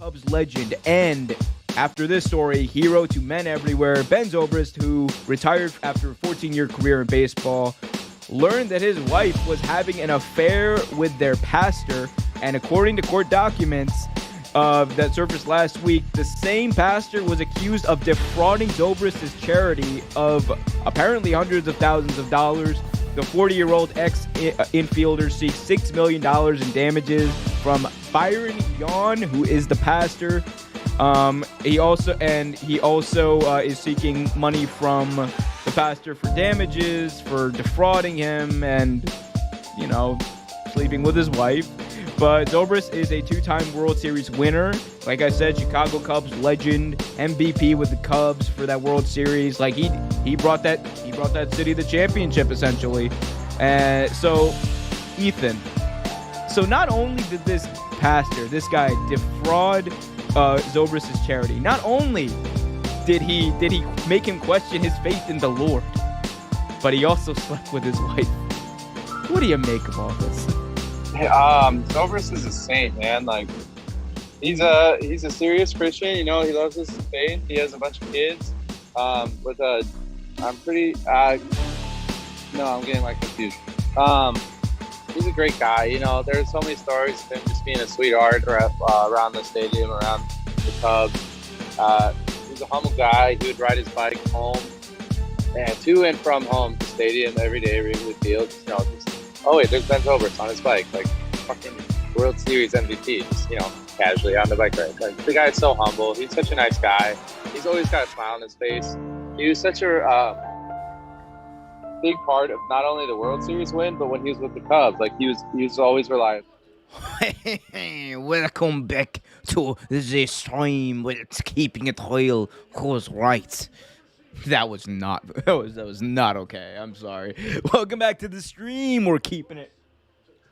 Cubs legend and, after this story, hero to men everywhere, Ben Zobrist, who retired after a 14-year career in baseball, learned that his wife was having an affair with their pastor, and according to court documents that surfaced last week, the same pastor was accused of defrauding Zobrist's charity of apparently hundreds of thousands of dollars. The 40-year-old ex-infielder seeks $6 million in damages from Byron Yon, who is the pastor. He also is seeking money from the pastor for damages for defrauding him and, sleeping with his wife. But Zobrist is a two-time World Series winner. Like I said, Chicago Cubs legend, MVP with the Cubs for that World Series. Like he brought that city the championship essentially. So Ethan. So not only did this guy defraud Zobrist's charity, not only did he make him question his faith in the Lord, but he also slept with his wife. What do you make of all this? Zobrist is a saint, man. Like, he's a serious Christian. He loves his faith. He has a bunch of kids. I'm getting confused. He's a great guy. There's so many stories of him just being a sweetheart around the stadium, around the Cubs. He's a humble guy. He would ride his bike home and to and from home to stadium every day, Wrigley Field. Oh wait, there's Ben Zobrist on his bike, fucking World Series MVP, just casually on the bike ride. The guy's so humble. He's such a nice guy. He's always got a smile on his face. He was such a big part of not only the World Series win, but when he was with the Cubs, he was always reliable. Welcome back to the stream with keeping it real. Who's right? That was not okay. I'm sorry. Welcome back to the stream. We're keeping it.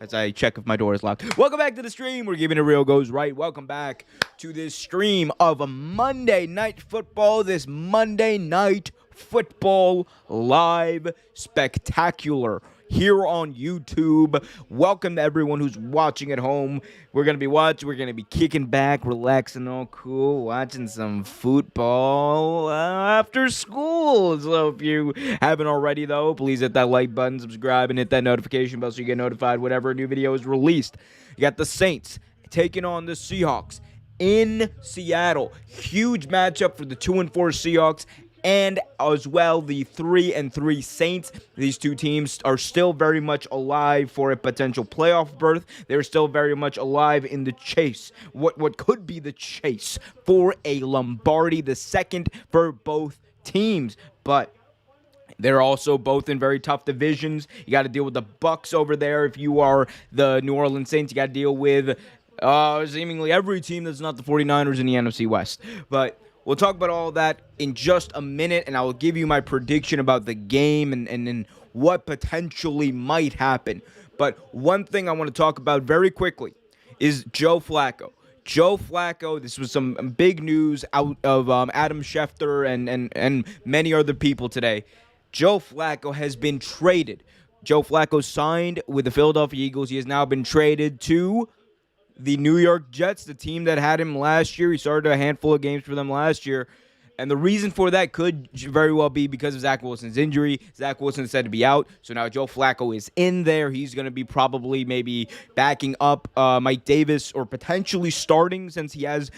As I check if my door is locked. Welcome back to the stream. We're keeping it real. Goes right. Welcome back to this stream of a Monday Night Football. This Monday Night Football live spectacular here on YouTube. Welcome to everyone who's watching at home. We're going to be kicking back, relaxing, all cool, watching some football after school. So if you haven't already, though, please hit that like button, subscribe, and hit that notification bell so you get notified whenever a new video is released. You got the Saints taking on the Seahawks in Seattle. Huge matchup for the 2-4 Seahawks and as well the 3-3 Saints. These two teams are still very much alive for a potential playoff berth. They're still very much alive in the chase. What could be the chase for a Lombardi, the second for both teams. But they're also both in very tough divisions. You got to deal with the Bucs over there. If you are the New Orleans Saints, you got to deal with seemingly every team that's not the 49ers in the NFC West. But we'll talk about all that in just a minute, and I will give you my prediction about the game and what potentially might happen. But one thing I want to talk about very quickly is Joe Flacco. Joe Flacco, this was some big news out of Adam Schefter and many other people today. Joe Flacco has been traded. Joe Flacco signed with the Philadelphia Eagles. He has now been traded to the New York Jets, the team that had him last year. He started a handful of games for them last year. And the reason for that could very well be because of Zach Wilson's injury. Zach Wilson is said to be out. So now Joe Flacco is in there. He's going to be probably maybe backing up Mike Davis or potentially starting since he has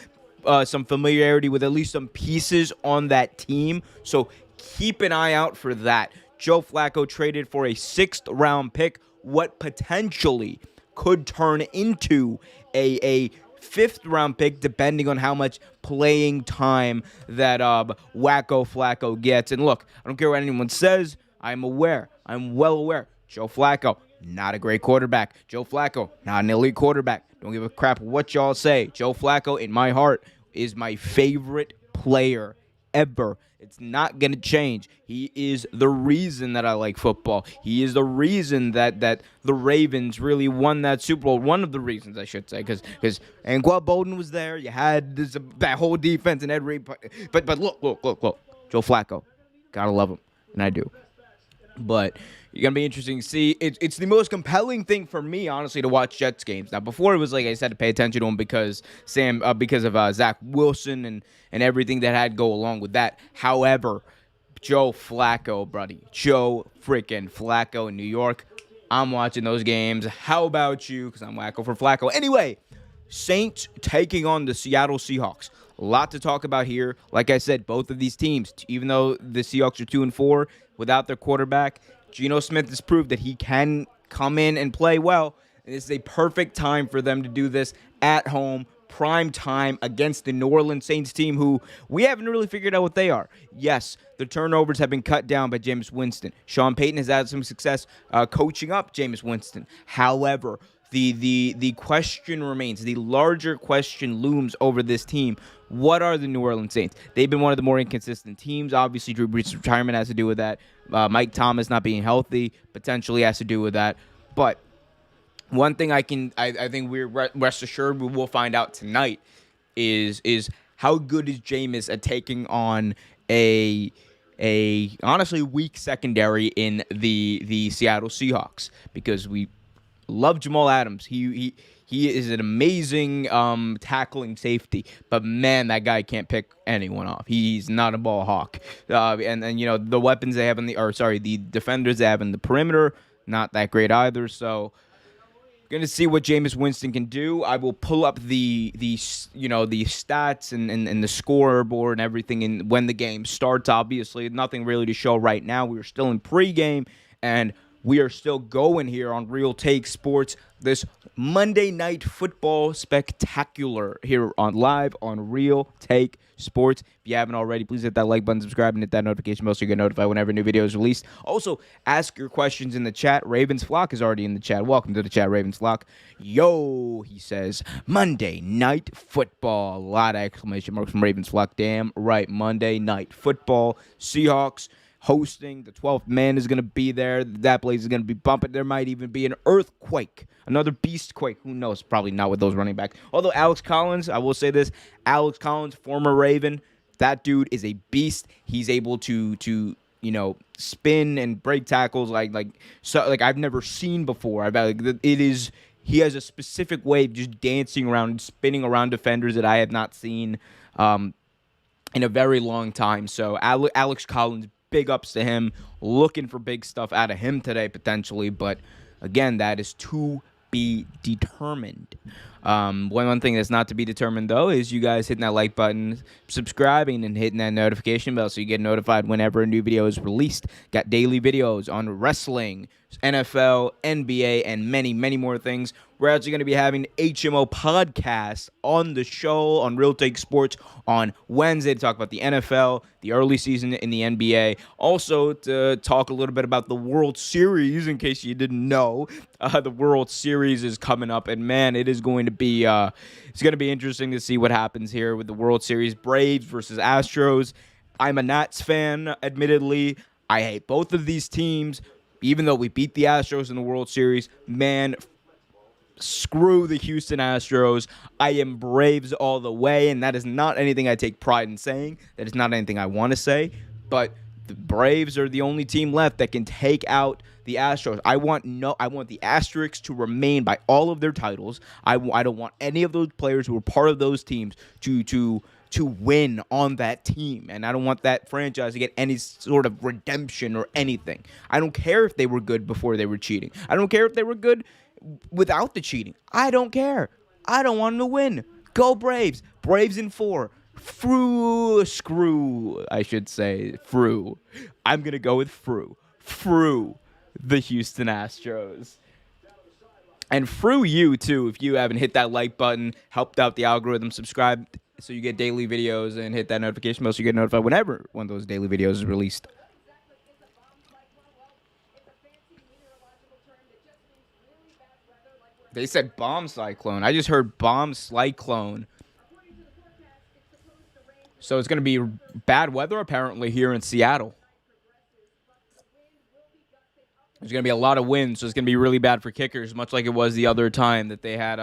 some familiarity with at least some pieces on that team. So keep an eye out for that. Joe Flacco traded for a 6th-round pick. What potentially could turn into a 5th-round pick, depending on how much playing time that Wacko Flacco gets. And look, I don't care what anyone says. I'm well aware. Joe Flacco, not a great quarterback. Joe Flacco, not an elite quarterback. Don't give a crap what y'all say. Joe Flacco, in my heart, is my favorite player ever. It's not going to change. He is the reason that I like football. He is the reason that the Ravens really won that Super Bowl. One of the reasons, I should say, because Anquan Bolden was there. You had that whole defense and Ed Reed. But look. Joe Flacco. Got to love him, and I do. But you're gonna be interesting to see. It's the most compelling thing for me, honestly, to watch Jets games. Now, before it was like I said to pay attention to him because of Zach Wilson and everything that had to go along with that. However, Joe Flacco, buddy, Joe freaking Flacco in New York. I'm watching those games. How about you? Because I'm wacko for Flacco. Anyway, Saints taking on the Seattle Seahawks. A lot to talk about here. Like I said, both of these teams, even though the Seahawks are 2-4 without their quarterback, Geno Smith has proved that he can come in and play well. And this is a perfect time for them to do this at home, prime time against the New Orleans Saints team, who we haven't really figured out what they are. Yes, the turnovers have been cut down by Jameis Winston. Sean Payton has had some success coaching up Jameis Winston. However, the question remains, the larger question looms over this team. What are the New Orleans Saints? They've been one of the more inconsistent teams. Obviously, Drew Brees' retirement has to do with that. Mike Thomas not being healthy potentially has to do with that. But one thing I think we're rest assured we will find out tonight is how good is Jameis at taking on a honestly weak secondary in the Seattle Seahawks, because we love Jamal Adams. He is an amazing tackling safety, but man, that guy can't pick anyone off. He's not a ball hawk. And you know, the weapons they have the defenders they have in the perimeter, not that great either. So gonna see what Jameis Winston can do. I will pull up the stats and the scoreboard and everything and when the game starts. Obviously, nothing really to show right now. We are still in pregame, and we are still going here on Real Take Sports, this Monday Night Football spectacular here on live on Real Take Sports. If you haven't already, please hit that like button, subscribe, and hit that notification bell so you get notified whenever a new video is released. Also, ask your questions in the chat. Ravens Flock is already in the chat. Welcome to the chat, Ravens Flock. Yo, he says, Monday Night Football. A lot of exclamation marks from Ravens Flock. Damn right, Monday Night Football. Seahawks hosting. The 12th man is going to be there. That place is going to be bumping. There might even be an earthquake, another beast quake. Who knows? Probably not with those running backs. Although Alex Collins, I will say this, Alex Collins, former Raven, that dude is a beast. He's able to spin and break tackles like I've never seen before. He has a specific way of just dancing around and spinning around defenders that I have not seen in a very long time. So Alex Collins, big ups to him. Looking for big stuff out of him today, potentially. But, again, that is to be determined. One thing that's not to be determined, though, is you guys hitting that like button, subscribing, and hitting that notification bell so you get notified whenever a new video is released. Got daily videos on wrestling, NFL, NBA, and many, many more things. We're actually going to be having HMO podcast on the show on Real Take Sports on Wednesday to talk about the NFL, the early season in the NBA. Also to talk a little bit about the World Series, in case you didn't know. The World Series is coming up, and man, it is going to be interesting to see what happens here with the World Series. Braves versus Astros. I'm a Nats fan, admittedly. I hate both of these teams. Even though we beat the Astros in the World Series, man, screw the Houston Astros. I am Braves all the way, and that is not anything I take pride in saying. That is not anything I want to say. But the Braves are the only team left that can take out the Astros. I want the Asterisks to remain by all of their titles. I don't want any of those players who are part of those teams to win on that team. And I don't want that franchise to get any sort of redemption or anything. I don't care if they were good before they were cheating. I don't care if they were good without the cheating. I don't care. I don't want them to win. Go Braves. Braves in 4. Screw, I should say. Frew. I'm going to go with Frew. Frew the Houston Astros. And through you, too, if you haven't hit that like button, helped out the algorithm, subscribe so you get daily videos, and hit that notification bell so you get notified whenever one of those daily videos is released. They said bomb cyclone. I just heard bomb cyclone. So it's going to be bad weather, apparently, here in Seattle. There's going to be a lot of wind, so it's going to be really bad for kickers, much like it was the other time that they had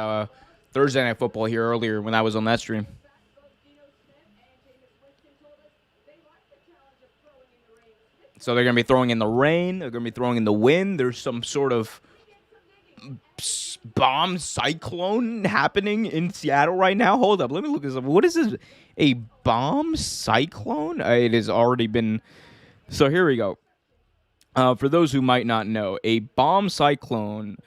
Thursday Night Football here earlier when I was on that stream. So they're going to be throwing in the rain. They're going to be throwing in the wind. There's some sort of bomb cyclone happening in Seattle right now. Hold up. Let me look this up. What is this? A bomb cyclone? It has already been. So here we go. For those who might not know, a bomb cyclone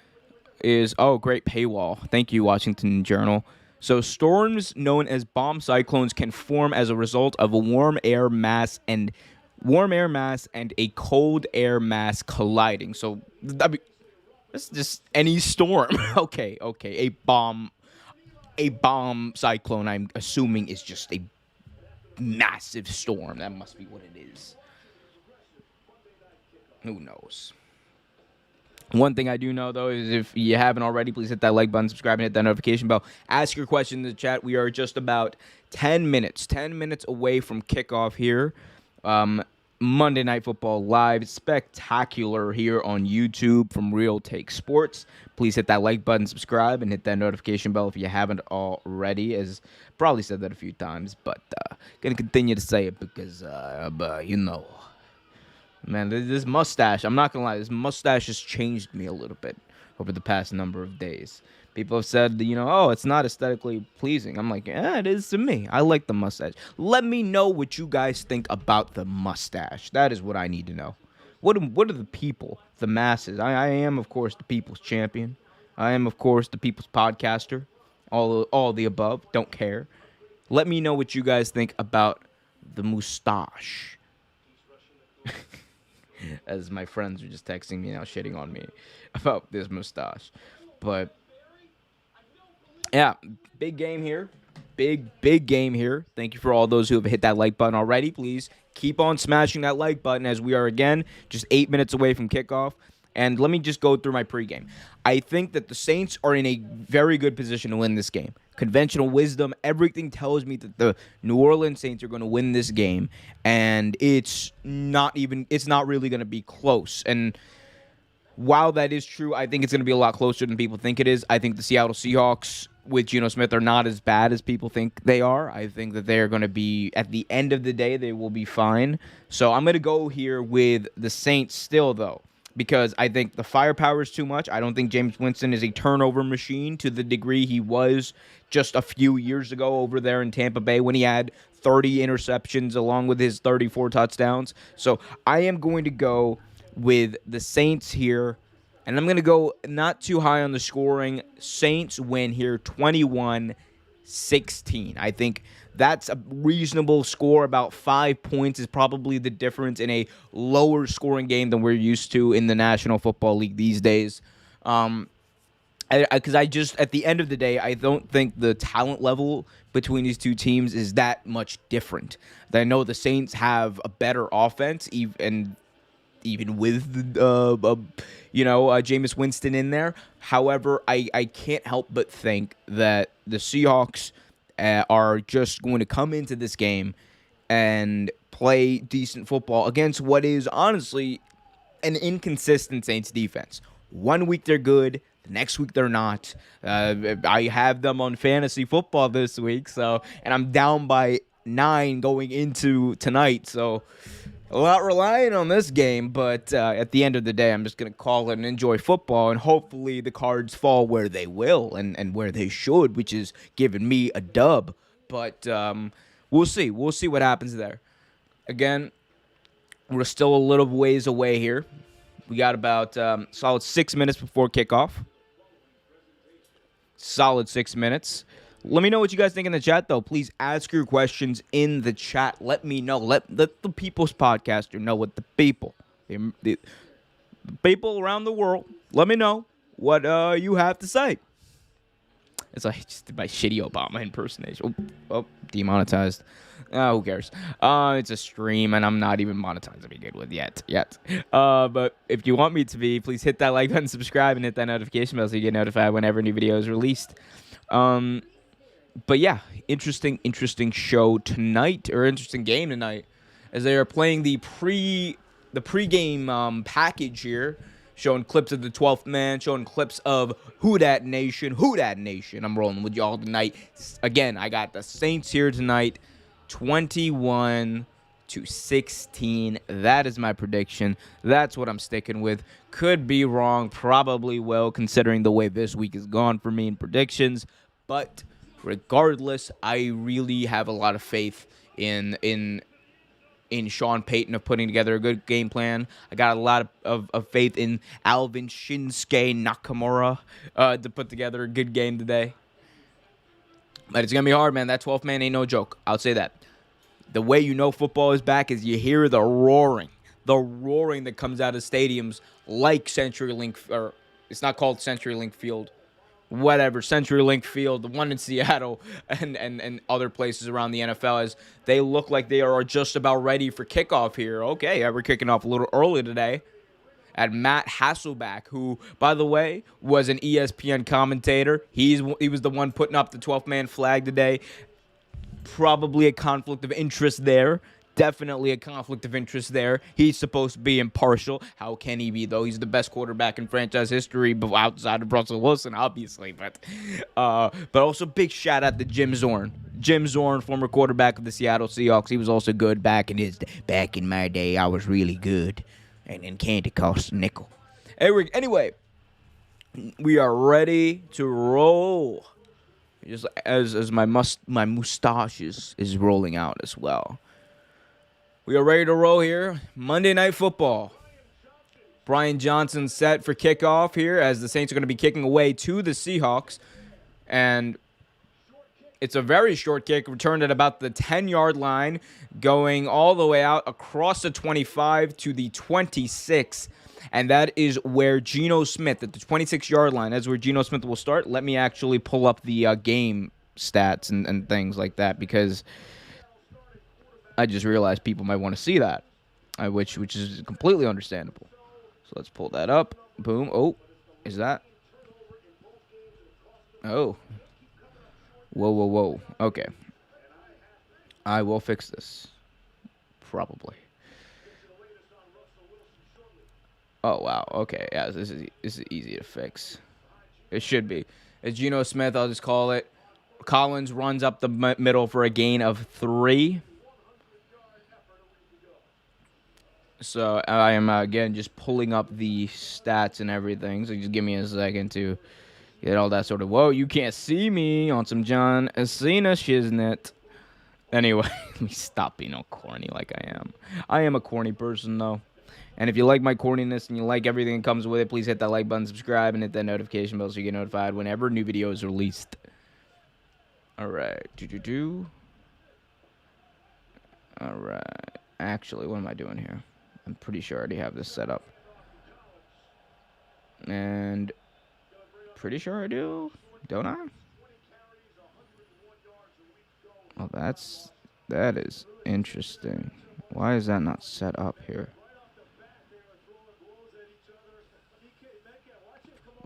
is. Oh, great paywall. Thank you, Washington Journal. So storms known as bomb cyclones can form as a result of a warm air mass and a cold air mass colliding. So I mean, it's just any storm. okay. A bomb cyclone, I'm assuming, is just a massive storm. That must be what it is. Who knows? One thing I do know, though, is if you haven't already, please hit that like button, subscribe, and hit that notification bell. Ask your question in the chat. We are just about 10 minutes away from kickoff here. Monday Night Football Live, spectacular here on YouTube from Real Take Sports. Please hit that like button, subscribe, and hit that notification bell if you haven't already. As probably said that a few times, but gonna continue to say it because, you know, man, this mustache. I'm not gonna lie, this mustache has changed me a little bit over the past number of days. People have said, you know, oh, it's not aesthetically pleasing. I'm like, yeah, it is to me. I like the mustache. Let me know what you guys think about the mustache. That is what I need to know. What are the people, the masses? I am, of course, the people's champion. I am, of course, the people's podcaster. All the above. Don't care. Let me know what you guys think about the mustache. As my friends are just texting me now, shitting on me about this mustache. But yeah, big game here. Big game here. Thank you for all those who have hit that like button already. Please keep on smashing that like button as we are, again, just 8 minutes away from kickoff. And let me just go through my pregame. I think that the Saints are in a very good position to win this game. Conventional wisdom, everything tells me that the New Orleans Saints are going to win this game. And it's not really going to be close. And while that is true, I think it's going to be a lot closer than people think it is. I think the Seattle Seahawks with Geno Smith are not as bad as people think they are. I think that they're going to be, at the end of the day, they will be fine. So I'm going to go here with the Saints still, though, because I think the firepower is too much. I don't think Jameis Winston is a turnover machine to the degree he was just a few years ago over there in Tampa Bay when he had 30 interceptions along with his 34 touchdowns. So I am going to go with the Saints here, and I'm going to go not too high on the scoring. Saints win here 21-16. I think that's a reasonable score. About 5 points is probably the difference in a lower scoring game than we're used to in the National Football League these days. Because at the end of the day, I don't think the talent level between these two teams is that much different. I know the Saints have a better offense, even with Jameis Winston in there. However, I can't help but think that the Seahawks are just going to come into this game and play decent football against what is honestly an inconsistent Saints defense. 1 week they're good, the next week they're not. I have them on fantasy football this week, and I'm down by 9 going into tonight, so a lot relying on this game, but at the end of the day, I'm just going to call it and enjoy football, and hopefully the cards fall where they will and where they should, which is giving me a dub. But we'll see. We'll see what happens there. Again, we're still a little ways away here. We got about solid 6 minutes before kickoff. Solid 6 minutes. Let me know what you guys think in the chat, though. Please ask your questions in the chat. Let me know. Let the people's podcaster know what the people around the world, let me know what you have to say. It's like just my shitty Obama impersonation. Oh, demonetized. Who cares? It's a stream, and I'm not even monetized to begin with yet. But if you want me to be, please hit that like button, subscribe, and hit that notification bell so you get notified whenever a new video is released. But yeah, interesting show tonight, or interesting game tonight, as they are playing the pregame package here, showing clips of the 12th man, showing clips of Who Dat Nation. I'm rolling with y'all tonight. Again, I got the Saints here tonight, 21-16. to 16. That is my prediction. That's what I'm sticking with. Could be wrong, probably will, considering the way this week has gone for me in predictions. But regardless, I really have a lot of faith in Sean Payton of putting together a good game plan. I got a lot of faith in Alvin Shinsuke Nakamura to put together a good game today. But it's going to be hard, man. That 12th man ain't no joke. I'll say that. The way you know football is back is you hear the roaring that comes out of stadiums like CenturyLink, or it's not called CenturyLink Field, whatever, CenturyLink Field, the one in Seattle and other places around the NFL, as they look like they are just about ready for kickoff here. Okay, we're kicking off a little early today at Matt Hasselbeck, who, by the way, was an ESPN commentator. He was the one putting up the 12th-man flag today. Probably a conflict of interest there. Definitely a conflict of interest there. He's supposed to be impartial. How can he be, though? He's the best quarterback in franchise history, but outside of Russell Wilson, obviously. But also big shout out to Jim Zorn. Jim Zorn, former quarterback of the Seattle Seahawks. He was also good back in my day. I was really good. And candy costs a nickel. Anyway, we are ready to roll. Just as my mustache is rolling out as well. We are ready to roll here. Monday Night Football. Brian Johnson set for kickoff here, as the Saints are going to be kicking away to the Seahawks. And it's a very short kick, returned at about the 10-yard line, going all the way out across the 25 to the 26. And that is where Geno Smith, at the 26-yard line, that's where Geno Smith will start. Let me actually pull up the game stats and things like that, because I just realized people might want to see that, which is completely understandable. So let's pull that up. Boom. Oh, is that? Oh. Whoa. Okay. I will fix this. Probably. Oh, wow. Okay. Yeah, this is easy to fix. It should be. It's Geno Smith, I'll just call it. Collins runs up the middle for a gain of 3. So I am, again, just pulling up the stats and everything. So just give me a second to get all that sort of, whoa, you can't see me on some John Cena shiznit. Anyway, let me stop being all corny like I am. I am a corny person, though. And if you like my corniness and you like everything that comes with it, please hit that like button, subscribe, and hit that notification bell so you get notified whenever a new video is released. All right. All right. Actually, what am I doing here? I'm pretty sure I already have this set up. And pretty sure I do. Don't I? Oh, that is interesting. Why is that not set up here?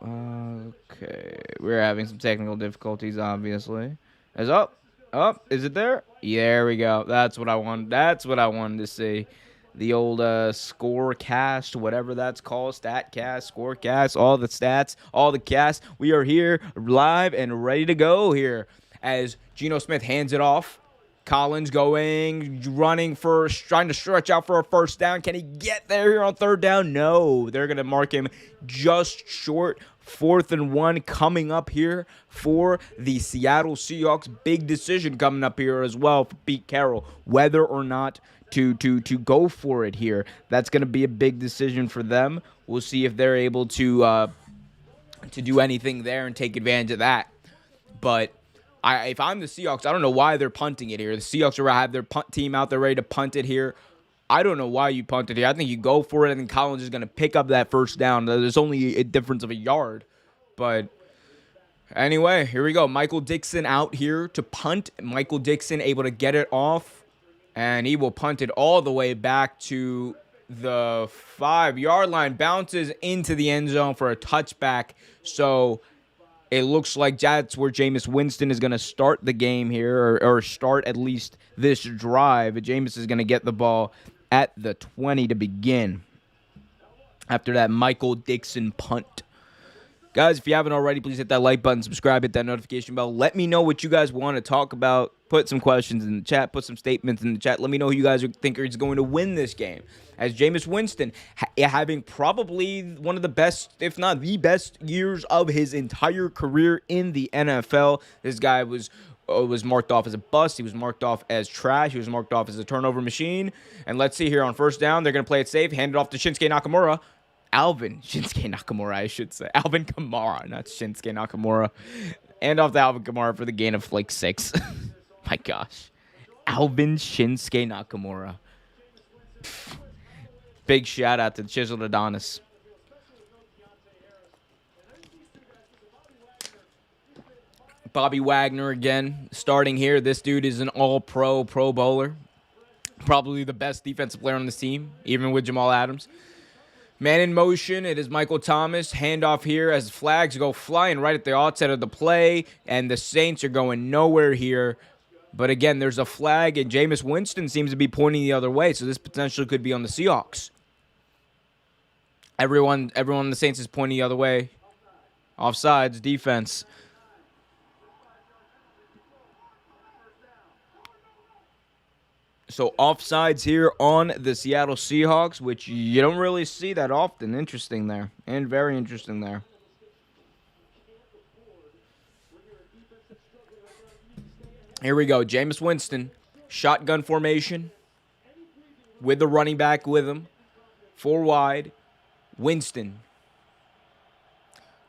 Okay, we're having some technical difficulties, obviously. Is it there? Yeah, there we go. That's what I wanted. That's what I wanted to see. The old scorecast, whatever that's called, statcast, scorecast, all the stats, all the casts. We are here live and ready to go here as Geno Smith hands it off. Collins running first, trying to stretch out for a first down. Can he get there here on third down? No, they're going to mark him just short. 4th and 1 coming up here for the Seattle Seahawks. Big decision coming up here as well for Pete Carroll, whether or not to go for it here. That's going to be a big decision for them. We'll see if they're able to do anything there and take advantage of that. But if I'm the Seahawks, I don't know why they're punting it here. The Seahawks have their punt team out there ready to punt it here. I don't know why you punt it here. I think you go for it, and then Collins is going to pick up that first down. There's only a difference of a yard. But anyway, here we go. Michael Dixon out here to punt. Michael Dixon able to get it off, and he will punt it all the way back to the 5-yard line. Bounces into the end zone for a touchback. So it looks like that's where Jameis Winston is going to start the game here, or start at least this drive. Jameis is going to get the ball at the 20 to begin after that Michael Dixon punt. Guys, if you haven't already, please hit that like button, subscribe, hit that notification bell. Let me know what you guys want to talk about. Put some questions in the chat. Put some statements in the chat. Let me know who you guys think is going to win this game. As Jameis Winston having probably one of the best, if not the best, years of his entire career in the NFL. This guy was marked off as a bust. He was marked off as trash. He was marked off as a turnover machine. And let's see here on first down. They're going to play it safe. Hand it off to Shinsuke Nakamura. Alvin Nakamura, I should say. Alvin Kamara, not Shinsuke Nakamura. And off to Alvin Kamara for the gain of like 6. My gosh. Alvin Shinsuke Nakamura. Big shout out to Chiseled Adonis. Bobby Wagner again starting here. This dude is an all-pro Pro Bowler. Probably the best defensive player on this team, even with Jamal Adams. Man in motion, it is Michael Thomas. Handoff here as flags go flying right at the outset of the play. And the Saints are going nowhere here. But again, there's a flag, and Jameis Winston seems to be pointing the other way. So this potentially could be on the Seahawks. Everyone on the Saints is pointing the other way. Offsides, defense. So offsides here on the Seattle Seahawks, which you don't really see that often. Interesting there. And very interesting there. Here we go. Jameis Winston. Shotgun formation. With the running back with him. 4 wide. Winston.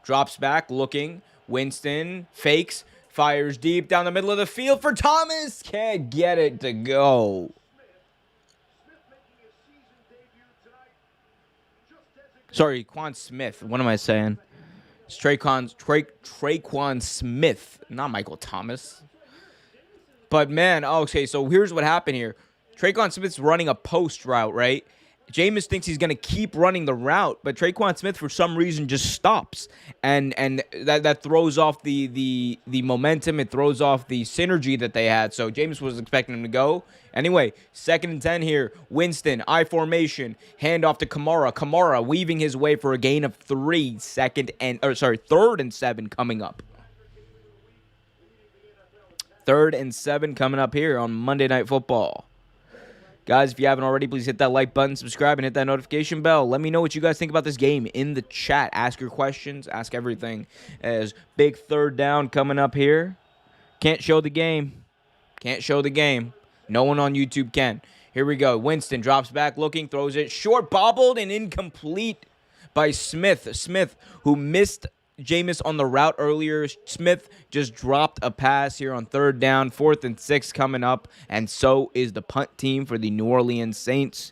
Drops back. Looking. Winston. Fakes. Fires deep down the middle of the field for Thomas. Can't get it to go. Sorry, Quan Smith. What am I saying? It's Traquan Smith, not Michael Thomas. But, man, okay, so here's what happened here. Traquan Smith's running a post route, right? Jameis thinks he's going to keep running the route, but Traquan Smith, for some reason, just stops. And that throws off the momentum. It throws off the synergy that they had. So Jameis was expecting him to go. Anyway, 2nd and 10 here. Winston, I formation. Handoff to Kamara. Kamara weaving his way for a gain of 3. 3rd and 7 coming up. 3rd and 7 coming up here on Monday Night Football. Guys, if you haven't already, please hit that like button, subscribe, and hit that notification bell. Let me know what you guys think about this game in the chat. Ask your questions. Ask everything. As big 3rd down coming up here. Can't show the game. Can't show the game. No one on YouTube can. Here we go. Winston drops back, looking, throws it short, bobbled, and incomplete by Smith. Smith, who missed Jameis on the route earlier. Smith just dropped a pass here on 3rd down. 4th and 6 coming up, and so is the punt team for the New Orleans Saints.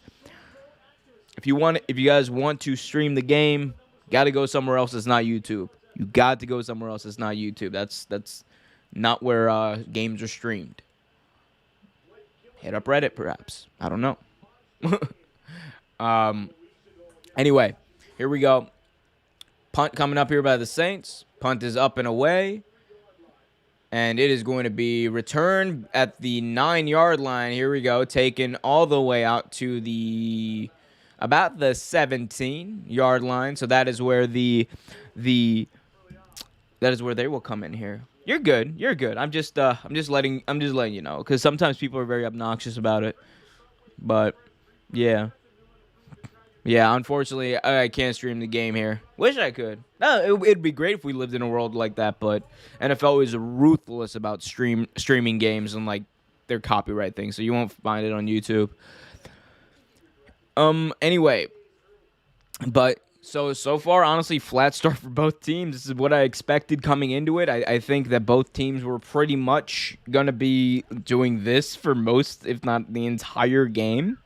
If you guys want to stream the game, got to go somewhere else that's not YouTube. You got to go somewhere else that's not YouTube. That's not where games are streamed. Hit up Reddit, perhaps. I don't know. Anyway, here we go. Punt coming up here by the Saints. Punt is up and away. And it is going to be returned at the 9-yard line. Here we go. Taken all the way out to about the 17-yard line. So that is where that is where they will come in here. You're good. You're good. I'm just letting you know, because sometimes people are very obnoxious about it. But yeah. Yeah, unfortunately, I can't stream the game here. Wish I could. No, it'd be great if we lived in a world like that, but NFL is ruthless about streaming games and, like, their copyright thing, so you won't find it on YouTube. Anyway, but so far, honestly, flat start for both teams. This is what I expected coming into it. I think that both teams were pretty much going to be doing this for most, if not the entire game.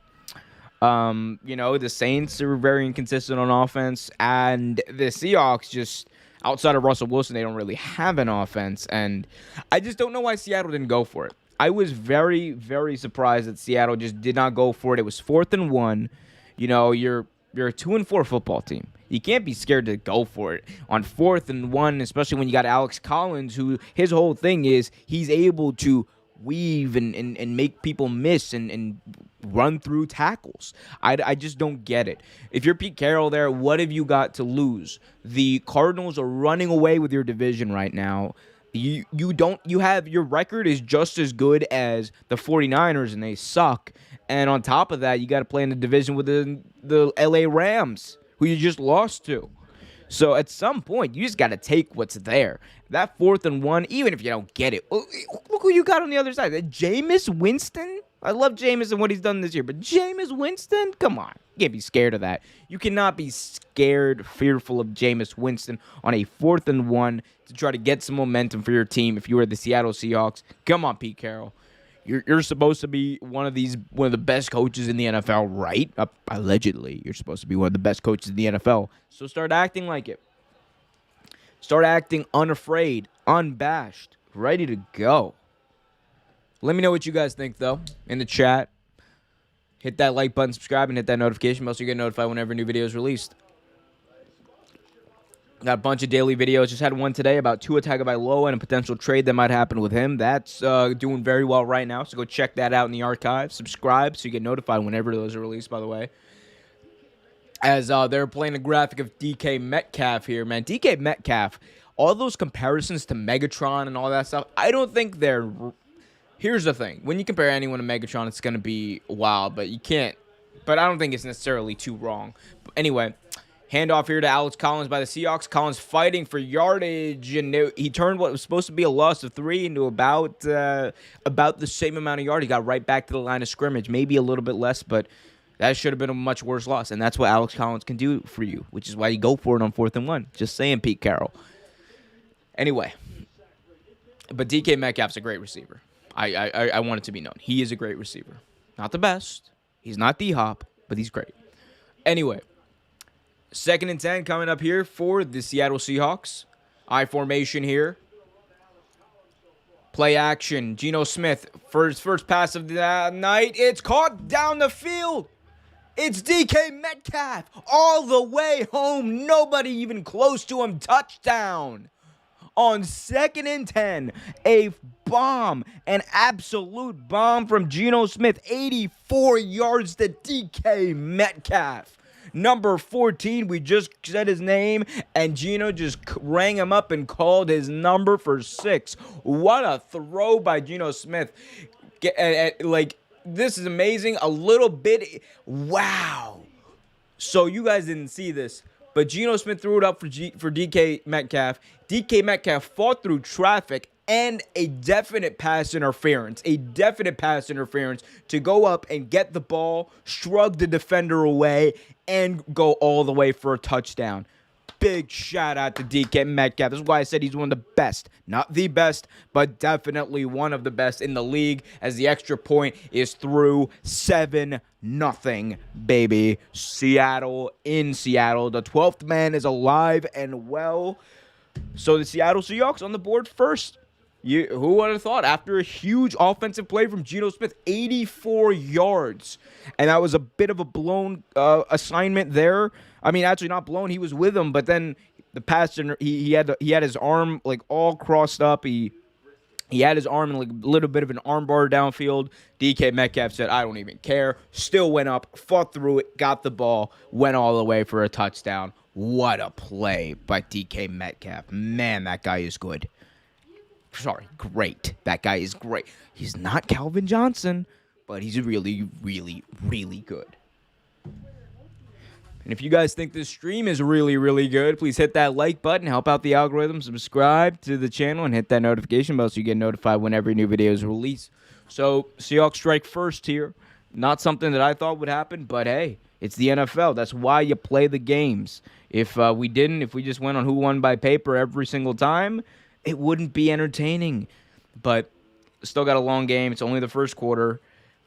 The Saints are very inconsistent on offense, and the Seahawks just, outside of Russell Wilson, they don't really have an offense, and I just don't know why Seattle didn't go for it. I was very, very surprised that Seattle just did not go for it. It was 4th and 1. You're a 2-4 football team. You can't be scared to go for it on 4th and 1, especially when you got Alex Collins, who his whole thing is he's able to weave and make people miss and run through tackles. I just don't get it. If you're Pete Carroll there, what have you got to lose? The Cardinals are running away with your division right now. You have your record is just as good as the 49ers, and they suck. And on top of that, you got to play in the division with the LA Rams, who you just lost to. So at some point, you just got to take what's there. That 4th and 1, even if you don't get it, look who you got on the other side. Jameis Winston? I love Jameis and what he's done this year, but Jameis Winston? Come on. You can't be scared of that. You cannot be scared, fearful of Jameis Winston on a 4th and 1 to try to get some momentum for your team if you are the Seattle Seahawks. Come on, Pete Carroll. You're supposed to be one of the best coaches in the NFL, right? Allegedly, you're supposed to be one of the best coaches in the NFL. So start acting like it. Start acting unafraid, unabashed, ready to go. Let me know what you guys think, though, in the chat. Hit that like button, subscribe, and hit that notification bell so you get notified whenever a new video is released. Got a bunch of daily videos. Just had one today about Tua Tagovailoa and a potential trade that might happen with him. That's doing very well right now, so go check that out in the archive. Subscribe so you get notified whenever those are released, by the way. As they're playing a graphic of DK Metcalf here, man. DK Metcalf, all those comparisons to Megatron and all that stuff, I don't think they're... Here's the thing. When you compare anyone to Megatron, it's going to be wild, but you can't... But I don't think it's necessarily too wrong. But anyway... Handoff here to Alex Collins by the Seahawks. Collins fighting for yardage, and he turned what was supposed to be a loss of 3 into about the same amount of yard. He got right back to the line of scrimmage, maybe a little bit less, but that should have been a much worse loss, and that's what Alex Collins can do for you, which is why you go for it on 4th and 1. Just saying, Pete Carroll. Anyway, but DK Metcalf's a great receiver. I want it to be known. He is a great receiver. Not the best. He's not D-Hop, but he's great. Anyway. 2nd and 10 coming up here for the Seattle Seahawks. I formation here. Play action. Geno Smith, first pass of the night. It's caught down the field. It's DK Metcalf all the way home. Nobody even close to him. Touchdown. On 2nd and 10, a bomb, an absolute bomb from Geno Smith. 84 yards to DK Metcalf. Number 14, we just said his name, and Geno just rang him up and called his number for 6. What a throw by Geno Smith. This is amazing. A little bit. Wow. So you guys didn't see this, but Geno Smith threw it up for DK Metcalf. DK Metcalf fought through traffic and a definite pass interference to go up and get the ball, shrug the defender away, and go all the way for a touchdown. Big shout out to DK Metcalf. This is why I said he's one of the best. Not the best, but definitely one of the best in the league, as the extra point is through. 7-0, baby. Seattle in Seattle. The 12th man is alive and well. So the Seattle Seahawks on the board first. Who would have thought? After a huge offensive play from Geno Smith, 84 yards. And that was a bit of a blown assignment there. I mean, actually not blown. He was with him, but then the pass, he had his arm like all crossed up. He had his arm in like a little bit of an arm bar downfield. DK Metcalf said, I don't even care. Still went up, fought through it, got the ball, went all the way for a touchdown. What a play by DK Metcalf. Man, that guy is good. Sorry, great. That guy is great. He's not Calvin Johnson, but he's really, really, really good. And if you guys think this stream is really, really good, please hit that like button, help out the algorithm, subscribe to the channel, and hit that notification bell so you get notified whenever a new video is released. So, Seahawks strike first here. Not something that I thought would happen, but hey, it's the NFL. That's why you play the games. If we just went on who won by paper every single time, it wouldn't be entertaining. But still got a long game. It's only the first quarter.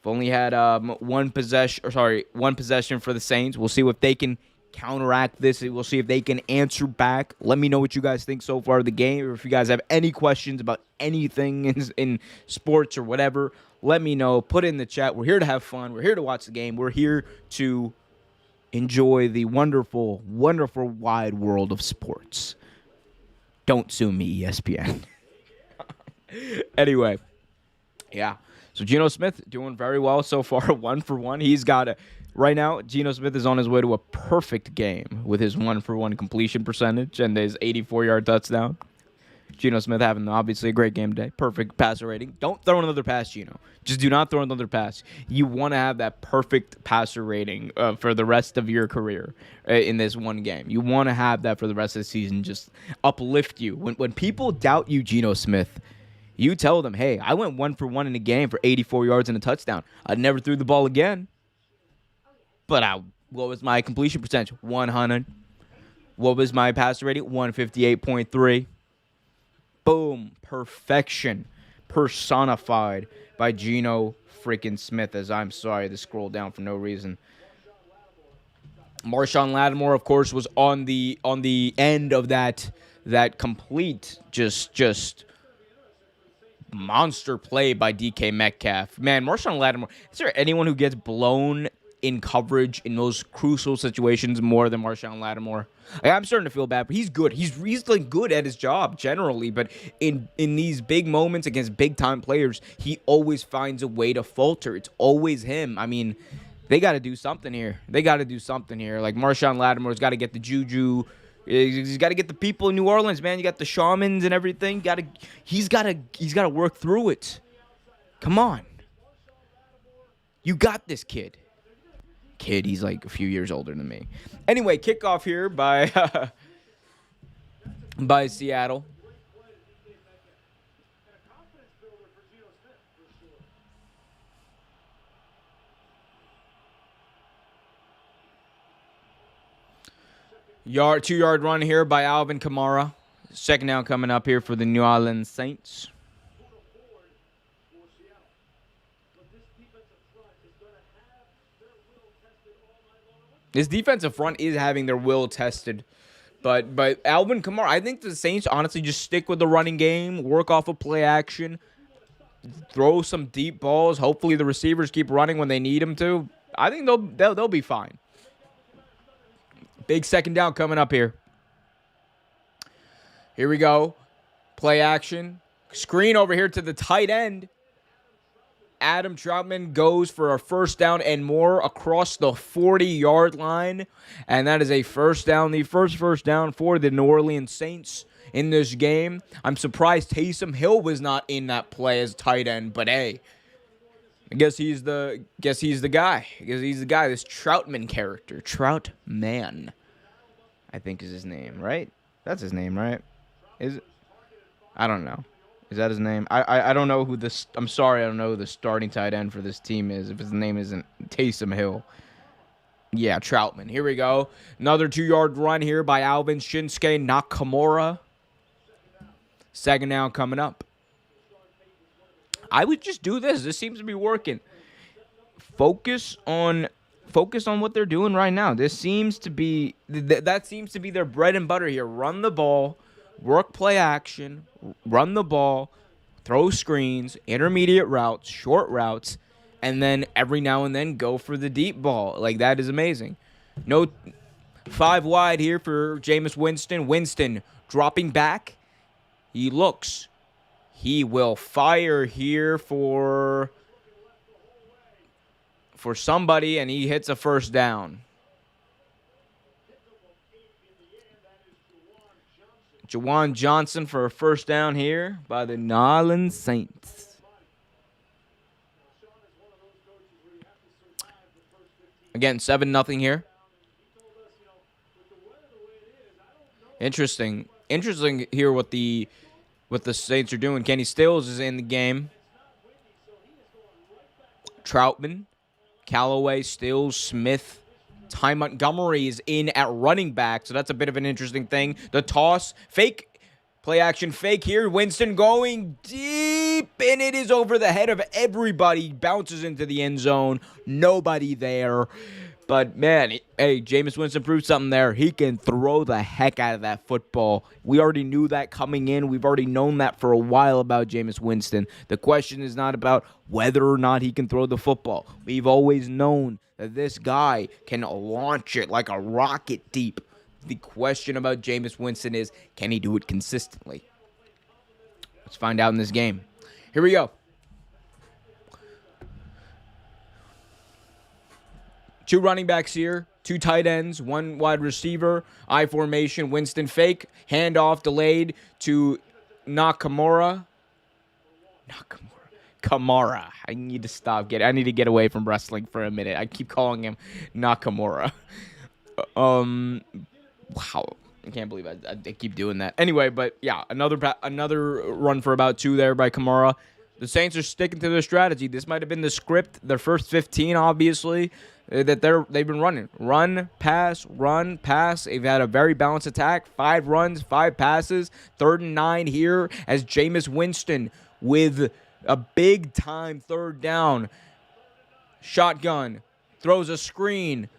We've only had one possession for the Saints. We'll see if they can counteract this. We'll see if they can answer back. Let me know what you guys think so far of the game, or if you guys have any questions about anything in sports or whatever. Let me know. Put it in the chat. We're here to have fun. We're here to watch the game. We're here to enjoy the wonderful, wonderful wide world of sports. Don't sue me, ESPN. Anyway, yeah. So Geno Smith doing very well so far, 1 for 1. He's got a right now. Geno Smith is on his way to a perfect game with his 1-for-1 completion percentage and his 84-yard touchdown. Geno Smith having obviously a great game today. Perfect passer rating. Don't throw another pass, Geno. Just do not throw another pass. You want to have that perfect passer rating for the rest of your career in this one game. You want to have that for the rest of the season. Just uplift you. When people doubt you, Geno Smith, you tell them, hey, I went 1-for-1 in a game for 84 yards and a touchdown. I never threw the ball again. But what was my completion percentage? 100. What was my passer rating? 158.3. Boom. Perfection. Personified by Geno freaking Smith, as I'm sorry to scroll down for no reason. Marshawn Lattimore, of course, was on the end of that complete just monster play by DK Metcalf. Man, Marshawn Lattimore, is there anyone who gets blown in coverage in those crucial situations more than Marshawn Lattimore? I'm starting to feel bad, but he's good. He's like good at his job generally, but in these big moments against big time players, he always finds a way to falter. It's always him. I mean, they got to do something here. Like Marshawn Lattimore's got to get the juju. He's got to get the people in New Orleans, man. You got the shamans and everything. He's got to work through it. Come on. You got this, kid. He's like a few years older than me. Anyway, kickoff here by Seattle. Two-yard run here by Alvin Kamara. Second down coming up here for the New Orleans Saints. This defensive front is having their will tested. But Alvin Kamara, I think the Saints honestly just stick with the running game, work off of play action, throw some deep balls. Hopefully the receivers keep running when they need them to. I think they'll be fine. Big second down coming up here. Here we go. Play action. Screen over here to the tight end. Adam Troutman goes for a first down and more across the 40-yard line. And that is a first down. The first down for the New Orleans Saints in this game. I'm surprised Taysom Hill was not in that play as tight end. But, hey, I guess he's the guy. This Troutman character. Troutman, I think is his name, right? That's his name, right? Is it? I don't know. Is that his name? I don't know who this. I'm sorry, I don't know who the starting tight end for this team is. If his name isn't Taysom Hill. Yeah, Troutman. Here we go. Another 2-yard run here by Alvin Shinsuke Nakamura. Second down coming up. I would just do this. This seems to be working. Focus on what they're doing right now. This seems to be that seems to be their bread and butter here. Run the ball. Work play action, run the ball, throw screens, intermediate routes, short routes, and then every now and then go for the deep ball. Like, that is amazing. No 5 wide here for Jameis Winston. Winston dropping back. He looks. He will fire here for somebody, and he hits a first down. Jawan Johnson for a first down here by the New Orleans Saints. Again, 7-0 here. Interesting here what the Saints are doing. Kenny Stills is in the game. Troutman, Callaway, Stills, Smith. Ty Montgomery is in at running back, so that's a bit of an interesting thing. The toss, fake, play action fake here. Winston going deep, and it is over the head of everybody. Bounces into the end zone. Nobody there. But, man, hey, Jameis Winston proved something there. He can throw the heck out of that football. We already knew that coming in. We've already known that for a while about Jameis Winston. The question is not about whether or not he can throw the football. We've always known that this guy can launch it like a rocket deep. The question about Jameis Winston is, can he do it consistently? Let's find out in this game. Here we go. 2 running backs here, 2 tight ends, 1 wide receiver, I formation, Winston fake, handoff delayed to Nakamura. Kamara. I need to stop. I need to get away from wrestling for a minute. I keep calling him Nakamura. Wow. I can't believe I keep doing that. Anyway, but yeah, another run for about 2 there by Kamara. The Saints are sticking to their strategy. This might have been the script, their first 15, obviously, that they've been running. Run, pass, run, pass. They've had a very balanced attack. 5 runs, 5 passes. 3rd and 9 here as Jameis Winston with a big-time 3rd down. Shotgun. Throws a screen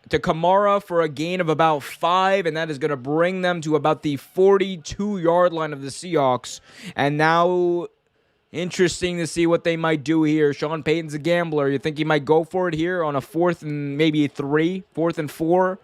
to Kamara for a gain of about 5, and that is going to bring them to about the 42-yard line of the Seahawks. And now, interesting to see what they might do here. Sean Payton's a gambler. You think he might go for it here on a 4th and maybe 3, 4th and 4?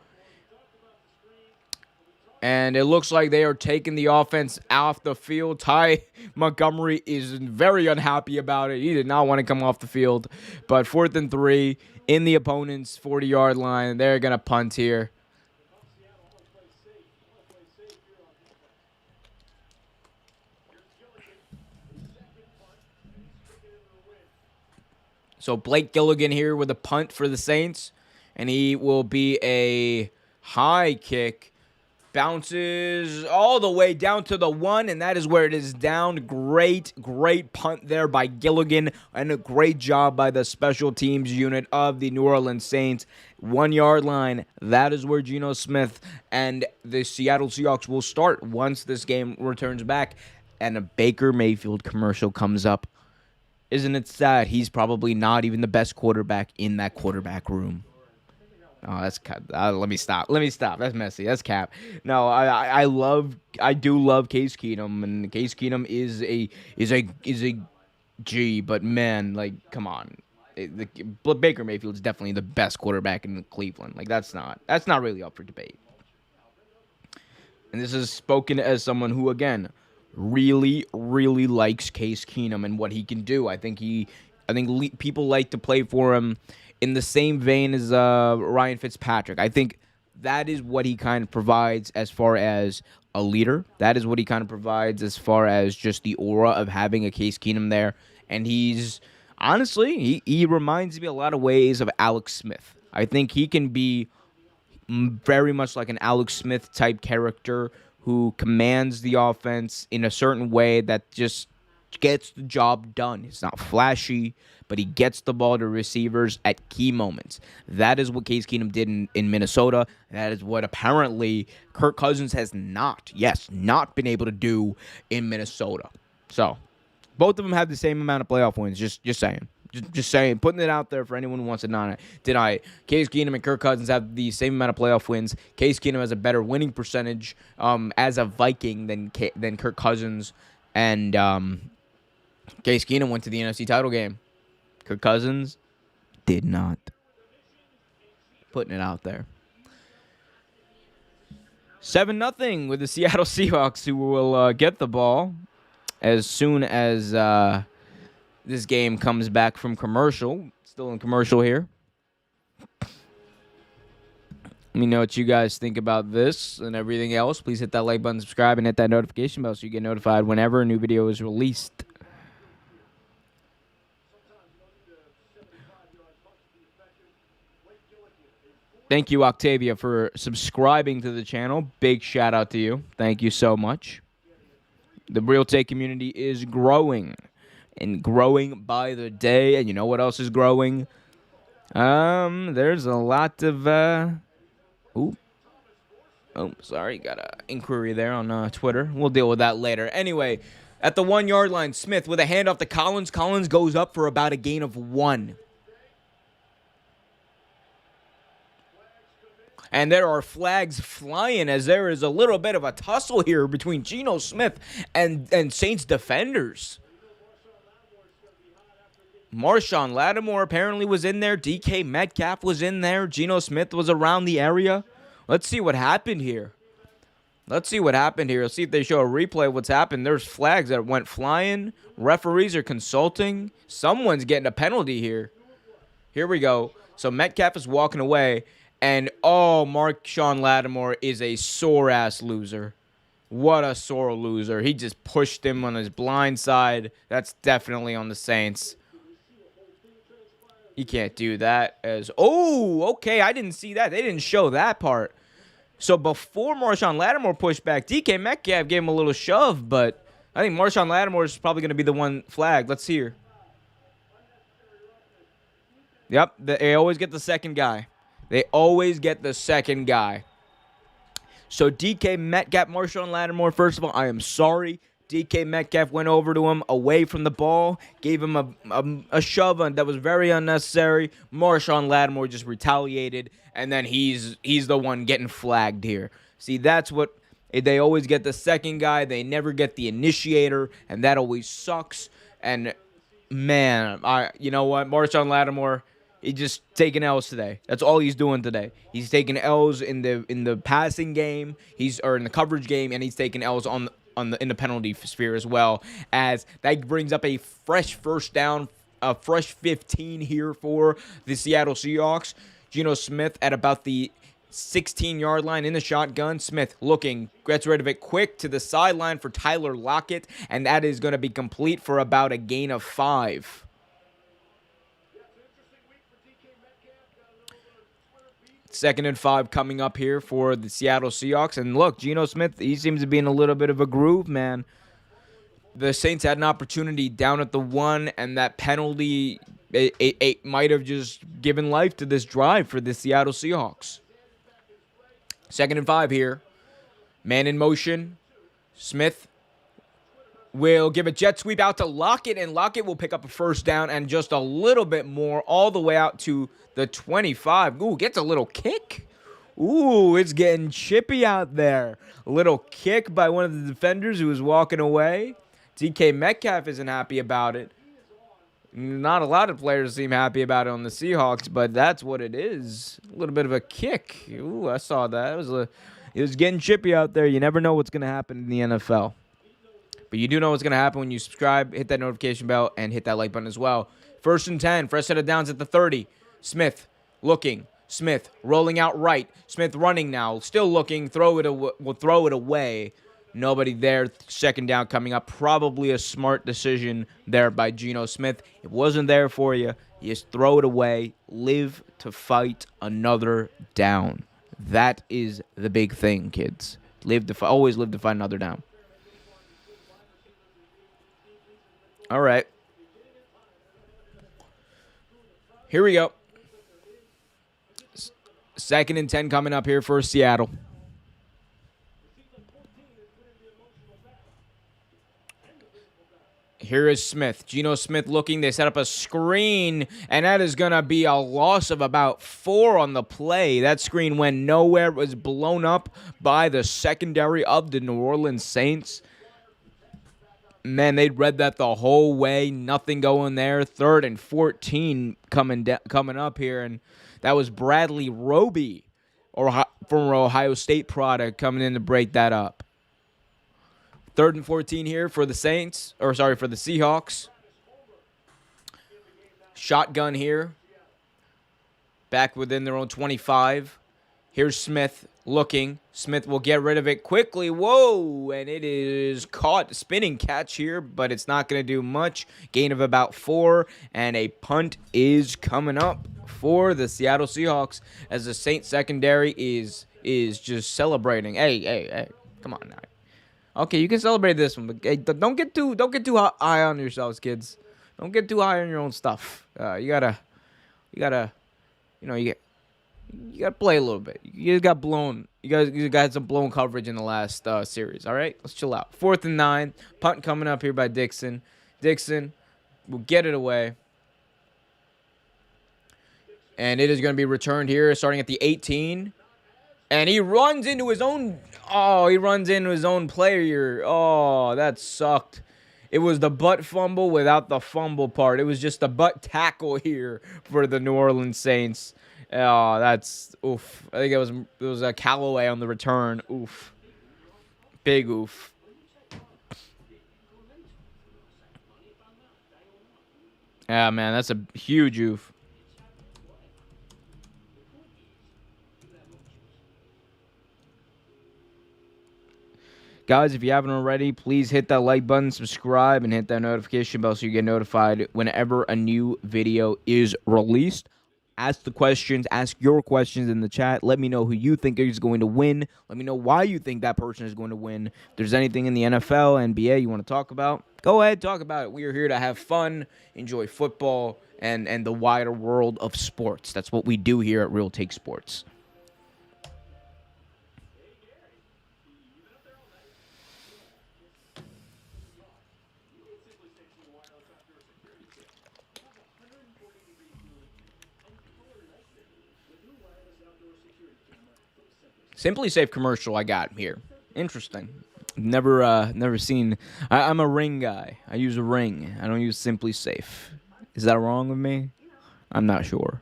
And it looks like they are taking the offense off the field. Ty Montgomery is very unhappy about it. He did not want to come off the field. But 4th and 3 in the opponent's 40-yard line. They're going to punt here. So Blake Gilligan here with a punt for the Saints. And he will be a high kick. Bounces all the way down to the 1, and that is where it is down. Great punt there by Gilligan, and a great job by the special teams unit of the New Orleans Saints. 1-yard line, that is where Geno Smith and the Seattle Seahawks will start once this game returns back, and a Baker Mayfield commercial comes up. Isn't it sad? He's probably not even the best quarterback in that quarterback room. Oh, that's cap. Let me stop. That's messy. That's cap. No, I do love Case Keenum, and Case Keenum is a G. But man, like, come on, Baker Mayfield's definitely the best quarterback in Cleveland. Like, that's not really up for debate. And this is spoken as someone who, again, really likes Case Keenum and what he can do. I think people like to play for him in the same vein as Ryan Fitzpatrick. I think that is what he kind of provides as far as a leader. That is what he kind of provides as far as just the aura of having a Case Keenum there. And he's, honestly, he reminds me a lot of ways of Alex Smith. I think he can be very much like an Alex Smith type character who commands the offense in a certain way that just gets the job done. It's not flashy, but he gets the ball to receivers at key moments. That is what Case Keenum did in Minnesota. That is what apparently Kirk Cousins has not been able to do in Minnesota. So, both of them have the same amount of playoff wins. Just saying. Just saying. Putting it out there for anyone who wants to deny it. Case Keenum and Kirk Cousins have the same amount of playoff wins. Case Keenum has a better winning percentage as a Viking than Kirk Cousins. And Case Keenum went to the NFC title game. Kirk Cousins did not. Putting it out there. 7-0 with the Seattle Seahawks, who will get the ball as soon as this game comes back from commercial. Still in commercial here. Let me know what you guys think about this and everything else. Please hit that like button, subscribe, and hit that notification bell so you get notified whenever a new video is released. Thank you, Octavia, for subscribing to the channel. Big shout out to you. Thank you so much. The Real Take community is growing, and growing by the day. And you know what else is growing? There's a lot of sorry, got an inquiry there on Twitter. We'll deal with that later. Anyway, at the 1-yard line, Smith with a handoff to Collins. Collins goes up for about a gain of 1. And there are flags flying as there is a little bit of a tussle here between Geno Smith and Saints defenders. Marshawn Lattimore apparently was in there. DK Metcalf was in there. Geno Smith was around the area. Let's see what happened here. Let's see if they show a replay of what's happened. There's flags that went flying. Referees are consulting. Someone's getting a penalty here. Here we go. So Metcalf is walking away, and Marshawn Lattimore is a sore-ass loser. What a sore loser. He just pushed him on his blind side. That's definitely on the Saints. You can't do that okay, I didn't see that. They didn't show that part. So before Marshawn Lattimore pushed back, DK Metcalf gave him a little shove, but I think Marshawn Lattimore is probably going to be the one flagged. Let's hear. Yep, they always get the second guy. They always get the second guy. So DK Metcalf, Marshawn Lattimore, first of all, I am sorry. DK Metcalf went over to him away from the ball, gave him a shove that was very unnecessary. Marshawn Lattimore just retaliated, and then he's the one getting flagged here. See, that's what they always get, the second guy. They never get the initiator, and that always sucks. And man, you know what, Marshawn Lattimore, he's just taking L's today. That's all he's doing today. He's taking L's in the passing game, or in the coverage game, and he's taking L's in the penalty sphere as well. As that brings up a fresh first down, a fresh 15 here for the Seattle Seahawks. Geno Smith at about the 16-yard line in the shotgun. Smith looking, gets rid of it quick to the sideline for Tyler Lockett, and that is going to be complete for about a gain of 5. Second and 5 coming up here for the Seattle Seahawks. And look, Geno Smith, he seems to be in a little bit of a groove, man. The Saints had an opportunity down at the 1, and that penalty, it might have just given life to this drive for the Seattle Seahawks. Second and 5 here. Man in motion. Smith will give a jet sweep out to Lockett, and Lockett will pick up a first down and just a little bit more all the way out to the 25. Ooh, gets a little kick. Ooh, it's getting chippy out there. A little kick by one of the defenders who was walking away. DK Metcalf isn't happy about it. Not a lot of players seem happy about it on the Seahawks, but that's what it is. A little bit of a kick. Ooh, I saw that. It was getting chippy out there. You never know what's going to happen in the NFL. But you do know what's going to happen when you subscribe, hit that notification bell, and hit that like button as well. First and 10, fresh set of downs at the 30. Smith looking. Smith rolling out right. Smith running now. Still looking. Will throw it away. Nobody there. Second down coming up. Probably a smart decision there by Geno Smith. It wasn't there for you. You just throw it away. Live to fight another down. That is the big thing, kids. Always live to fight another down. All right. Here we go. Second and 10 coming up here for Seattle. Here is Smith. Geno Smith looking. They set up a screen, and that is going to be a loss of about 4 on the play. That screen went nowhere. It was blown up by the secondary of the New Orleans Saints. Man, they'd read that the whole way. Nothing going there. 3rd and 14 coming up here, and that was Bradley Roby, former Ohio State product, coming in to break that up. 3rd and 14 here for the for the Seahawks. Shotgun here. Back within their own 25. Here's Smith looking. Smith will get rid of it quickly. Whoa, and it is caught. Spinning catch here, but it's not going to do much. Gain of about 4, and a punt is coming up for the Seattle Seahawks as the Saints secondary is just celebrating. Hey, come on now. Okay, you can celebrate this one, but hey, don't get too high on yourselves, kids. Don't get too high on your own stuff. You gotta play a little bit. You guys got blown. You guys got some blown coverage in the last series. All right, let's chill out. 4th and 9, punt coming up here by Dixon. Dixon will get it away, and it is going to be returned here, starting at the 18. And he runs into his own. Oh, he runs into his own player. Oh, that sucked. It was the butt fumble without the fumble part. It was just a butt tackle here for the New Orleans Saints. Oh, that's oof. I think it was a Callaway on the return. Oof. Big oof. Yeah, man, that's a huge oof. Guys, if you haven't already, please hit that like button, subscribe, and hit that notification bell so you get notified whenever a new video is released. Ask the questions, ask your questions in the chat. Let me know who you think is going to win. Let me know why you think that person is going to win. If there's anything in the NFL, NBA you want to talk about, go ahead, talk about it. We are here to have fun, enjoy football, and the wider world of sports. That's what we do here at Real Take Sports. Simply Safe commercial I got here. Interesting. Never seen. I'm a Ring guy. I use a Ring. I don't use Simply Safe. Is that wrong with me? I'm not sure.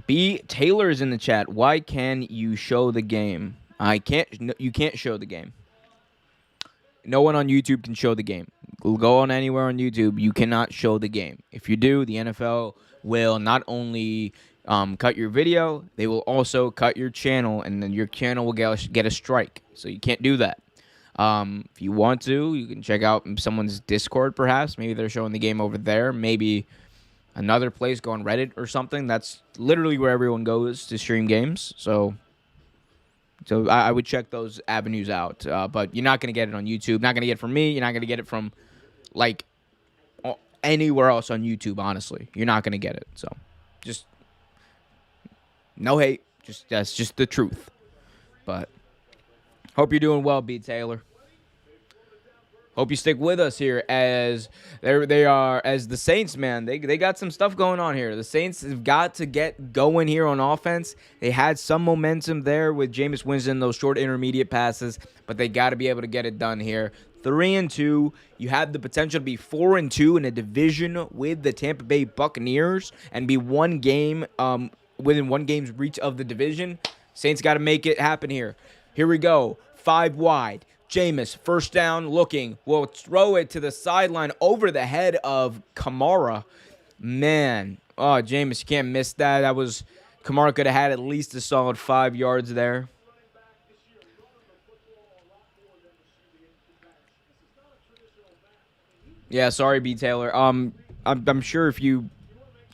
B Taylor's in the chat. Why can you show the game? I can't. No, you can't show the game. No one on YouTube can show the game. Go on anywhere on YouTube. You cannot show the game. If you do, the NFL will not only cut your video, they will also cut your channel, and then your channel will get a strike. So you can't do that. If you want to, you can check out someone's Discord, perhaps. Maybe they're showing the game over there. Maybe another place, go on Reddit or something. That's literally where everyone goes to stream games. So I would check those avenues out. But you're not going to get it on YouTube. Not going to get it from me. You're not going to get it from, like, anywhere else on YouTube, honestly. You're not going to get it. So just no hate. That's just the truth. But hope you're doing well, B. Taylor. Hope you stick with us here as they are as the Saints, man. They got some stuff going on here. The Saints have got to get going here on offense. They had some momentum there with Jameis Winston, those short intermediate passes, but they got to be able to get it done here. 3-2. You have the potential to be 4-2 in a division with the Tampa Bay Buccaneers and be one game within one game's reach of the division. Saints got to make it happen here. Here we go. 5 wide. Jameis, first down, looking, will throw it to the sideline over the head of Kamara. Man, oh, Jameis, you can't miss that. Kamara could have had at least a solid 5 yards there. Yeah, sorry, B. Taylor. I'm sure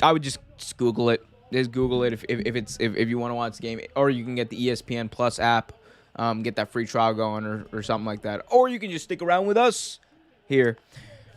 I would just Google it. Just Google it if you want to watch the game, or you can get the ESPN Plus app. Get that free trial going or something like that. Or you can just stick around with us here.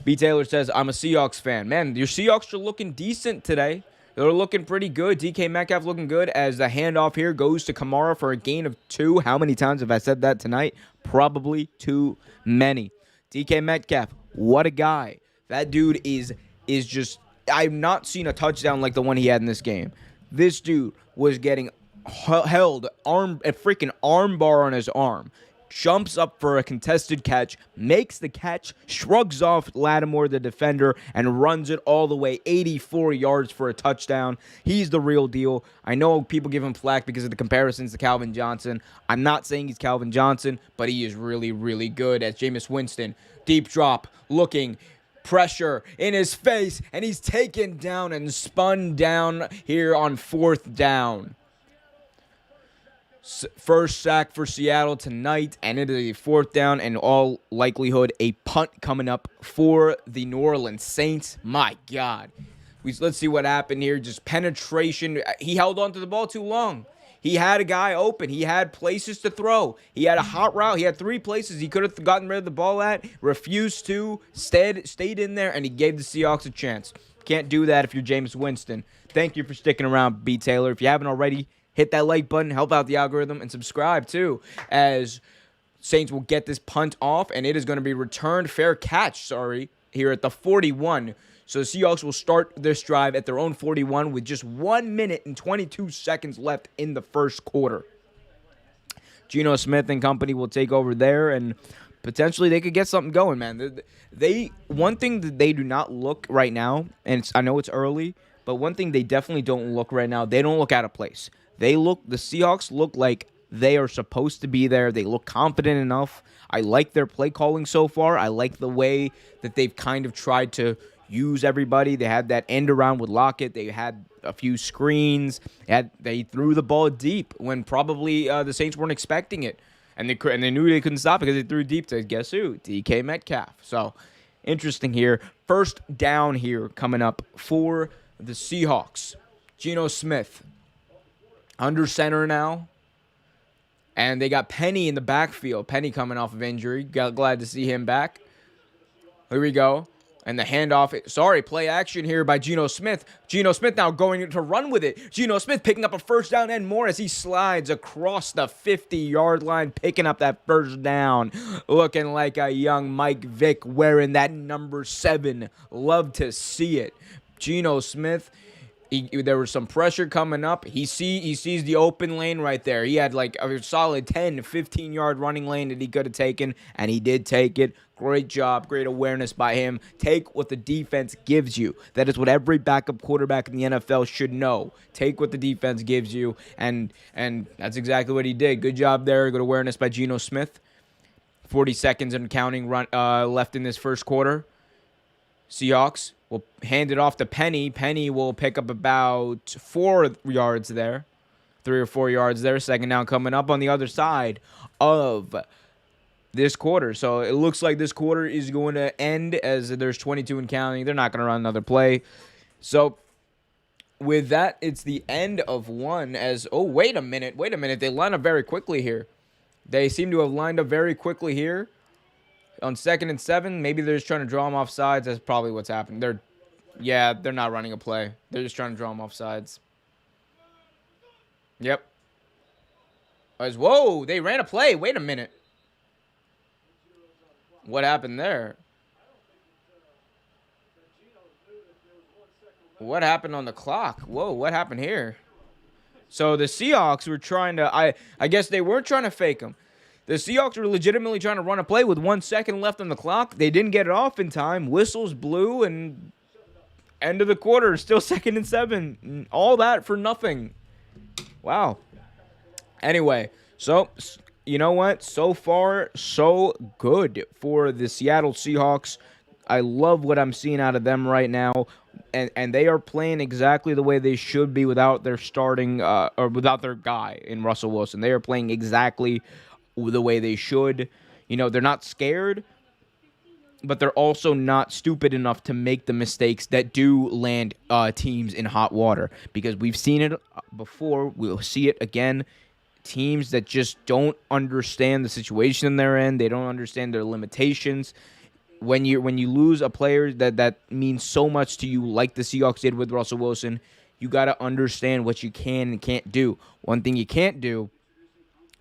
B. Taylor says, I'm a Seahawks fan. Man, your Seahawks are looking decent today. They're looking pretty good. DK Metcalf looking good as the handoff here goes to Kamara for a gain of 2. How many times have I said that tonight? Probably too many. DK Metcalf, what a guy. That dude is just, I've not seen a touchdown like the one he had in this game. This dude was getting held a freaking arm bar on his arm, jumps up for a contested catch, makes the catch, shrugs off Lattimore, the defender, and runs it all the way 84 yards for a touchdown. He's the real deal. I know people give him flack because of the comparisons to Calvin Johnson. I'm not saying he's Calvin Johnson, but he is really, really good. As Jameis Winston, deep drop, looking, pressure in his face, and he's taken down and spun down here on 4th down. First sack for Seattle tonight, and it is a 4th down, and all likelihood a punt coming up for the New Orleans Saints. My God. Let's see what happened here. Just penetration. He held on to the ball too long. He had a guy open. He had places to throw. He had a hot route. He had 3 places he could have gotten rid of the ball at, refused to, stayed in there, and he gave the Seahawks a chance. Can't do that if you're Jameis Winston. Thank you for sticking around, B. Taylor. If you haven't already, hit that like button, help out the algorithm, and subscribe too, as Saints will get this punt off, and it is going to be returned, fair catch, here at the 41. So the Seahawks will start this drive at their own 41 with just 1 minute and 22 seconds left in the first quarter. Geno Smith and company will take over there, and potentially they could get something going, man. One thing that they do not look right now, and I know it's early, but one thing they definitely don't look right now, they don't look out of place. The Seahawks look like they are supposed to be there. They look confident enough. I like their play calling so far. I like the way that they've kind of tried to, use everybody. They had that end around with Lockett. They had a few screens. They threw the ball deep when probably the Saints weren't expecting it. And they knew they couldn't stop because they threw deep to, guess who? DK Metcalf. So, interesting here. First down here coming up for the Seahawks. Geno Smith under center now. And they got Penny in the backfield. Penny coming off of injury. Glad to see him back. Here we go. And the handoff. Sorry, play action here by Geno Smith. Geno Smith now going to run with it. Geno Smith picking up a first down and more as he slides across the 50-yard line, picking up that first down. Looking like a young Mike Vick wearing that number 7. Love to see it. Geno Smith. There was some pressure coming up. He sees the open lane right there. He had like a solid 10 to 15-yard running lane that he could have taken, and he did take it. Great job, great awareness by him. Take what the defense gives you. That is what every backup quarterback in the NFL should know. Take what the defense gives you, and that's exactly what he did. Good job there. Good awareness by Geno Smith. 40 seconds and counting left in this first quarter. Seahawks will hand it off to Penny. Penny will pick up about 4 yards there. 3 or 4 yards there. Second down coming up on the other side of this quarter. So it looks like this quarter is going to end as there's 22 and counting. They're not going to run another play. So with that, it's the end of one as, oh, wait a minute. They line up very quickly here. They seem to have lined up very quickly here. On 2nd and 7, maybe they're just trying to draw him off sides. That's probably what's happening. They're not running a play. They're just trying to draw him off sides. Yep. Whoa, they ran a play. Wait a minute. What happened there? What happened on the clock? Whoa, what happened here? So the Seahawks were trying to, I guess they weren't trying to fake him. The Seahawks were legitimately trying to run a play with 1 second left on the clock. They didn't get it off in time. Whistles blew, and end of the quarter, still 2nd and 7. All that for nothing. Wow. Anyway, so you know what? So far, so good for the Seattle Seahawks. I love what I'm seeing out of them right now. And they are playing exactly the way they should be without their starting or without their guy in Russell Wilson. They are playing exactly the way they should. You know, they're not scared, but they're also not stupid enough to make the mistakes that do land teams in hot water, because we've seen it before. We'll see it again. Teams that just don't understand the situation they're in. They don't understand their limitations. When you lose a player that means so much to you, like the Seahawks did with Russell Wilson, you got to understand what you can and can't do. One thing you can't do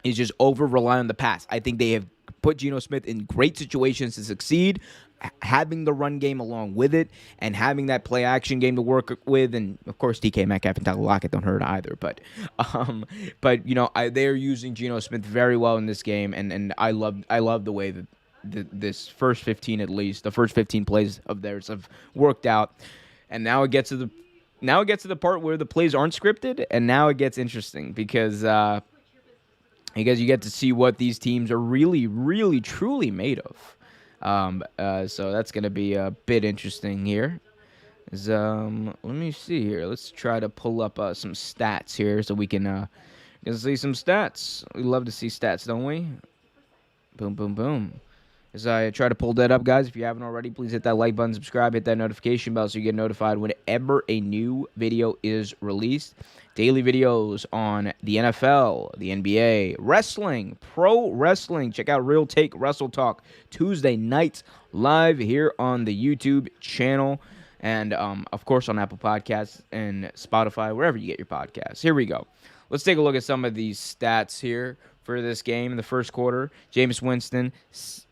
is just over-rely on the pass. I think they have put Geno Smith in great situations to succeed, having the run game along with it, and having that play-action game to work with. And, of course, DK Metcalf and Tyler Lockett don't hurt either. But you know, they are using Geno Smith very well in this game, and I love the way that this first 15, at least, the first 15 plays of theirs have worked out. And now it gets to the part where the plays aren't scripted, and now it gets interesting because you get to see what these teams are really, really, truly made of. So that's going to be a bit interesting here. Let me see here. Let's try to pull up some stats here so we can see some stats. We love to see stats, don't we? Boom, boom, boom. As I try to pull that up, guys, if you haven't already, please hit that like button, subscribe, hit that notification bell so you get notified whenever a new video is released. Daily videos on the NFL, the NBA, wrestling, pro wrestling. Check out Real Take Wrestle Talk Tuesday nights live here on the YouTube channel. And, of course, on Apple Podcasts and Spotify, wherever you get your podcasts. Here we go. Let's take a look at some of these stats here for this game in the first quarter. Jameis Winston,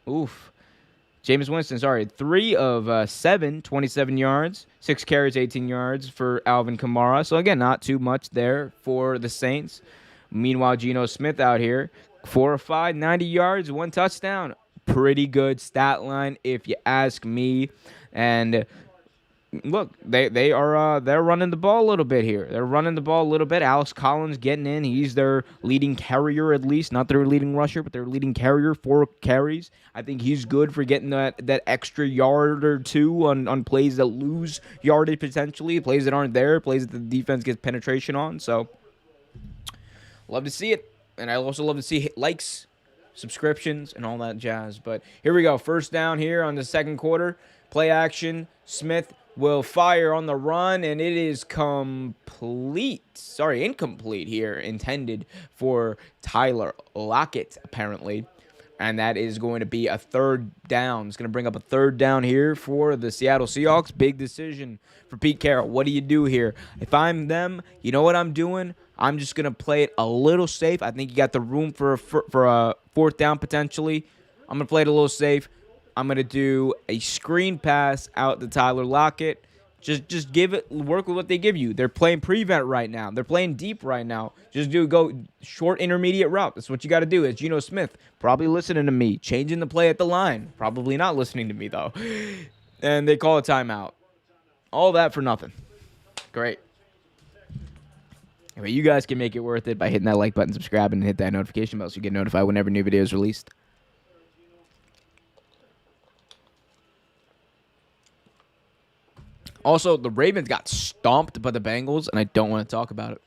3 of 7, 27 yards, 6 carries, 18 yards for Alvin Kamara. So, again, not too much there for the Saints. Meanwhile, Geno Smith out here, 4 of 5, 90 yards, 1 touchdown. Pretty good stat line, if you ask me. And look, they're running the ball a little bit here. They're running the ball a little bit. Alex Collins getting in. He's their leading carrier, at least. Not their leading rusher, but their leading carrier, 4 carries. I think he's good for getting that extra yard or two on plays that lose yardage potentially, plays that aren't there, plays that the defense gets penetration on. So, love to see it. And I also love to see likes, subscriptions, and all that jazz. But here we go. First down here on the second quarter. Play action. Smith will fire on the run, and it is incomplete here, intended for Tyler Lockett, apparently. And that is going to be a third down. It's going to bring up a third down here for the Seattle Seahawks. Big decision for Pete Carroll. What do you do here? If I'm them, you know what I'm doing? I'm just going to play it a little safe. I think you got the room for a fourth down potentially. I'm going to play it a little safe. I'm going to do a screen pass out to Tyler Lockett. Just work with what they give you. They're playing prevent right now. They're playing deep right now. Go short intermediate route. That's what you got to do. It's Geno Smith probably listening to me, changing the play at the line. Probably not listening to me, though. And they call a timeout. All that for nothing. Great. Anyway, you guys can make it worth it by hitting that like button, subscribing, and hit that notification bell so you get notified whenever new video is released. Also, the Ravens got stomped by the Bengals, and I don't want to talk about it.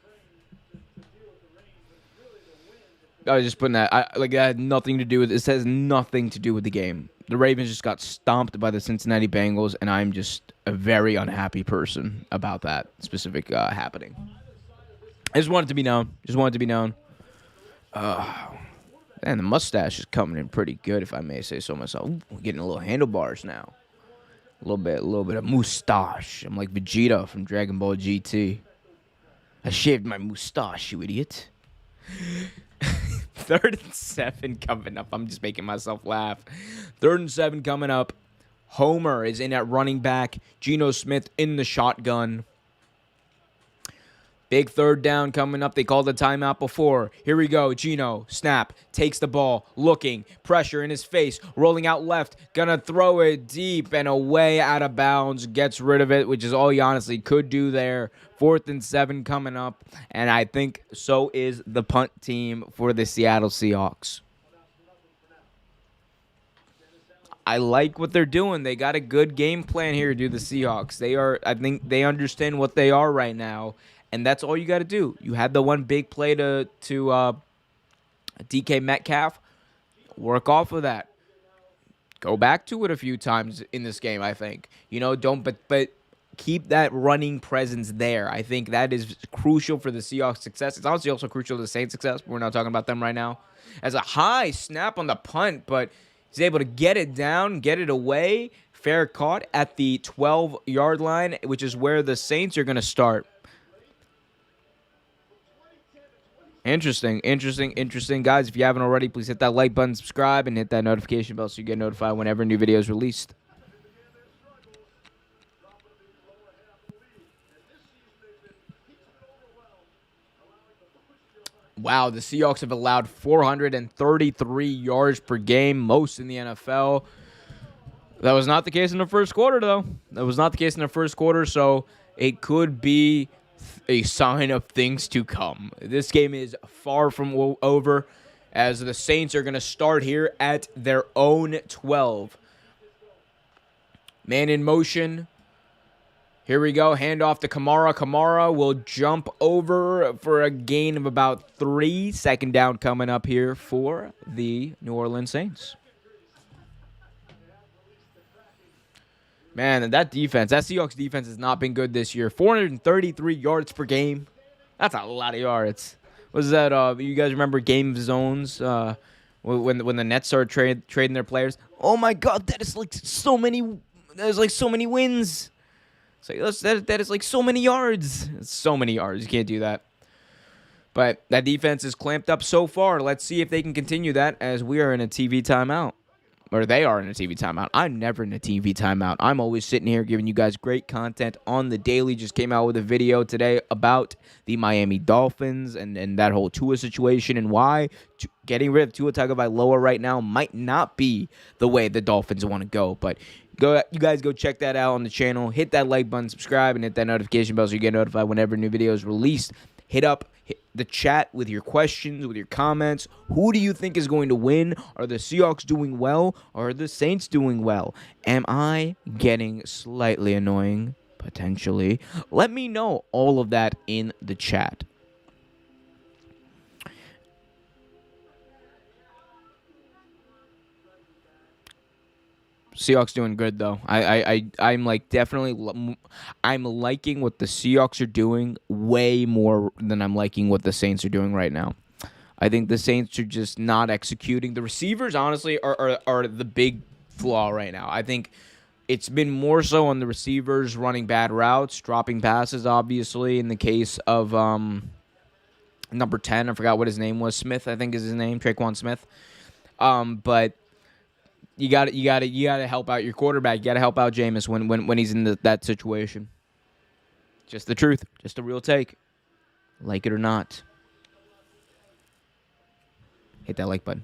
I was just putting that. That had nothing to do with it. This has nothing to do with the game. The Ravens just got stomped by the Cincinnati Bengals, and I'm just a very unhappy person about that specific happening. I just want it to be known. And the mustache is coming in pretty good, if I may say so myself. Ooh, we're getting a little handlebars now. A little bit of mustache. I'm like Vegeta from Dragon Ball GT. I shaved my mustache, you idiot. 3rd and 7 coming up. I'm just making myself laugh. 3rd and 7 coming up. Homer is in at running back. Geno Smith in the shotgun. Big third down coming up. They called a timeout before. Here we go. Geno, snap, takes the ball, looking, pressure in his face, rolling out left, gonna throw it deep and away out of bounds. Gets rid of it, which is all he honestly could do there. 4th and 7 coming up, and I think so is the punt team for the Seattle Seahawks. I like what they're doing. They got a good game plan here, the Seahawks. I think they understand what they are right now. And that's all you got to do. You had the one big play to DK Metcalf. Work off of that. Go back to it a few times in this game, I think. But keep that running presence there. I think that is crucial for the Seahawks' success. It's obviously also crucial to the Saints' success, but we're not talking about them right now. As a high snap on the punt, but he's able to get it down, get it away. Fair caught at the 12-yard line, which is where the Saints are going to start. Interesting. Guys, if you haven't already, please hit that like button, subscribe, and hit that notification bell so you get notified whenever a new video is released. Wow, the Seahawks have allowed 433 yards per game, most in the NFL. That was not the case in the first quarter, though. So it could be a sign of things to come. This game is far from over, as the Saints are going to start here at their own 12. Man in motion. Here we go. Handoff to Kamara. Kamara will jump over for a gain of about 3. Second down coming up here for the New Orleans Saints. Man, that Seahawks defense has not been good this year. 433 yards per game. That's a lot of yards. Was that, you guys remember Game of Zones when the Nets started trading their players? Oh my God, that is like so many wins. It's like, that is like so many yards. It's so many yards. You can't do that. But that defense is clamped up so far. Let's see if they can continue that as we are in a TV timeout. or they are in a TV timeout. I'm never in a TV timeout. I'm always sitting here giving you guys great content on the daily. Just came out with a video today about the Miami Dolphins and that whole Tua situation and why getting rid of Tua Tagovailoa right now might not be the way the Dolphins want to go. But you guys go check that out on the channel. Hit that like button, subscribe, and hit that notification bell so you get notified whenever a new video is released. Hit the chat with your questions, with your comments. Who do you think is going to win? Are the Seahawks doing well? Or are the Saints doing well? Am I getting slightly annoying? Potentially. Let me know all of that in the chat. Seahawks doing good though. I'm like definitely I'm liking what the Seahawks are doing way more than I'm liking what the Saints are doing right now. I think the Saints are just not executing. The receivers honestly are the big flaw right now. I think it's been more so on the receivers running bad routes, dropping passes obviously in the case of number 10, I forgot what his name was. Smith, I think is his name, Traquan Smith. But You got to help out your quarterback. You got to help out Jameis when he's in that situation. Just the truth, just the real take. Like it or not. Hit that like button.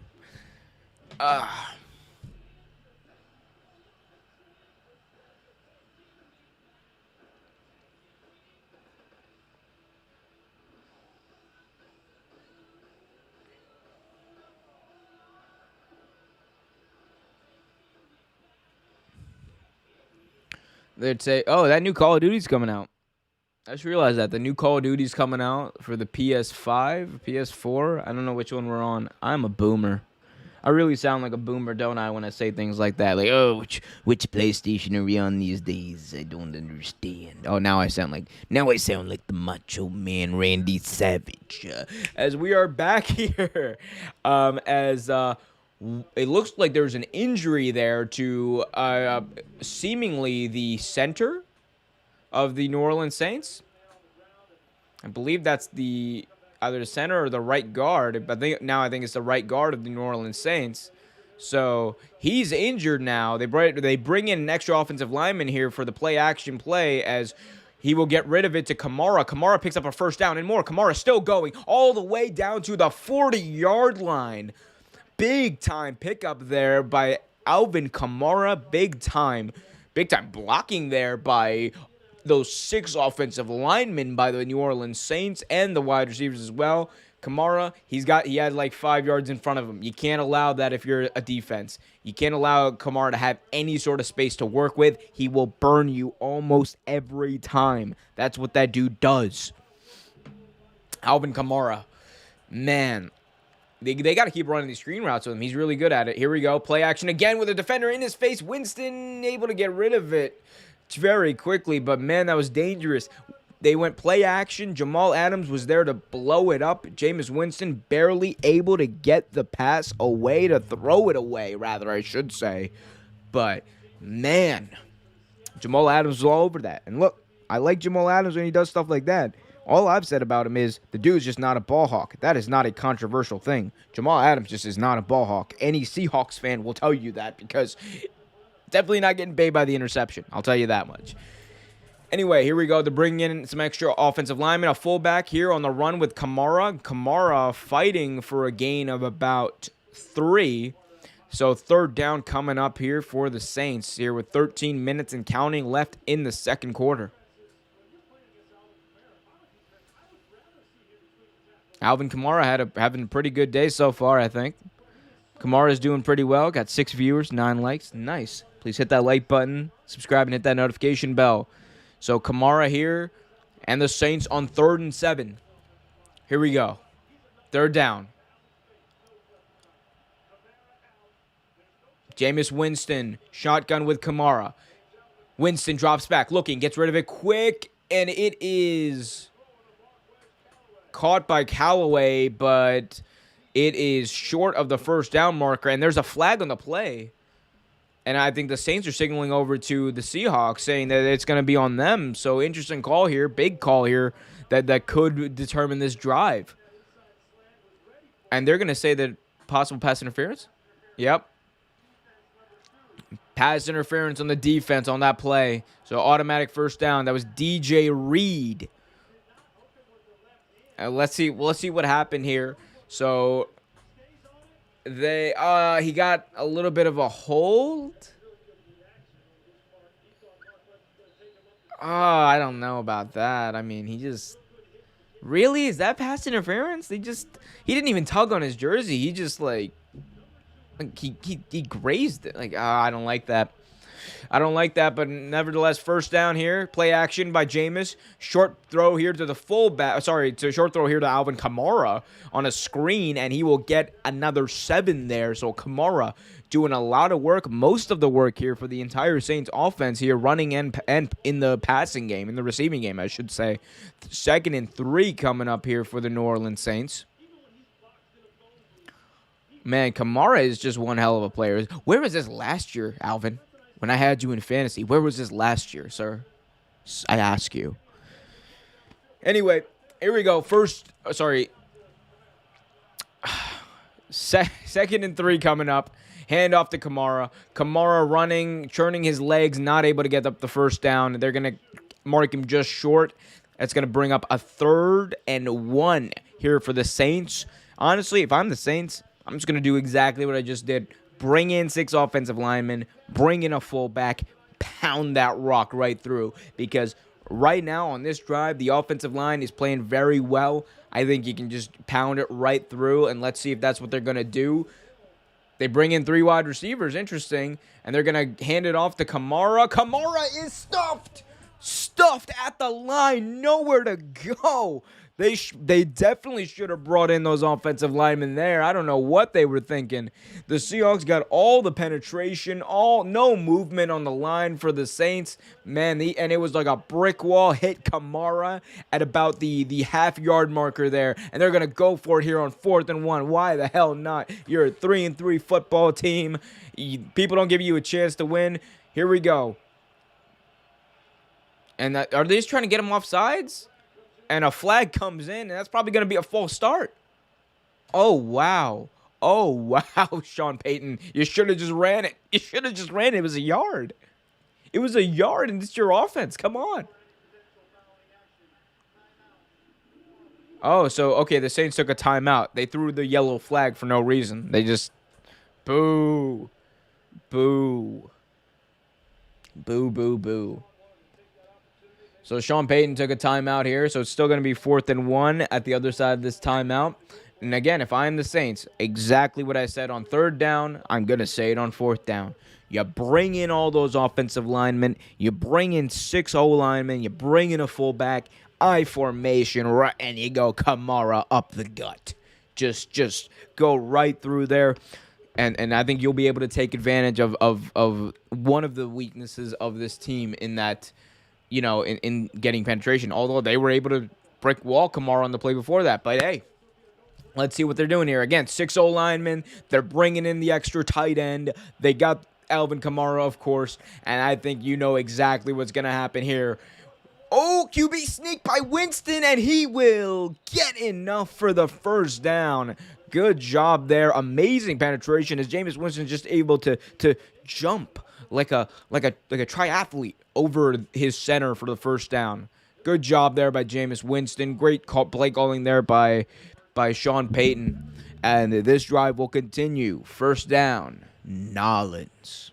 They'd say, oh, that new Call of Duty's coming out. I just realized that. The new Call of Duty's coming out for the PS5, PS4. I don't know which one we're on. I'm a boomer. I really sound like a boomer, don't I, when I say things like that? Like, oh, which PlayStation are we on these days? I don't understand. Oh, now I sound like the Macho Man Randy Savage. As we are back here, it looks like there's an injury there to seemingly the center of the New Orleans Saints. I believe that's either the center or the right guard. But I think it's the right guard of the New Orleans Saints. So he's injured now. They bring in an extra offensive lineman here for the play-action play as he will get rid of it to Kamara. Kamara picks up a first down and more. Kamara still going all the way down to the 40-yard line. Big time pickup there by Alvin Kamara. Big time blocking there by those 6 offensive linemen by the New Orleans Saints and the wide receivers as well. Kamara, he had like 5 yards in front of him. You can't allow that if you're a defense. You can't allow Kamara to have any sort of space to work with. He will burn you almost every time. That's what that dude does. Alvin Kamara, man. They got to keep running these screen routes with him. He's really good at it. Here we go. Play action again with a defender in his face. Winston able to get rid of it very quickly. But, man, that was dangerous. They went play action. Jamal Adams was there to blow it up. Jameis Winston barely able to get the pass away, to throw it away, rather, I should say. But, man, Jamal Adams was all over that. And, look, I like Jamal Adams when he does stuff like that. All I've said about him is the dude's just not a ball hawk. That is not a controversial thing. Jamal Adams just is not a ball hawk. Any Seahawks fan will tell you that because definitely not getting paid by the interception. I'll tell you that much. Anyway, here we go. They're bringing in some extra offensive linemen. A fullback here on the run with Kamara. Kamara fighting for a gain of about 3. So third down coming up here for the Saints here with 13 minutes and counting left in the second quarter. Alvin Kamara having a pretty good day so far, I think. Kamara's doing pretty well. Got 6 viewers, 9 likes. Nice. Please hit that like button, subscribe, and hit that notification bell. So Kamara here and the Saints on 3rd and 7. Here we go. 3rd down. Jameis Winston, shotgun with Kamara. Winston drops back, looking, gets rid of it quick, and it is caught by Callaway, but it is short of the first down marker, and there's a flag on the play. And I think the Saints are signaling over to the Seahawks, saying that it's going to be on them. So interesting call here, big call here, that could determine this drive. And they're going to say that possible pass interference? Yep. Pass interference on the defense on that play. So automatic first down. That was DJ Reed. Let's see what happened here. So he got a little bit of a hold. I don't know about that. I mean, really, is that pass interference? He didn't even tug on his jersey. He just he grazed it. I don't like that. I don't like that, but nevertheless, first down here. Play action by Jameis. Short throw here to the fullback. Short throw here to Alvin Kamara on a screen, and he will get another 7 there. So Kamara doing a lot of work, most of the work here for the entire Saints offense here, running and in the passing game, in the receiving game, I should say. 2nd and 3 coming up here for the New Orleans Saints. Man, Kamara is just one hell of a player. Where was this last year, Alvin? When I had you in fantasy, where was this last year, sir? I ask you. Anyway, here we go. Second and 3 coming up. Hand off to Kamara. Kamara running, churning his legs, not able to get up the first down. They're going to mark him just short. That's going to bring up a 3rd and 1 here for the Saints. Honestly, if I'm the Saints, I'm just going to do exactly what I just did. Bring in 6 offensive linemen, bring in a fullback, pound that rock right through. Because right now on this drive, the offensive line is playing very well. I think you can just pound it right through, and let's see if that's what they're going to do. They bring in 3 wide receivers, interesting, and they're going to hand it off to Kamara. Kamara is stuffed at the line, nowhere to go. They definitely should have brought in those offensive linemen there. I don't know what they were thinking. The Seahawks got all the penetration, no movement on the line for the Saints. Man, and it was like a brick wall, hit Kamara at about the half-yard marker there, and they're going to go for it here on 4th and 1. Why the hell not? You're a 3-3 football team. People don't give you a chance to win. Here we go. And are they just trying to get him off sides? And a flag comes in, and that's probably going to be a false start. Oh, wow. Sean Payton. You should have just ran it. It was a yard. And it's your offense. Come on. Oh, so, okay, the Saints took a timeout. They threw the yellow flag for no reason. They just, boo. Boo. Boo, boo, boo. So Sean Payton took a timeout here, so it's still going to be 4th and 1 at the other side of this timeout. And again, if I'm the Saints, exactly what I said on 3rd down, I'm going to say it on 4th down. You bring in all those offensive linemen, you bring in 6 O-linemen, you bring in a fullback, I formation, right, and you go Kamara up the gut. Just go right through there. And I think you'll be able to take advantage of one of the weaknesses of this team in that, in getting penetration. Although they were able to brick wall Kamara on the play before that. But, hey, let's see what they're doing here. Again, 6 O-linemen. They're bringing in the extra tight end. They got Alvin Kamara, of course. And I think you know exactly what's going to happen here. Oh, QB sneak by Winston, and he will get enough for the first down. Good job there. Amazing penetration as Jameis Winston just able to jump like a triathlete over his center for the first down. Good job there by Jameis Winston. Great play calling there by Sean Payton. And this drive will continue. First down, Nolans.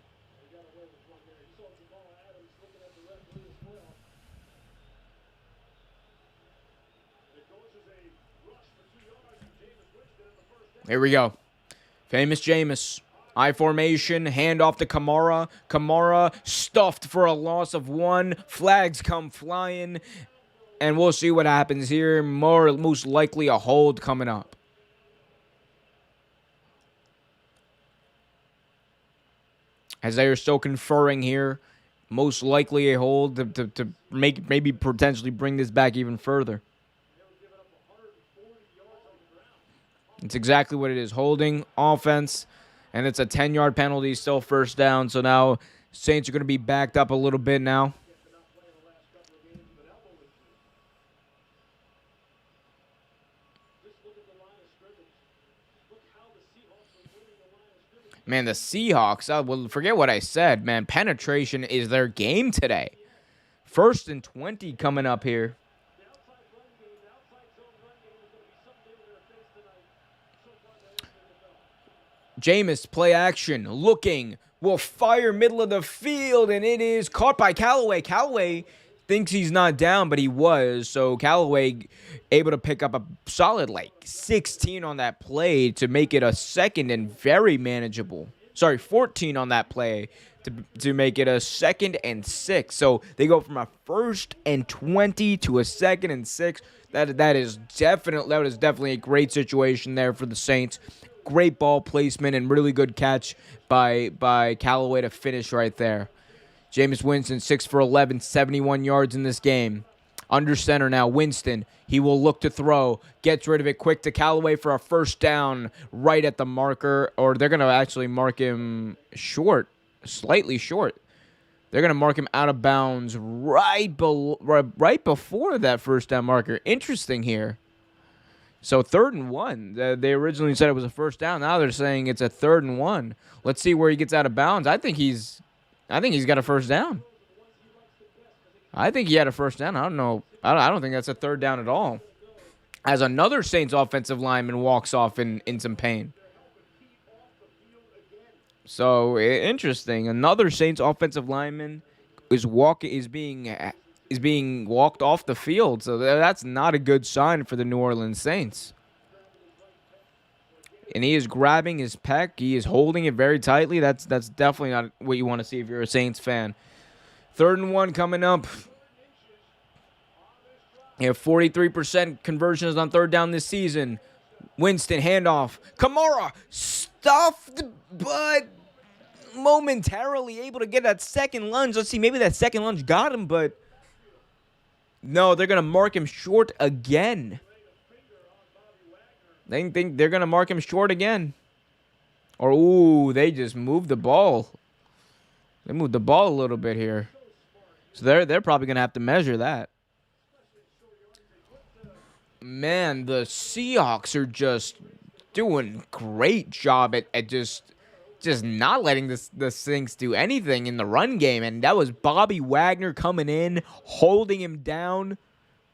Here we go. Famous Jameis. I formation, hand off to Kamara. Kamara stuffed for a loss of 1. Flags come flying. And we'll see what happens here. Most likely a hold coming up. As they are still conferring here. Most likely a hold to maybe potentially bring this back even further. It's exactly what it is. Holding, offense, and it's a 10-yard penalty, still first down. So now Saints are going to be backed up a little bit now. Man, the Seahawks, well, forget what I said, man. Penetration is their game today. 1st and 20 coming up here. Jameis, play action, looking, will fire middle of the field, and it is caught by Callaway. Callaway thinks he's not down, but he was. So Callaway able to pick up a solid 16 on that play to make it a second and very manageable. 14 on that play to make it a 2nd and 6. So they go from a 1st and 20 to a 2nd and 6. That is definitely a great situation there for the Saints. Great ball placement and really good catch by Callaway to finish right there. Jameis Winston, 6 for 11, 71 yards in this game. Under center now, Winston. He will look to throw. Gets rid of it quick to Callaway for a 1st down right at the marker. Or they're going to actually mark him short, slightly short. They're going to mark him out of bounds right before that 1st down marker. Interesting here. So 3rd and 1. They originally said it was a 1st down. Now they're saying it's a 3rd and 1. Let's see where he gets out of bounds. I think he's got a 1st down. I think he had a 1st down. I don't know. I don't think that's a 3rd down at all. As another Saints offensive lineman walks off in some pain. So interesting. Another Saints offensive lineman is being walked off the field. So that's not a good sign for the New Orleans Saints. And he is grabbing his pec. He is holding it very tightly. That's definitely not what you want to see if you're a Saints fan. 3rd and 1 coming up. You have 43% conversions on 3rd down this season. Winston, handoff. Kamara, stuffed, but momentarily able to get that 2nd lunge. Let's see, maybe that 2nd lunge got him, but no, they're going to mark him short again. They think they're going to mark him short again. Or, ooh, they just moved the ball. They moved the ball a little bit here. So they're probably going to have to measure that. Man, the Seahawks are just doing great job at just not letting the Saints do anything in the run game. And that was Bobby Wagner coming in, holding him down,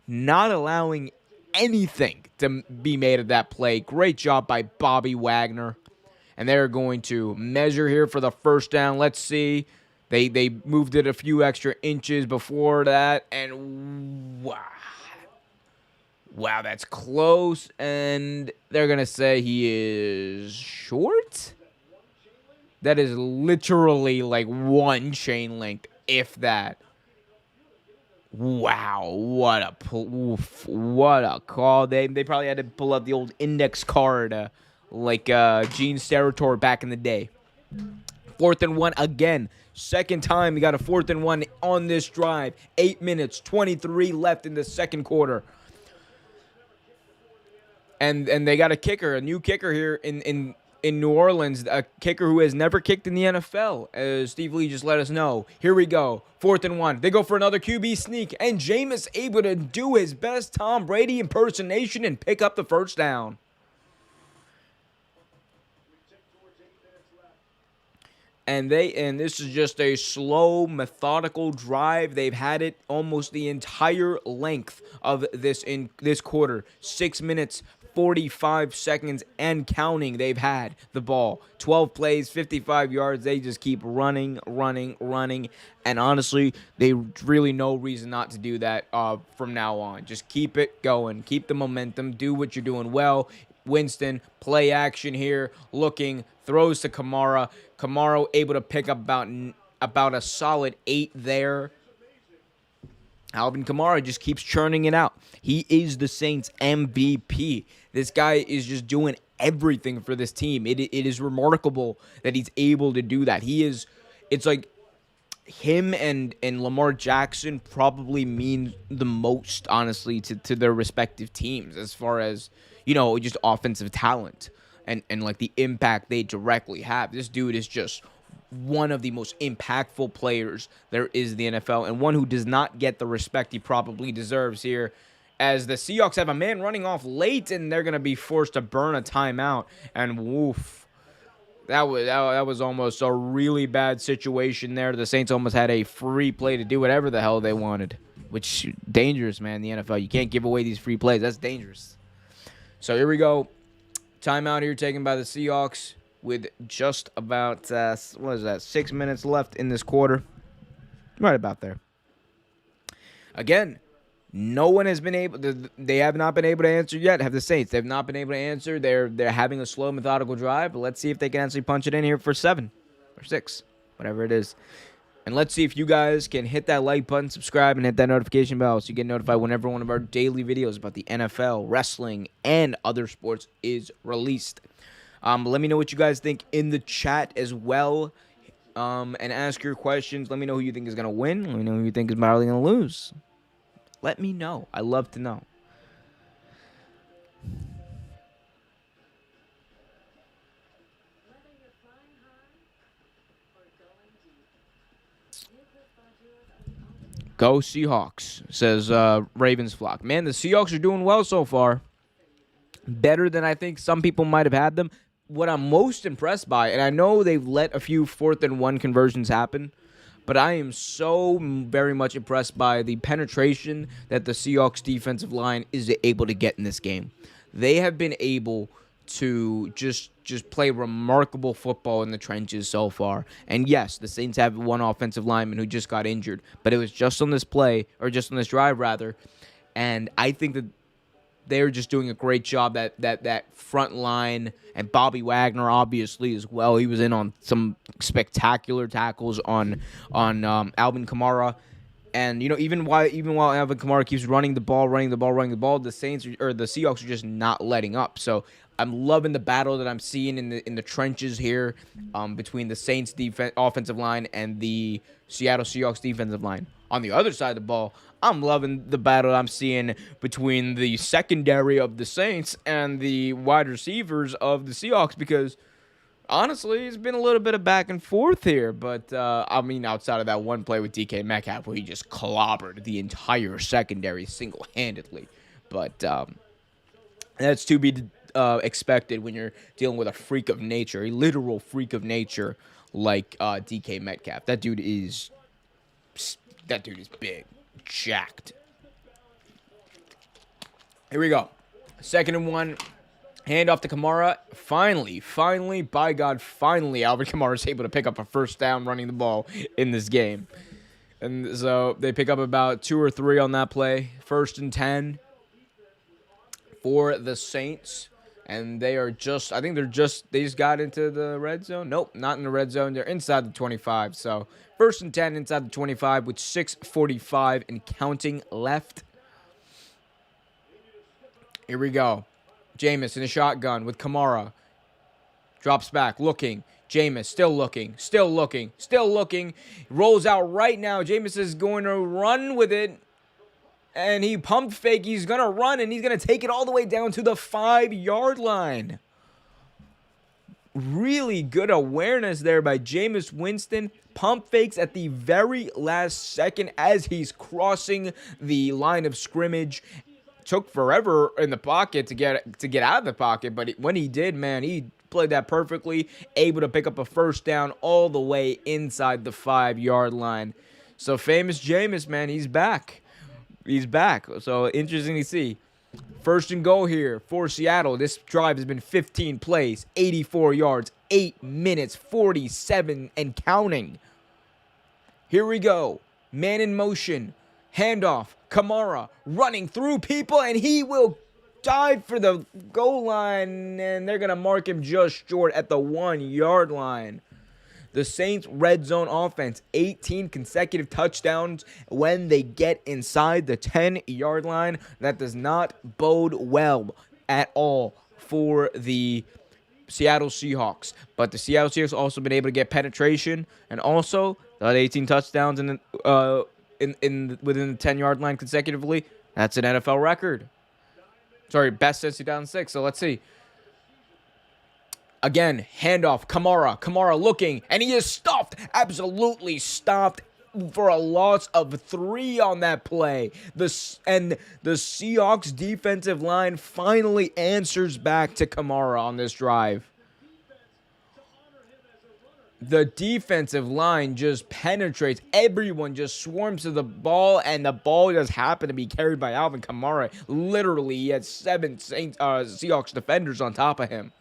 not allowing anything to be made of that play. Great job by Bobby Wagner. And they're going to measure here for the 1st down. Let's see. They moved it a few extra inches before that. And wow, that's close. And they're going to say he is short? That is literally like 1 chain length, if that. Wow, what a call. They probably had to pull out the old index card like Gene Steratore back in the day. 4th and 1 again. 2nd time we got a 4th and 1 on this drive. 8 minutes, 23 left in the 2nd quarter. And they got a kicker, a new kicker here in New Orleans, a kicker who has never kicked in the NFL, as Steve Lee just let us know. Here we go, 4th and 1. They go for another QB sneak, and Jameis able to do his best Tom Brady impersonation and pick up the 1st down. And this is just a slow, methodical drive. They've had it almost the entire length of this quarter. 6 minutes, 45 seconds and counting. They've had the ball. 12 plays, 55 yards. They just keep running. And honestly, they really no reason not to do that from now on. Just keep it going. Keep the momentum. Do what you're doing well. Winston, play action here. Looking, throws to Kamara. Kamara able to pick up about a solid 8 there. Alvin Kamara just keeps churning it out. He is the Saints MVP. This guy is just doing everything for this team. It is remarkable that he's able to do that. It's like him and Lamar Jackson probably mean the most, honestly, to their respective teams as far as, just offensive talent and like the impact they directly have. This dude is just one of the most impactful players there is in the NFL, and one who does not get the respect he probably deserves here, as the Seahawks have a man running off late, and they're going to be forced to burn a timeout. And woof, That was almost a really bad situation there. The Saints almost had a free play to do whatever the hell they wanted, which dangerous, man. The NFL, you can't give away these free plays. That's dangerous. So here we go. Timeout here taken by the Seahawks with just about 6 minutes left in this quarter. Right about there. Again, no one has been able. They have not been able to answer yet. Have the Saints? They've not been able to answer. They're having a slow, methodical drive. But let's see if they can actually punch it in here for 7 or 6, whatever it is. And let's see if you guys can hit that like button, subscribe, and hit that notification bell so you get notified whenever one of our daily videos about the NFL, wrestling, and other sports is released. Let me know what you guys think in the chat as well. And ask your questions. Let me know who you think is going to win. Let me know who you think is probably going to lose. Let me know. I love to know. Go Seahawks, says Ravens Flock. Man, the Seahawks are doing well so far. Better than I think some people might have had them. What I'm most impressed by, and I know they've let a few 4th and 1 conversions happen, but I am so very much impressed by the penetration that the Seahawks defensive line is able to get in this game. They have been able to just play remarkable football in the trenches so far. And yes, the Saints have one offensive lineman who just got injured, but it was just on this play, or just on this drive rather. And I think that they're just doing a great job. That front line, and Bobby Wagner obviously as well. He was in on some spectacular tackles on Alvin Kamara. And even while Alvin Kamara keeps running the ball, the Saints or the Seahawks are just not letting up. So I'm loving the battle that I'm seeing in the trenches here between the Saints offensive line and the Seattle Seahawks defensive line. On the other side of the ball, I'm loving the battle I'm seeing between the secondary of the Saints and the wide receivers of the Seahawks, because honestly, it's been a little bit of back and forth here. But, outside of that one play with DK Metcalf where he just clobbered the entire secondary single-handedly. But that's to be expected when you're dealing with a freak of nature, a literal freak of nature like DK Metcalf. That dude is big, jacked. Here we go. 2nd and 1. Hand off to Kamara. Finally, by God, Alvin Kamara is able to pick up a first down running the ball in this game. And so they pick up about 2 or 3 on that play. 1st and 10 for the Saints. And they just got into the red zone. Nope, not in the red zone. They're inside the 25. So 1st and 10 inside the 25 with 6:45 and counting left. Here we go. Jameis in a shotgun with Kamara. Drops back, looking. Jameis still looking. Rolls out right now. Jameis is going to run with it. And he pumped fake. He's going to run, and he's going to take it all the way down to the 5-yard line. Really good awareness there by Jameis Winston. Pump fakes at the very last second as he's crossing the line of scrimmage. Took forever in the pocket to get out of the pocket, but when he did, man, he played that perfectly. Able to pick up a first down all the way inside the 5-yard line. So famous Jameis, man, he's back. So interesting to see. 1st and goal here for Seattle. This drive has been 15 plays, 84 yards, 8 minutes, 47 and counting. Here we go. Man in motion. Handoff. Kamara running through people, and he will dive for the goal line, and they're going to mark him just short at the 1-yard line. The Saints' red zone offense, 18 consecutive touchdowns when they get inside the 10-yard line. That does not bode well at all for the Seattle Seahawks. But the Seattle Seahawks also been able to get penetration, and also that 18 touchdowns within the 10-yard line consecutively. That's an NFL record. Sorry, best since 2006. So let's see. Again, handoff, Kamara looking, and he is stopped, absolutely stopped for a loss of 3 on that play. The Seahawks defensive line finally answers back to Kamara on this drive. The defensive line just penetrates. Everyone just swarms to the ball, and the ball just happened to be carried by Alvin Kamara. Literally, he had 7 Seahawks defenders on top of him.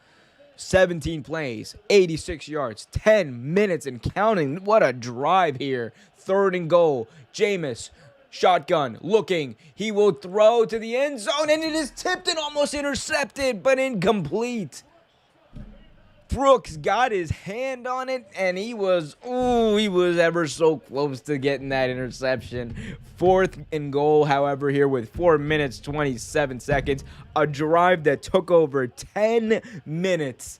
17 plays, 86 yards, 10 minutes and counting. What a drive here. 3rd and goal. Jameis, shotgun, looking. He will throw to the end zone, and it is tipped and almost intercepted, but incomplete. Brooks got his hand on it, and he was ever so close to getting that interception. 4th and goal, however, here with 4 minutes, 27 seconds. A drive that took over 10 minutes,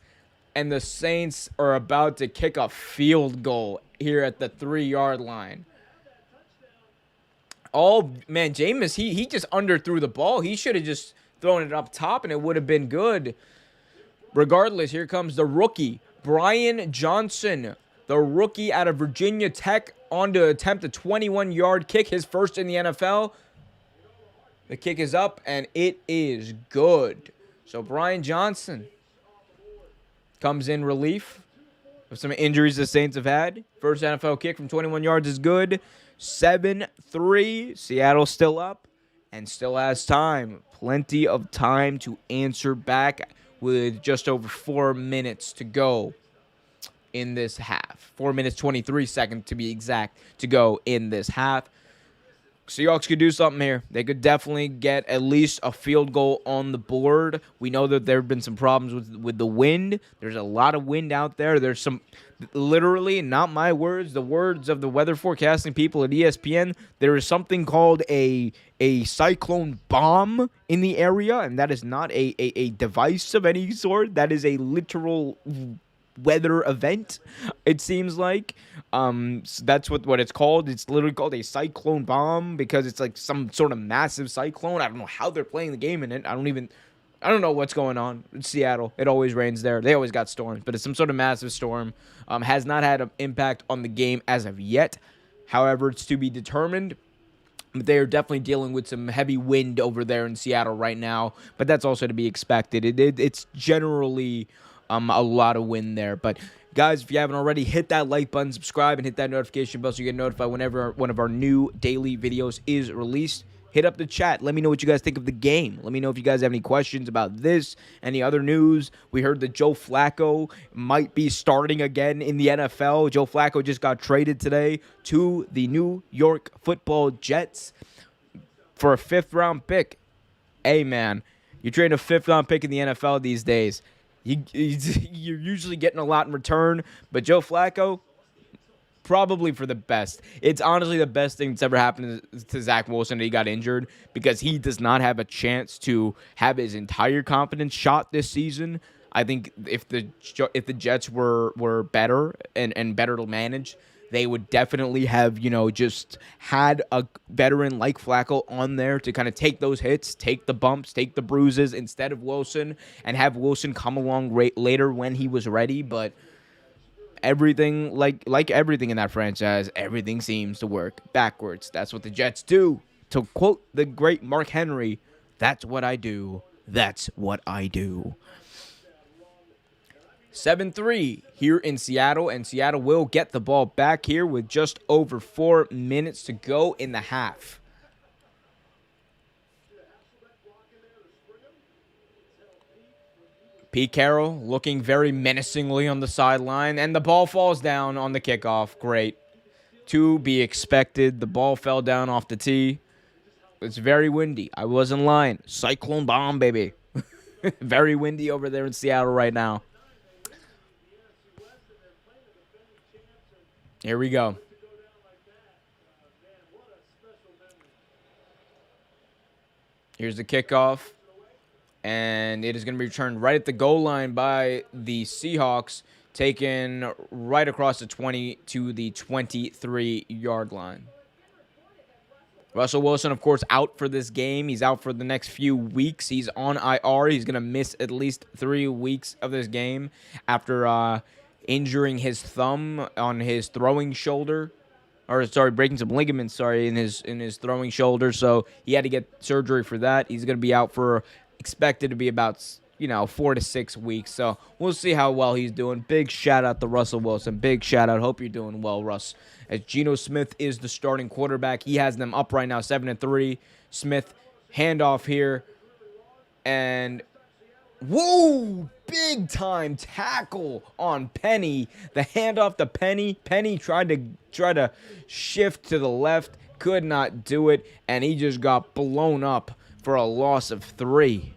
and the Saints are about to kick a field goal here at the 3-yard line. Oh, man, Jameis, he just underthrew the ball. He should have just thrown it up top, and it would have been good. Regardless, here comes the rookie, Brian Johnson, the rookie out of Virginia Tech, on to attempt a 21-yard kick, his first in the NFL. The kick is up, and it is good. So Brian Johnson comes in relief of some injuries the Saints have had. First NFL kick from 21 yards is good. 7-3, Seattle still up and still has time. Plenty of time to answer back with just over 4 minutes to go in this half. 4 minutes, 23 seconds to be exact to go in this half. Seahawks could do something here. They could definitely get at least a field goal on the board. We know that there have been some problems with the wind. There's a lot of wind out there. There's some, literally, not my words, the words of the weather forecasting people at ESPN, there is something called a cyclone bomb in the area, and that is not a device of any sort. That is a literal weather event, it seems like. So that's what it's called. It's literally called a cyclone bomb because it's like some sort of massive cyclone. I don't know how they're playing the game in it. I don't know what's going on. It's Seattle. It always rains there. They always got storms, but it's some sort of massive storm. Has not had an impact on the game as of yet. However, it's to be determined. They are definitely dealing with some heavy wind over there in Seattle right now, but that's also to be expected. It's generally a lot of wind there. But guys, if you haven't already, hit that like button, subscribe, and hit that notification bell so you get notified whenever one of our new daily videos is released. Hit up the chat. Let me know what you guys think of the game. Let me know if you guys have any questions about this, any other news. We heard that Joe Flacco might be starting again in the NFL. Joe Flacco just got traded today to the New York Football Jets for a 5th-round pick. Hey, man, you're trading a 5th-round pick in the NFL these days. You're usually getting a lot in return, but Joe Flacco, probably for the best. It's honestly the best thing that's ever happened to Zach Wilson that he got injured, because he does not have a chance to have his entire confidence shot this season. I think if the Jets were better and better to manage, they would definitely have, just had a veteran like Flacco on there to kind of take those hits, take the bumps, take the bruises instead of Wilson, and have Wilson come along later when he was ready. But everything, like everything in that franchise, everything seems to work backwards. That's what the Jets do. To quote the great Mark Henry, that's what I do. That's what I do. 7-3 here in Seattle, and Seattle will get the ball back here with just over 4 minutes to go in the half. Pete Carroll looking very menacingly on the sideline, and the ball falls down on the kickoff. Great. To be expected, the ball fell down off the tee. It's very windy. I wasn't lying. Cyclone bomb, baby. Very windy over there in Seattle right now. Here we go. Here's the kickoff. And it is going to be returned right at the goal line by the Seahawks, taken right across the 20 to the 23-yard line. Russell Wilson, of course, out for this game. He's out for the next few weeks. He's on IR. He's going to miss at least 3 weeks of this game after injuring his thumb on his throwing shoulder. Breaking some ligaments, in his throwing shoulder. So he had to get surgery for that. He's going to be out for, expected to be about 4 to 6 weeks. So we'll see how well he's doing. Big shout out to Russell Wilson. Big shout out. Hope you're doing well, Russ. As Geno Smith is the starting quarterback. He has them up right now, 7-3. Smith, handoff here. And whoa, big time tackle on Penny. The handoff to Penny. Penny tried to shift to the left. Could not do it. And he just got blown up for a loss of 3.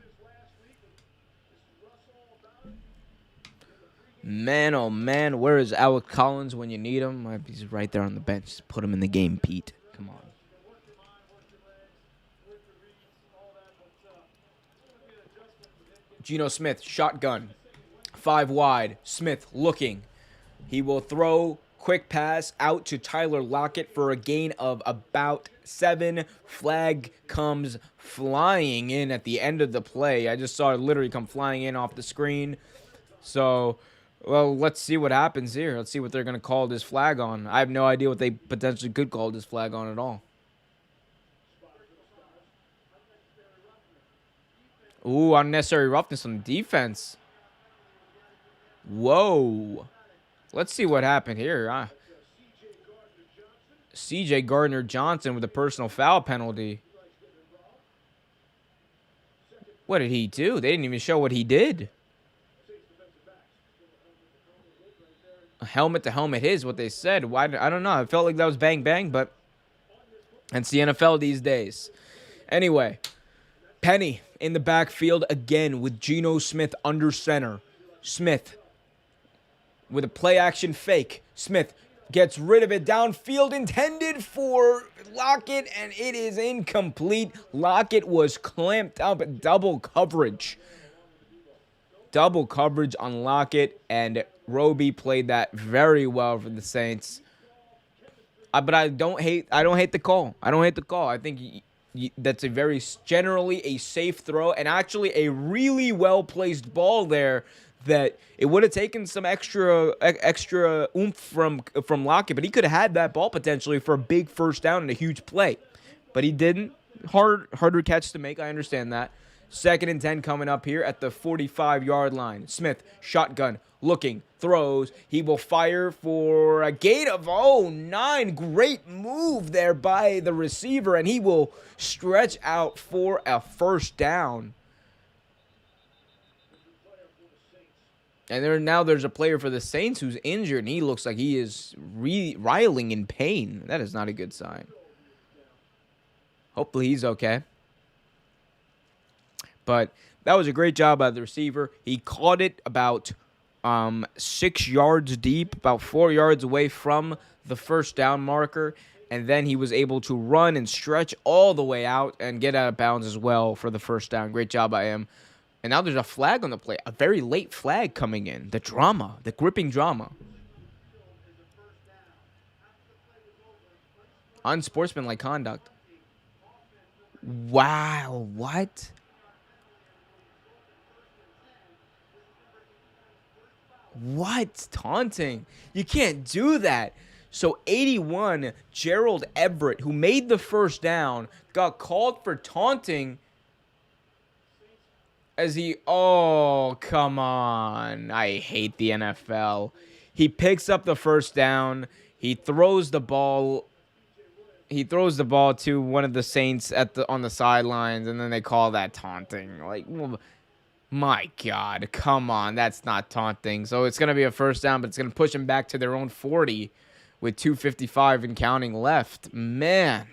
Man, oh man, where is Alec Collins when you need him? He's right there on the bench. Put him in the game, Pete. Come on. Geno Smith, shotgun. 5 wide. Smith looking. He will throw quick pass out to Tyler Lockett for a gain of about 7. Flag comes flying in at the end of the play. I just saw it literally come flying in off the screen. So, well, let's see what happens here. Let's see what they're going to call this flag on. I have no idea what they potentially could call this flag on at all. Ooh, unnecessary roughness on defense. Whoa. Let's see what happened here. C.J. Gardner-Johnson with a personal foul penalty. What did he do? They didn't even show what he did. A helmet to helmet is what they said. Why? I don't know. It felt like that was bang bang, but it's the NFL these days. Anyway, Penny in the backfield again with Geno Smith under center. Smith with a play action fake. Smith gets rid of it downfield, intended for Lockett, and it is incomplete. Lockett was clamped up at double coverage. Double coverage on Lockett, and Roby played that very well for the Saints. But I don't hate the call. I don't hate the call. I think that's a very generally a safe throw, and actually a really well placed ball there. That it would have taken some extra oomph from Lockett, but he could have had that ball potentially for a big first down and a huge play, but he didn't. Harder catch to make. I understand that. 2nd and 10 coming up here at the 45-yard line. Smith, shotgun, looking, throws. He will fire for a gain of 9. Great move there by the receiver, and he will stretch out for a first down. And there's a player for the Saints who's injured, and he looks like he is writhing in pain. That is not a good sign. Hopefully he's okay. But that was a great job by the receiver. He caught it about 6 yards deep, about 4 yards away from the first down marker. And then he was able to run and stretch all the way out and get out of bounds as well for the first down. Great job by him. And now there's a flag on the play. A very late flag coming in. The drama. The gripping drama. Unsportsmanlike conduct. Wow. What? What? Taunting? You can't do that. So 81, Gerald Everett, who made the first down, got called for taunting as he... Oh, come on. I hate the NFL. He picks up the first down. He throws the ball. He throws the ball to one of the Saints on the sidelines, and then they call that taunting. Like... My God, come on. That's not taunting. So it's going to be a first down, but it's going to push them back to their own 40 with 2:55 and counting left. Man,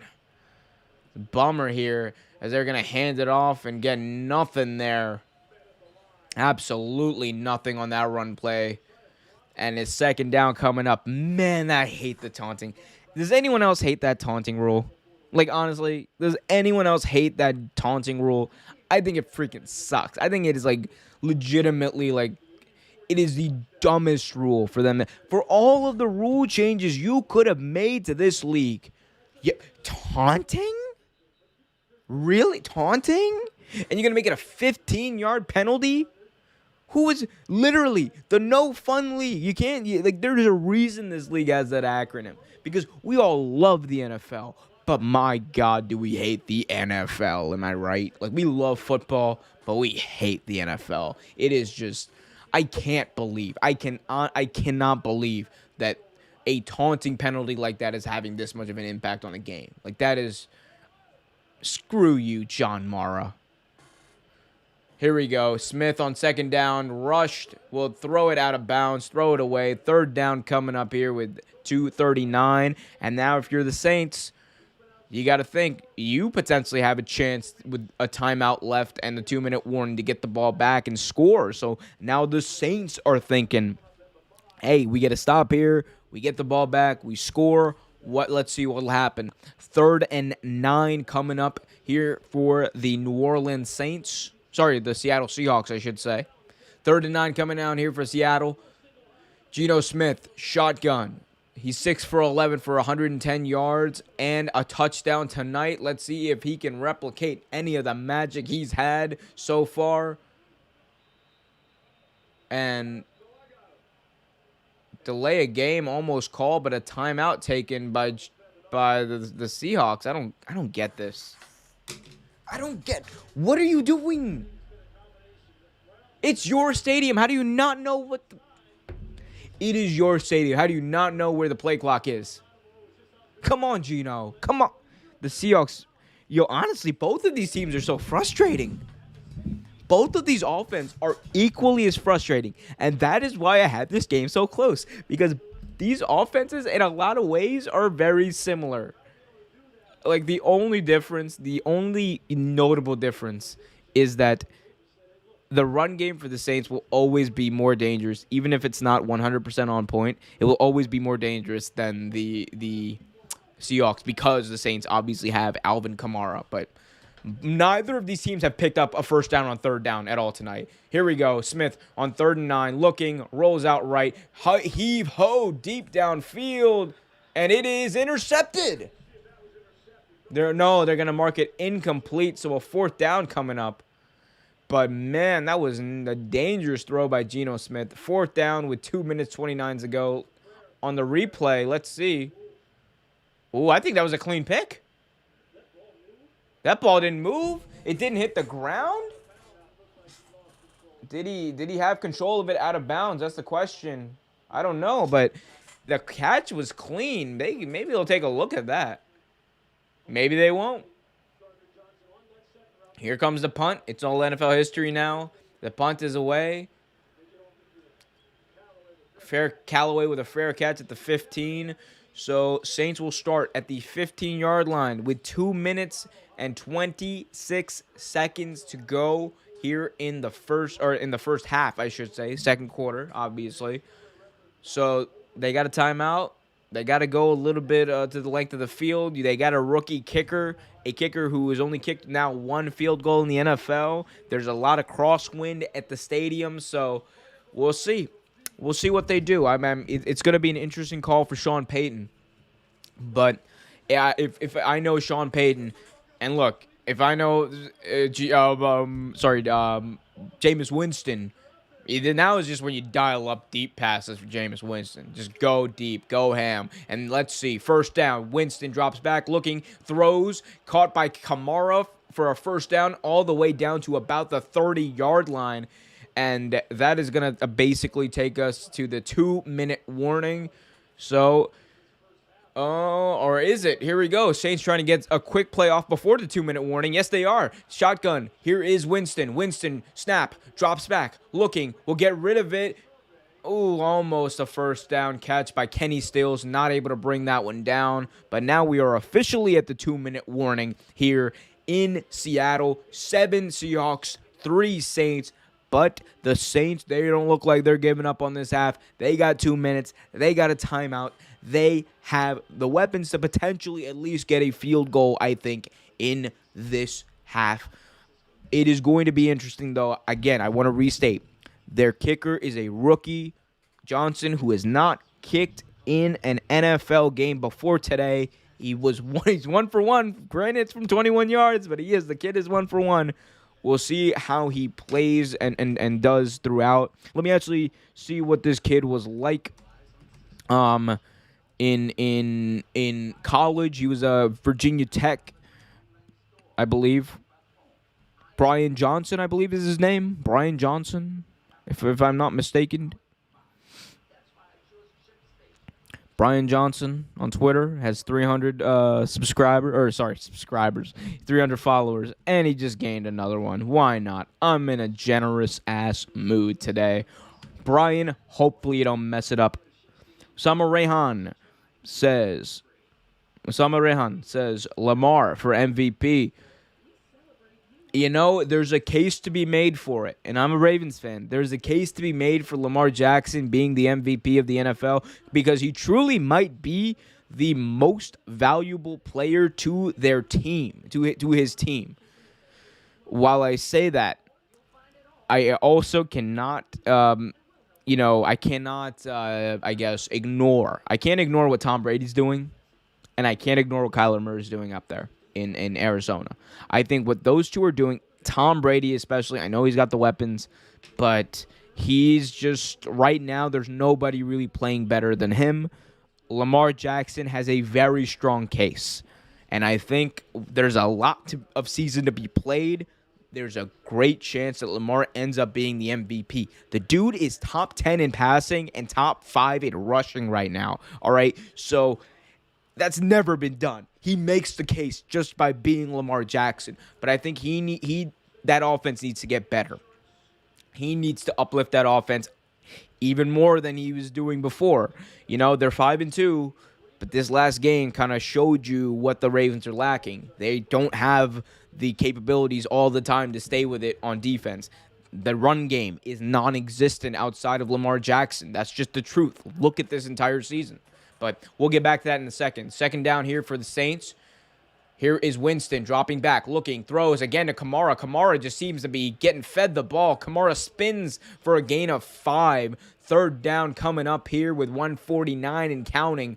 bummer here as they're going to hand it off and get nothing there. Absolutely nothing on that run play. And it's 2nd down coming up. Man, I hate the taunting. Does anyone else hate that taunting rule? Like, honestly, does anyone else hate that taunting rule? I think it freaking sucks. I think it is, like, legitimately, like, it is the dumbest rule for them. For all of the rule changes you could have made to this league. Yeah, taunting? Really? Taunting? And you're going to make it a 15-yard penalty? Who is literally the no fun league? You can't, like, there's a reason this league has that acronym. Because we all love the NFL. But my God, do we hate the NFL? Am I right? Like, we love football, but we hate the NFL. It is just, I cannot believe that a taunting penalty like that is having this much of an impact on a game. Like, that is, screw you, John Mara. Here we go. Smith on second down, rushed. Will throw it out of bounds, throw it away. Third down coming up here with 2:39. And now if you're the Saints, you got to think you potentially have a chance with a timeout left and a 2-minute warning to get the ball back and score. So now the Saints are thinking, hey, we get to stop here. We get the ball back. We score. Let's see what will happen. 3rd and 9 coming up here for the New Orleans Saints. Sorry, the Seattle Seahawks, I should say. 3rd and 9 coming down here for Seattle. Geno Smith, shotgun. He's 6 for 11 for 110 yards and a touchdown tonight. Let's see if he can replicate any of the magic he's had so far. And delay a game almost called, but a timeout taken by the Seahawks. I don't get this. What are you doing? It's your stadium. How do you not know what It is your stadium. How do you not know where the play clock is? Come on, Geno. Come on. The Seahawks. Honestly, both of these teams are so frustrating. Both of these offenses are equally as frustrating. And that is why I had this game so close. Because these offenses, in a lot of ways, are very similar. Like, the only notable difference is that the run game for the Saints will always be more dangerous, even if it's not 100% on point. It will always be more dangerous than the Seahawks because the Saints obviously have Alvin Kamara. But neither of these teams have picked up a first down on 3rd down at all tonight. Here we go. Smith on 3rd and 9, looking, rolls out right, heave-ho, deep downfield, and it is intercepted. They're going to mark it incomplete, so a 4th down coming up. But, man, that was a dangerous throw by Geno Smith. 4th down with 2 minutes, 29 to go. On the replay, let's see. Oh, I think that was a clean pick. That ball didn't move. It didn't hit the ground. Did he have control of it out of bounds? That's the question. I don't know, but the catch was clean. Maybe they'll take a look at that. Maybe they won't. Here comes the punt. It's all NFL history now. The punt is away. Callaway with a fair catch at the 15. So Saints will start at the 15-yard line with 2 minutes and 26 seconds to go here in the first half, I should say. Second quarter, obviously. So they got a timeout. They got to go a little bit to the length of the field. They got a rookie kicker, a kicker who has only kicked now 1 field goal in the NFL. There's a lot of crosswind at the stadium, so we'll see. We'll see what they do. It's going to be an interesting call for Sean Payton. But yeah, if I know Sean Payton, and look, if I know Jameis Winston, now is just when you dial up deep passes for Jameis Winston. Just go deep, go ham. And let's see. 1st down. Winston drops back, looking, throws, caught by Kamara for a 1st down, all the way down to about the 30-yard line. And that is going to basically take us to the 2-minute warning. So, or is it? Here we go. Saints trying to get a quick play off before the 2-minute warning. Yes, they are. Shotgun. Here is Winston. Winston, snap, drops back, looking, will get rid of it. Ooh, almost a 1st down catch by Kenny Stills. Not able to bring that one down. But now we are officially at the 2-minute warning here in Seattle. 7 Seahawks, 3 Saints. But the Saints, they don't look like they're giving up on this half. They got 2 minutes. They got a timeout. They have the weapons to potentially at least get a field goal, I think, in this half. It is going to be interesting, though. Again, I want to restate. Their kicker is a rookie, Johnson, who has not kicked in an NFL game before today. He's 1 for 1. Granted, it's from 21 yards, but the kid is 1 for 1. We'll see how he plays and does throughout. Let me actually see what this kid was like in college. He was a Virginia Tech, I believe. Brian Johnson, I believe is his name. Brian Johnson, if I'm not mistaken. Brian Johnson on Twitter has 300 subscribers, 300 followers, and he just gained another one. Why not? I'm in a generous ass mood today. Brian, hopefully you don't mess it up. Osama Rehan says Lamar for MVP. You know, there's a case to be made for it, and I'm a Ravens fan. There's a case to be made for Lamar Jackson being the MVP of the NFL because he truly might be the most valuable player to their team, to his team. While I say that, I also cannot, I cannot, ignore. I can't ignore what Tom Brady's doing, and I can't ignore what Kyler Murray's doing up there in Arizona. I think what those two are doing, Tom Brady especially, I know he's got the weapons, but he's just, right now, there's nobody really playing better than him. Lamar Jackson has a very strong case, and I think there's a lot of season to be played. There's a great chance that Lamar ends up being the MVP. The dude is top 10 in passing and top 5 in rushing right now, all right? So that's never been done. He makes the case just by being Lamar Jackson. But I think that offense needs to get better. He needs to uplift that offense even more than he was doing before. You know, they're 5-2, but this last game kind of showed you what the Ravens are lacking. They don't have the capabilities all the time to stay with it on defense. The run game is non-existent outside of Lamar Jackson. That's just the truth. Look at this entire season. But we'll get back to that in a second. Second down here for the Saints. Here is Winston dropping back, looking, throws again to Kamara. Kamara just seems to be getting fed the ball. Kamara spins for a gain of 5. Third down coming up here with 1:49 and counting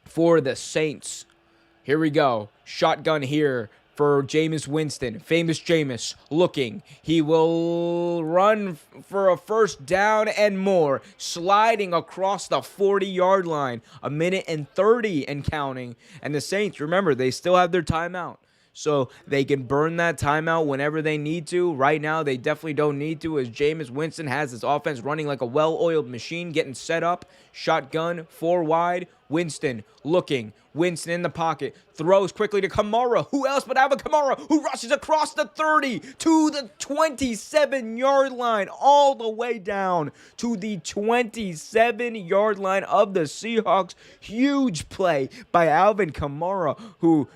for the Saints. Here we go. Shotgun here for Jameis Winston. Famous Jameis looking. He will run for a first down and more. Sliding across the 40-yard line. 1:30 and counting. And the Saints, remember, they still have their timeout. So they can burn that timeout whenever they need to. Right now, they definitely don't need to, as Jameis Winston has his offense running like a well-oiled machine, getting set up. Shotgun, 4 wide. Winston looking. Winston in the pocket. Throws quickly to Kamara. Who else but Alvin Kamara, who rushes across the 30 to the 27-yard line, all the way down to the 27-yard line of the Seahawks. Huge play by Alvin Kamara, who,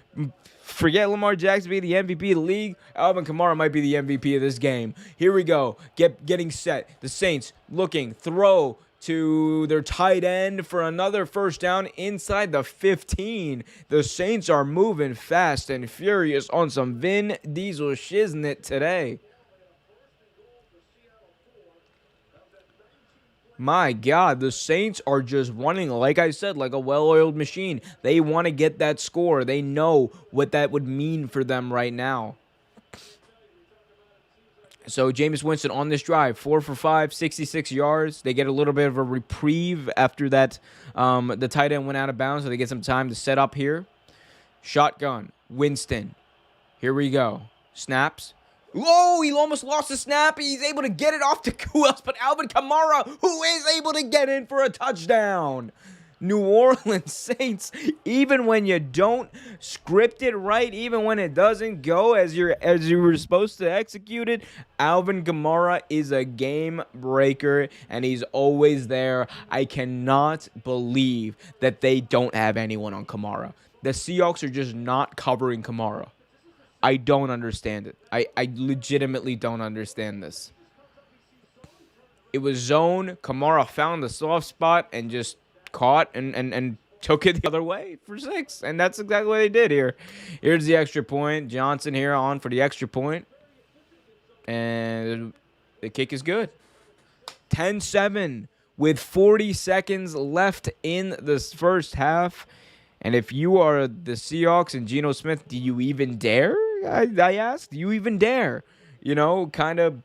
forget Lamar Jackson being the MVP of the league, Alvin Kamara might be the MVP of this game. Here we go. Getting set. The Saints looking. Throw to their tight end for another first down inside the 15. The Saints are moving fast and furious on some Vin Diesel shiznit today. My God, the Saints are just running, like I said, like a well-oiled machine. They want to get that score. They know what that would mean for them right now. So Jameis Winston on this drive, 4 for 5, 66 yards. They get a little bit of a reprieve after that. The tight end went out of bounds, so they get some time to set up here. Shotgun, Winston. Here we go. Snaps. Whoa, he almost lost the snap. He's able to get it off to who else but Alvin Kamara, who is able to get in for a touchdown. New Orleans Saints, even when you don't script it right, even when it doesn't go as you were supposed to execute it, Alvin Kamara is a game breaker, and he's always there. I cannot believe that they don't have anyone on Kamara. The Seahawks are just not covering Kamara. I don't understand it. I legitimately don't understand this. It was zone. Kamara found the soft spot and just caught and took it the other way for 6. And that's exactly what they did here. Here's the extra point. Johnson here on for the extra point. And the kick is good. 10-7 with 40 seconds left in this first half. And if you are the Seahawks and Geno Smith, do you even dare? I ask, do you even dare? You know, kind of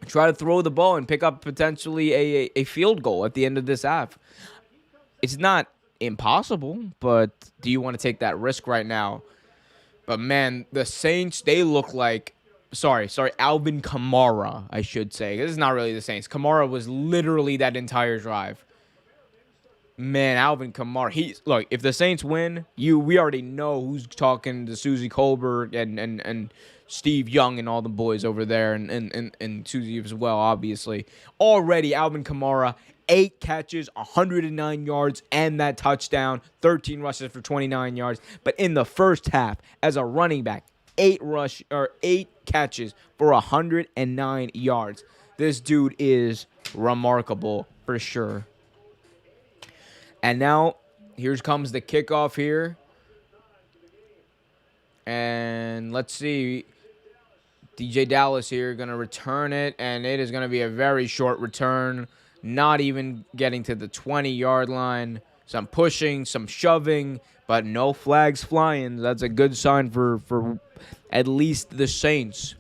try to throw the ball and pick up potentially a field goal at the end of this half. It's not impossible, but do you want to take that risk right now? But man, the Saints, they look like sorry, Alvin Kamara, I should say. This is not really the Saints. Kamara was literally that entire drive. Man, Alvin Kamara. He's look, if the Saints win, we already know who's talking to Susie Colbert and Steve Young and all the boys over there and Susie as well, obviously. Already Alvin Kamara, 8 catches, 109 yards, and that touchdown, 13 rushes for 29 yards. But in the first half, as a running back, 8 catches for 109 yards. This dude is remarkable for sure. And now, here comes the kickoff here. And let's see. DJ Dallas here going to return it. And it is going to be a very short return. Not even getting to the 20-yard line. Some pushing, some shoving. But no flags flying. That's a good sign for at least the Saints.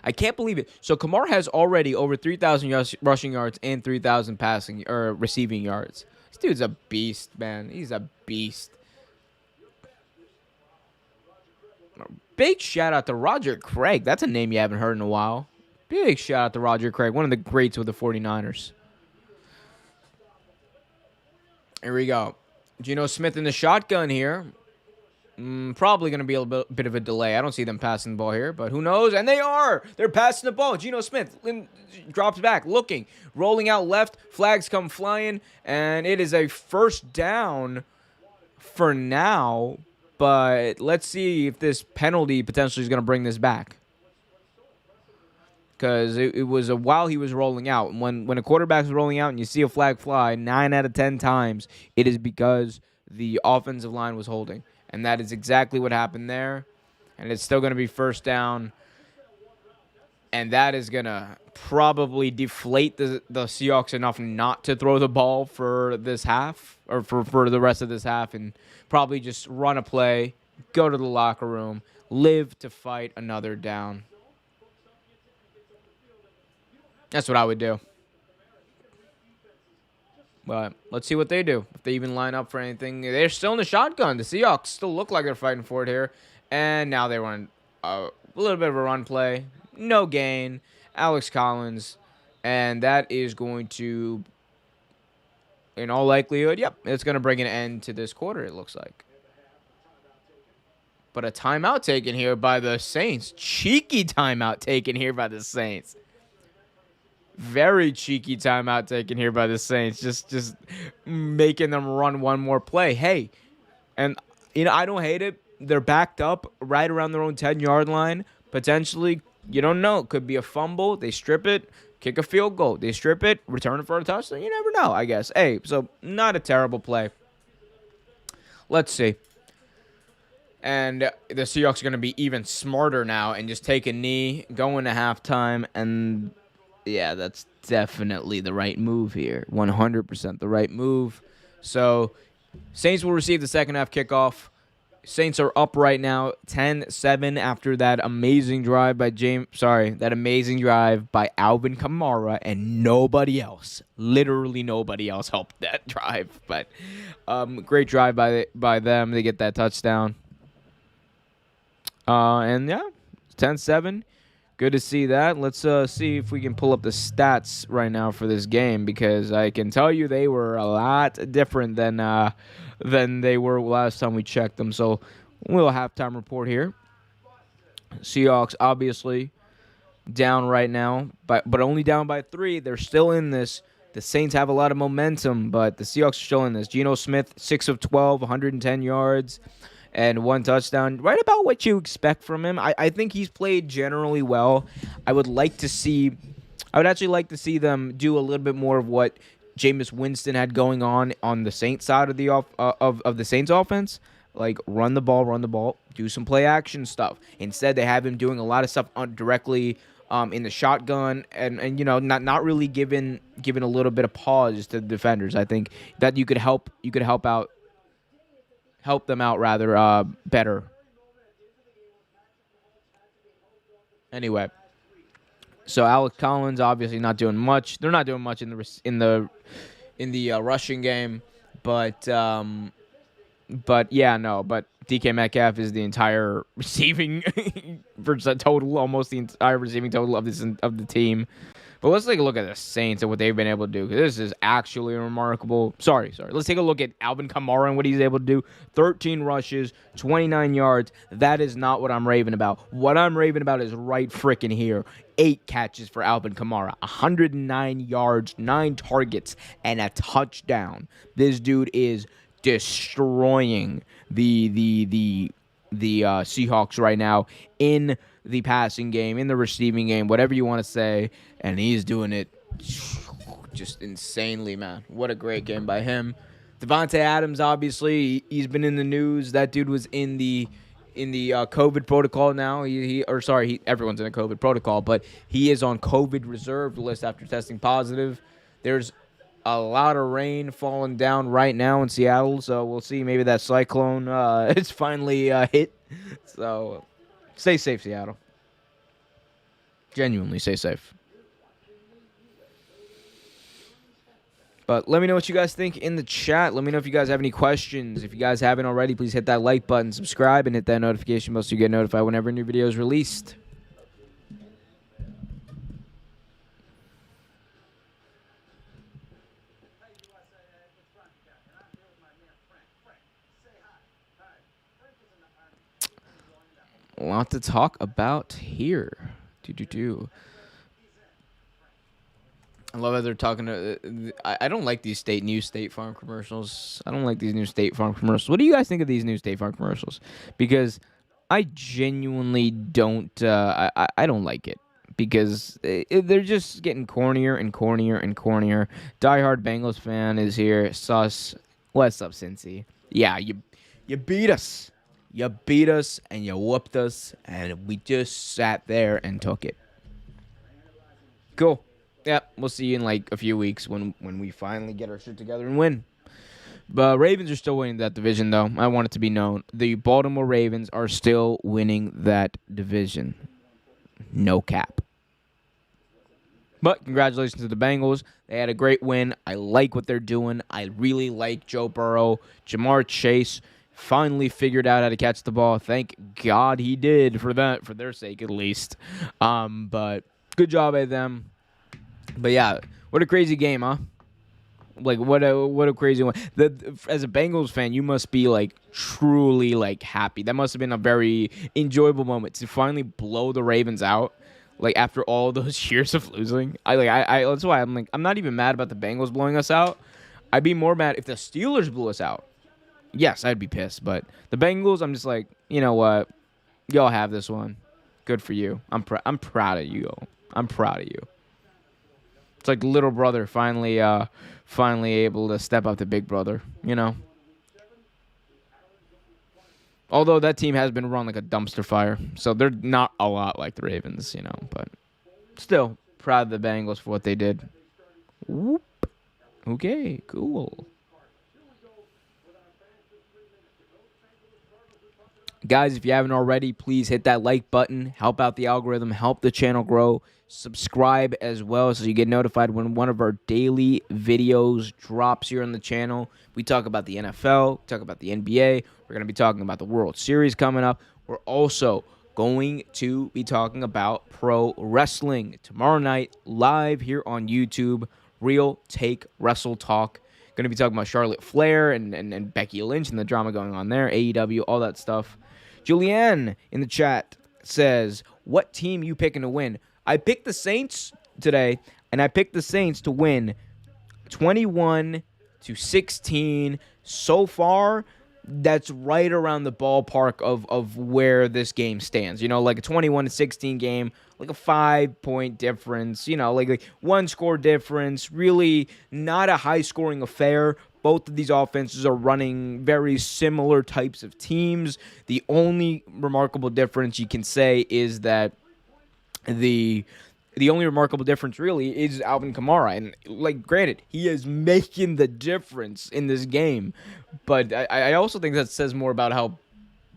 I can't believe it. So Kamara has already over 3,000 rushing yards and 3,000 passing or receiving yards. This dude's a beast, man. He's a beast. Big shout out to Roger Craig. That's a name you haven't heard in a while. Big shout out to Roger Craig, one of the greats with the 49ers. Here we go. Geno Smith in the shotgun here. Probably going to be a bit of a delay. I don't see them passing the ball here, but who knows? And they are. They're passing the ball. Geno Smith drops back, looking, rolling out left. Flags come flying, and it is a first down for now. But let's see if this penalty potentially is going to bring this back. Because it was a while he was rolling out. When a quarterback is rolling out and you see a flag fly, 9 out of 10 times, it is because the offensive line was holding. And that is exactly what happened there. And it's still going to be first down. And that is going to probably deflate the Seahawks enough not to throw the ball for this half. Or for the rest of this half. And probably just run a play, go to the locker room, live to fight another down. That's what I would do. But let's see what they do. If they even line up for anything. They're still in the shotgun. The Seahawks still look like they're fighting for it here. And now they run a little bit of a run play. No gain. Alex Collins. And that is going to, in all likelihood, yep, it's going to bring an end to this quarter, it looks like. But a timeout taken here by the Saints. Cheeky timeout taken here by the Saints. Very cheeky timeout taken here by the Saints. Just making them run one more play. Hey, and I don't hate it. They're backed up right around their own 10-yard line. Potentially, you don't know. It could be a fumble. They strip it, kick a field goal. They strip it, return it for a touchdown. You never know, I guess. Hey, so not a terrible play. Let's see. And the Seahawks are going to be even smarter now and just take a knee, go into halftime, and yeah, that's definitely the right move here. 100% the right move. So, Saints will receive the second half kickoff. Saints are up right now, 10-7 after that amazing drive by Alvin Kamara, and nobody else, literally nobody else helped that drive. But great drive by them. They get that touchdown. And yeah, 10-7. Good to see that. Let's see if we can pull up the stats right now for this game, because I can tell you they were a lot different than they were last time we checked them. So, a little halftime report here. Seahawks obviously down right now, but only down by 3. They're still in this. The Saints have a lot of momentum, but the Seahawks are still in this. Geno Smith, 6 of 12, 110 yards. And 1 touchdown, right about what you expect from him. I think he's played generally well. I would actually like to see them do a little bit more of what Jameis Winston had going on the Saints side of the of the Saints offense, like run the ball, do some play action stuff. Instead, they have him doing a lot of stuff directly in the shotgun, and not really giving a little bit of pause to the defenders. I think that you could help them out rather better. Anyway, so Alex Collins obviously not doing much. They're not doing much in the rushing game, but yeah, no, but DK Metcalf is the entire receiving total, almost the entire receiving total of the team. But let's take a look at the Saints and what they've been able to do, because this is actually remarkable. Sorry. Let's take a look at Alvin Kamara and what he's able to do. 13 rushes, 29 yards. That is not what I'm raving about. What I'm raving about is right frickin' here. 8 catches for Alvin Kamara, 109 yards, 9 targets, and a touchdown. This dude is destroying the Seahawks right now in the passing game, in the receiving game, whatever you want to say, and he's doing it just insanely, man. What a great game by him. Devontae Adams, obviously, he's been in the news. That dude was in the COVID protocol now. Everyone's in a COVID protocol, but he is on COVID reserved list after testing positive. There's a lot of rain falling down right now in Seattle, so we'll see. Maybe that cyclone it's finally hit. So stay safe, Seattle. Genuinely stay safe. But let me know what you guys think in the chat. Let me know if you guys have any questions. If you guys haven't already, please hit that like button, subscribe, and hit that notification bell so you get notified whenever a new video is released. A lot to talk about here. I love how they're talking to. I don't like these new State Farm commercials. I don't like these new State Farm commercials. What do you guys think of these new State Farm commercials? Because I genuinely don't. I don't like it because they're just getting cornier and cornier and cornier. Diehard Bengals fan is here. Sus. What's up, Cincy? Yeah, you beat us. You beat us and you whooped us, and we just sat there and took it. Cool. Yeah, we'll see you in like a few weeks when we finally get our shit together and win. But Ravens are still winning that division, though. I want it to be known. The Baltimore Ravens are still winning that division. No cap. But congratulations to the Bengals. They had a great win. I like what they're doing. I really like Joe Burrow. Jamar Chase finally figured out how to catch the ball. Thank God he did for their sake at least. But good job at them. But yeah, what a crazy game, huh? Like what a crazy one. As a Bengals fan, you must be like truly like happy. That must have been a very enjoyable moment to finally blow the Ravens out. Like after all those years of losing, I that's why I'm like I'm not even mad about the Bengals blowing us out. I'd be more mad if the Steelers blew us out. Yes, I'd be pissed, but the Bengals, I'm just like, you know what? Y'all have this one. Good for you. I'm proud of you. I'm proud of you. It's like little brother finally able to step up to big brother, you know? Although that team has been run like a dumpster fire, so they're not a lot like the Ravens, you know, but still proud of the Bengals for what they did. Whoop. Okay, cool. Guys, if you haven't already, please hit that like button. Help out the algorithm. Help the channel grow. Subscribe as well so you get notified when one of our daily videos drops here on the channel. We talk about the NFL. We talk about the NBA. We're going to be talking about the World Series coming up. We're also going to be talking about pro wrestling tomorrow night live here on YouTube. Real Take Wrestle Talk. Going to be talking about Charlotte Flair and Becky Lynch and the drama going on there. AEW, all that stuff. Julianne in the chat says, what team you picking to win? I picked the Saints today, and I picked the Saints to win 21-16. So far, that's right around the ballpark of where this game stands. You know, like a 21-16 game, like a 5-point difference, you know, like one score difference. Really not a high-scoring affair. Both of these offenses are running very similar types of teams. The only remarkable difference you can say is that the only remarkable difference really is Alvin Kamara. And, like, granted, he is making the difference in this game. But I also think that says more about how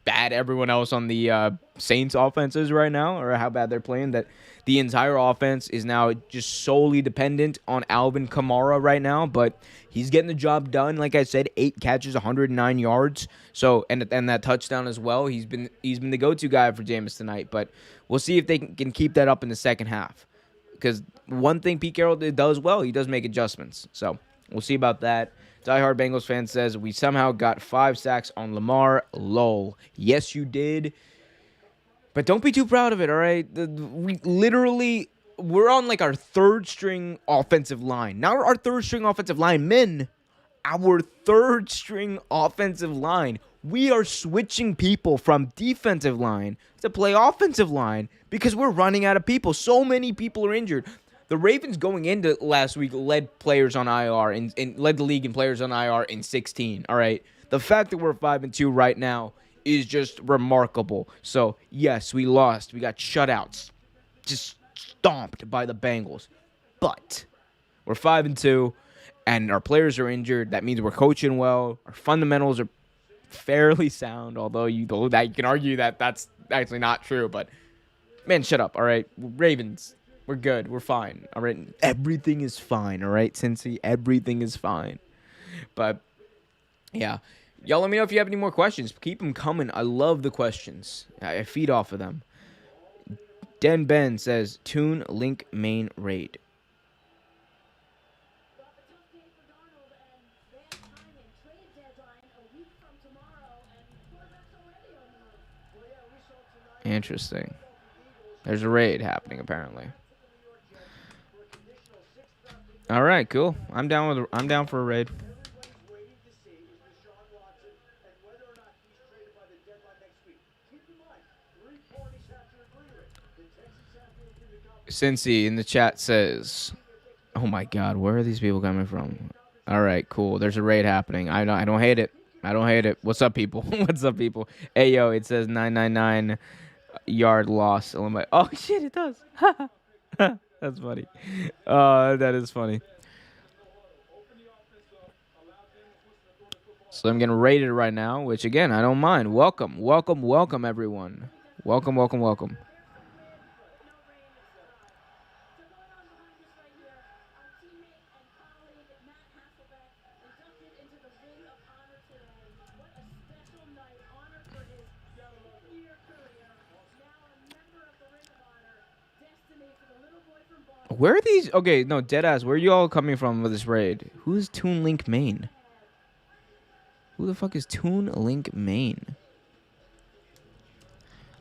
bad everyone else on the Saints offense is right now, or how bad they're playing, that the entire offense is now just solely dependent on Alvin Kamara right now. But he's getting the job done. Like I said, 8 catches, 109 yards. So and that touchdown as well. He's been the go-to guy for Jameis tonight. But we'll see if they can keep that up in the second half. Because one thing Pete Carroll does well, he does make adjustments. So we'll see about that. Diehard Bengals fan says, we somehow got 5 sacks on Lamar. Lol. Yes, you did. But don't be too proud of it, all right? We're on like our third string offensive line. Not our third string offensive linemen. Our third string offensive line. We are switching people from defensive line to play offensive line because we're running out of people. So many people are injured. The Ravens going into last week led players on IR and led the league in players on IR in 16. All right. The fact that we're 5-2 right now is just remarkable. So yes, we lost. We got shutouts, just stomped by the Bengals. But we're 5-2, and our players are injured. That means we're coaching well. Our fundamentals are fairly sound. Although you can argue that that's actually not true. But man, shut up. All right, Ravens. We're good. We're fine. All right. Everything is fine. All right, Cincy. Everything is fine. But, yeah. Y'all let me know if you have any more questions. Keep them coming. I love the questions. I feed off of them. Den Ben says, Tune Link main raid. Interesting. There's a raid happening, apparently. All right, cool. I'm down for a raid. Cincy in the chat says, "Oh my God, where are these people coming from?" All right, cool. There's a raid happening. I don't hate it. I don't hate it. What's up, people? What's up, people? Hey, yo, it says 999 yard loss. Oh shit, it does. That's funny. That is funny. So I'm getting rated right now, which again, I don't mind. Welcome, welcome, welcome, everyone. Welcome, welcome, welcome. Where are these? Okay, no, deadass. Where are you all coming from with this raid? Who's Toon Link Main? Who the fuck is Toon Link Main?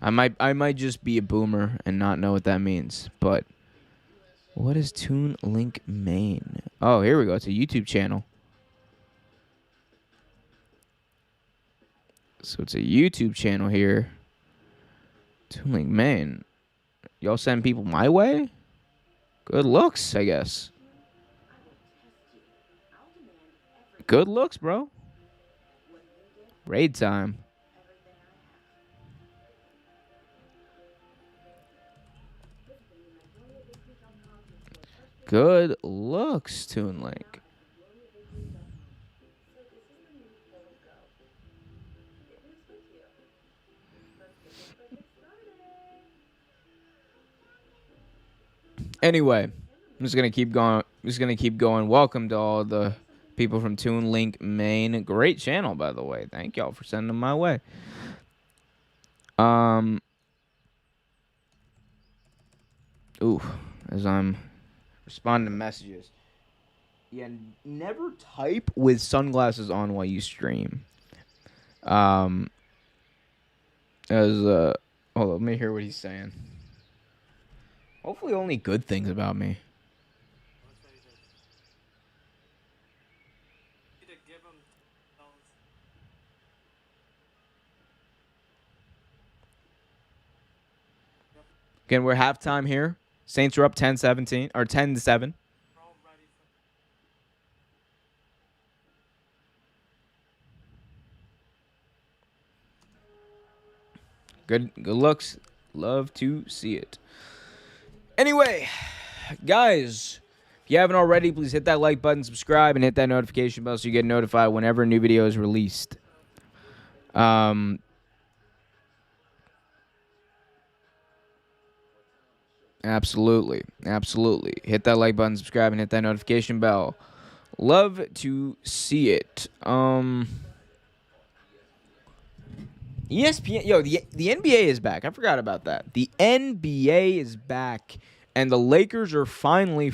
I might just be a boomer and not know what that means, but what is Toon Link Main? Oh, here we go. It's a YouTube channel. So it's a YouTube channel here. Toon Link Main. Y'all send people my way? Good looks, I guess. Good looks, bro. Raid time. Good looks, Toon Link. Anyway, I'm just gonna keep going. Welcome to all the people from Toon Link Main. Great channel, by the way. Thank y'all for sending them my way. As I'm responding to messages. Yeah, never type with sunglasses on while you stream. Hold on, let me hear what he's saying. Hopefully only good things about me. Again, we're halftime here. Saints are up 10-17 or 10-7. Good looks. Love to see it. Anyway, guys, if you haven't already, please hit that like button, subscribe, and hit that notification bell so you get notified whenever a new video is released. Absolutely. Absolutely. Hit that like button, subscribe, and hit that notification bell. Love to see it. ESPN, yo, the NBA is back. I forgot about that. The NBA is back, and the Lakers are finally,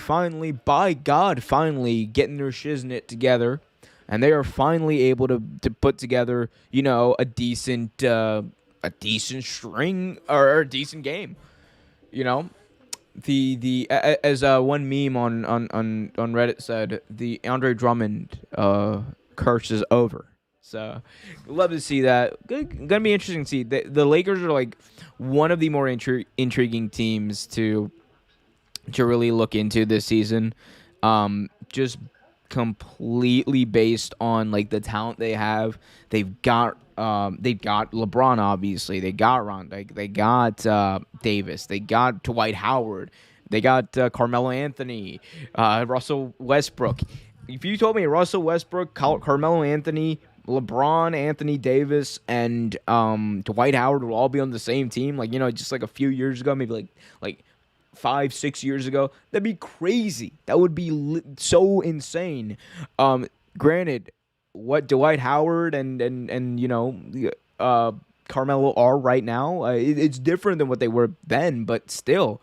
by God, finally getting their shiznit together, and they are finally able to put together, a decent string or a decent game. You know, as one meme on Reddit said, the Andre Drummond curse is over. So, love to see that. Gonna be interesting to see. The Lakers are like one of the more intriguing teams to really look into this season. Just completely based on like the talent they have. They've got LeBron, obviously. They got Ron. They got Davis. They got Dwight Howard. They got Carmelo Anthony, Russell Westbrook. If you told me Russell Westbrook, Carmelo Anthony, LeBron, Anthony Davis, and Dwight Howard will all be on the same team, like just like a few years ago, maybe like 5-6 years ago, that'd be crazy. That would be so insane. Granted, what Dwight Howard and Carmelo are right now, it's different than what they were then, but still,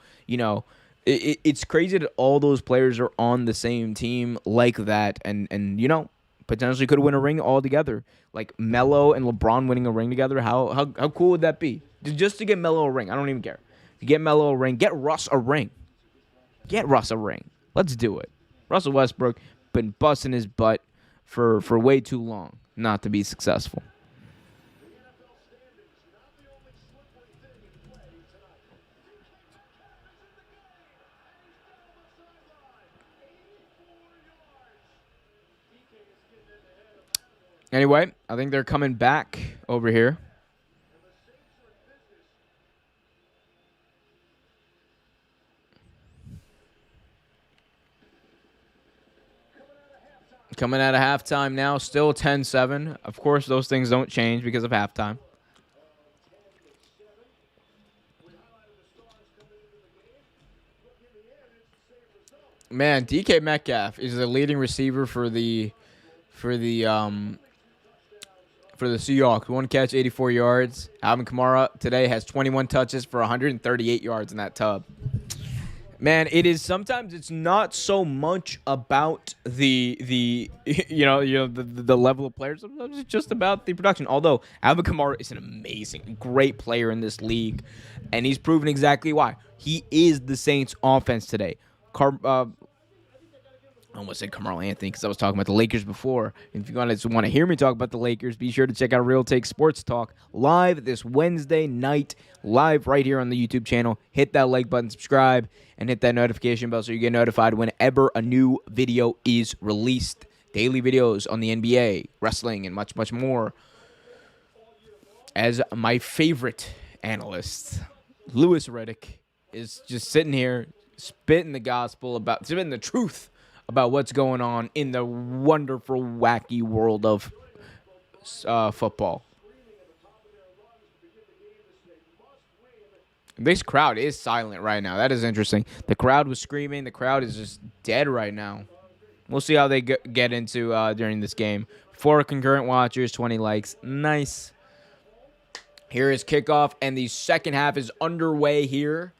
it's crazy that all those players are on the same team like that, and potentially could win a ring all together. Like Melo and LeBron winning a ring together. How cool would that be? Just to get Melo a ring, I don't even care. Get Melo a ring. Get Russ a ring. Get Russ a ring. Let's do it. Russell Westbrook been busting his butt for way too long not to be successful. Anyway, I think they're coming back over here. Coming out of halftime now, still 10-7. Of course, those things don't change because of halftime. Man, DK Metcalf is the leading receiver for the Seahawks. One catch, 84 yards. Alvin Kamara today has 21 touches for 138 yards in that tub. Man, sometimes it's not so much about the level of players. Sometimes it's just about the production. Although Alvin Kamara is an amazing, great player in this league, and he's proven exactly why. He is the Saints' offense today. I almost said Carmelo Anthony because I was talking about the Lakers before. And if you want to hear me talk about the Lakers, be sure to check out Real Take Sports Talk live this Wednesday night, live right here on the YouTube channel. Hit that like button, subscribe, and hit that notification bell so you get notified whenever a new video is released. Daily videos on the NBA, wrestling, and much, much more. As my favorite analyst, Louis Riddick, is just sitting here spitting the truth about what's going on in the wonderful, wacky world of football. This crowd is silent right now. That is interesting. The crowd was screaming. The crowd is just dead right now. We'll see how they get into during this game. 4 concurrent watchers, 20 likes. Nice. Here is kickoff, and the second half is underway here.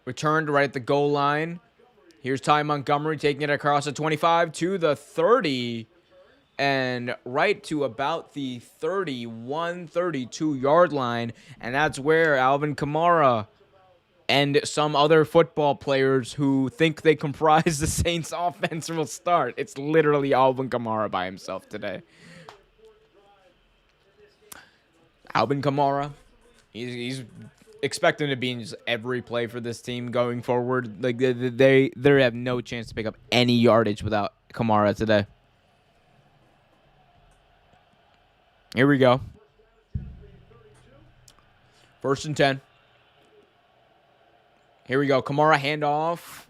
Returned right at the goal line. Here's Ty Montgomery taking it across the 25 to the 30 and right to about the 31, 32-yard line. And that's where Alvin Kamara and some other football players who think they comprise the Saints offense will start. It's literally Alvin Kamara by himself today. Alvin Kamara, he's expect him to be in just every play for this team going forward. Like they have no chance to pick up any yardage without Kamara today. Here we go. 1st and 10. Here we go. Kamara handoff.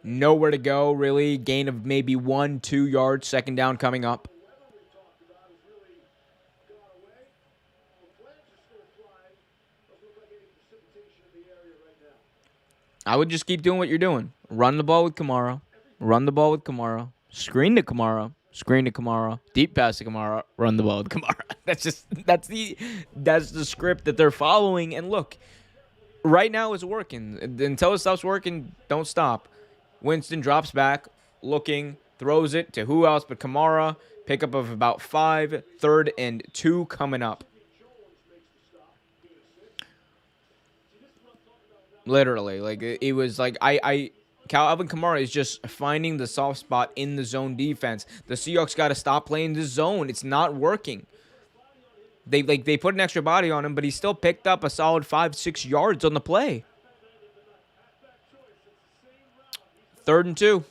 Nowhere to go, really. Gain of maybe 1-2 yards. 2nd down coming up. I would just keep doing what you're doing. Run the ball with Kamara. Run the ball with Kamara. Screen to Kamara. Screen to Kamara. Deep pass to Kamara. Run the ball with Kamara. That's the script that they're following. And look, right now it's working. Until it stops working, don't stop. Winston drops back, looking, throws it to who else but Kamara. Pickup of about 5. 3rd and 2 coming up. Literally, like it was like Alvin Kamara is just finding the soft spot in the zone defense. The Seahawks got to stop playing the zone. It's not working. They put an extra body on him, but he still picked up a solid 5-6 yards on the play. 3rd and 2.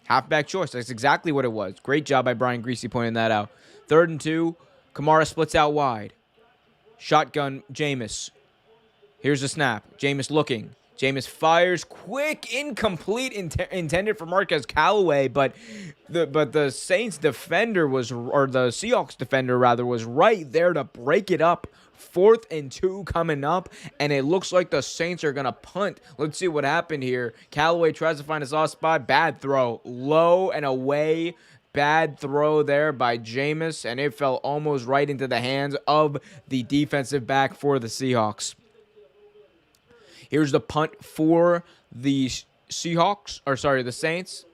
Halfback choice. That's exactly what it was. Great job by Brian Greasy pointing that out. 3rd and 2. Kamara splits out wide. Shotgun Jameis. Here's the snap. Jameis looking. Jameis fires. Quick, incomplete, intended for Marquez Callaway, but the Saints defender or the Seahawks defender rather, was right there to break it up. 4th and 2 coming up, and it looks like the Saints are gonna punt. Let's see what happened here. Callaway tries to find a soft spot. Bad throw. Low and away. Bad throw there by Jameis, and it fell almost right into the hands of the defensive back for the Seahawks. Here's the punt for the the Saints.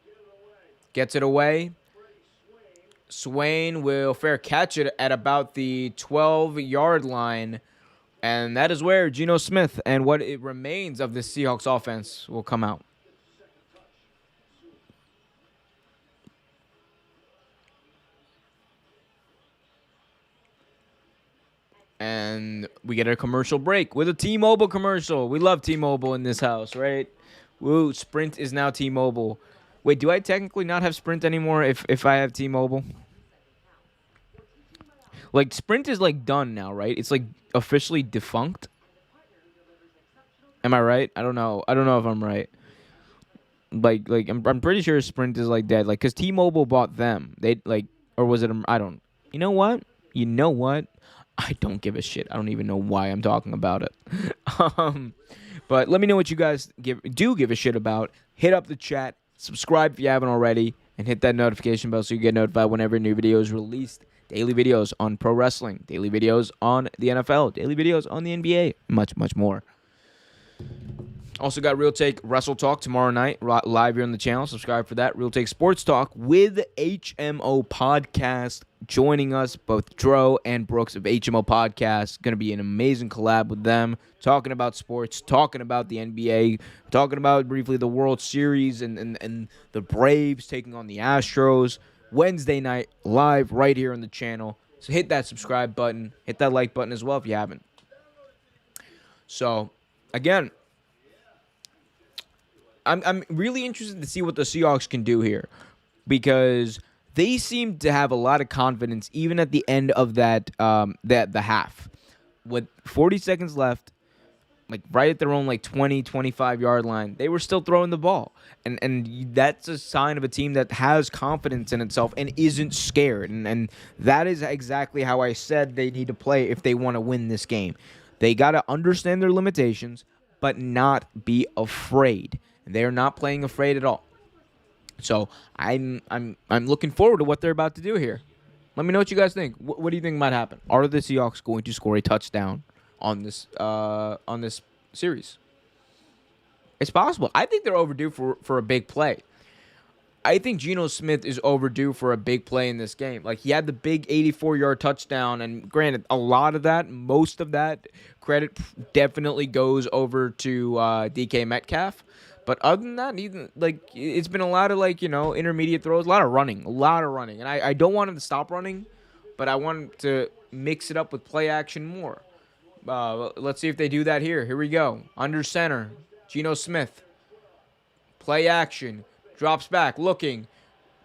Gets it away. Swain will fair catch it at about the 12-yard line. And that is where Geno Smith and what it remains of the Seahawks offense will come out. And we get a commercial break with a T-Mobile commercial. We love T-Mobile in this house, right? Woo, Sprint is now T-Mobile. Wait, do I technically not have Sprint anymore if I have T-Mobile? Like, Sprint is, like, done now, right? It's, like, officially defunct. Am I right? I don't know. I don't know if I'm right. Like I'm pretty sure Sprint is, like, dead. Like, because T-Mobile bought them. They, like, or was it, I don't. You know what? I don't give a shit. I don't even know why I'm talking about it. But let me know what you guys give a shit about. Hit up the chat. Subscribe if you haven't already. And hit that notification bell so you get notified whenever a new video is released. Daily videos on pro wrestling. Daily videos on the NFL. Daily videos on the NBA. Much, much more. Also got Real Take Wrestle Talk tomorrow night, live here on the channel. Subscribe for that. Real Take Sports Talk with HMO Podcast. Joining us, both Dro and Brooks of HMO Podcast. Going to be an amazing collab with them. Talking about sports, talking about the NBA, talking about briefly the World Series and the Braves taking on the Astros. Wednesday night, live right here on the channel. So hit that subscribe button. Hit that like button as well if you haven't. So, again, I'm really interested to see what the Seahawks can do here, because they seem to have a lot of confidence even at the end of the half. With 40 seconds left, like right at their own like 20, 25-yard line, they were still throwing the ball. And that's a sign of a team that has confidence in itself and isn't scared. And that is exactly how I said they need to play if they want to win this game. They got to understand their limitations, but not be afraid. They're not playing afraid at all. So I'm looking forward to what they're about to do here. Let me know what you guys think. What do you think might happen? Are the Seahawks going to score a touchdown on this series? It's possible. I think they're overdue for a big play. I think Geno Smith is overdue for a big play in this game. Like, he had the big 84-yard touchdown, and granted, most of that credit definitely goes over to DK Metcalf. But other than that, it's been a lot of, intermediate throws, a lot of running. And I don't want him to stop running, but I want him to mix it up with play action more. Let's see if they do that here. Here we go. Under center, Geno Smith. Play action. Drops back, looking,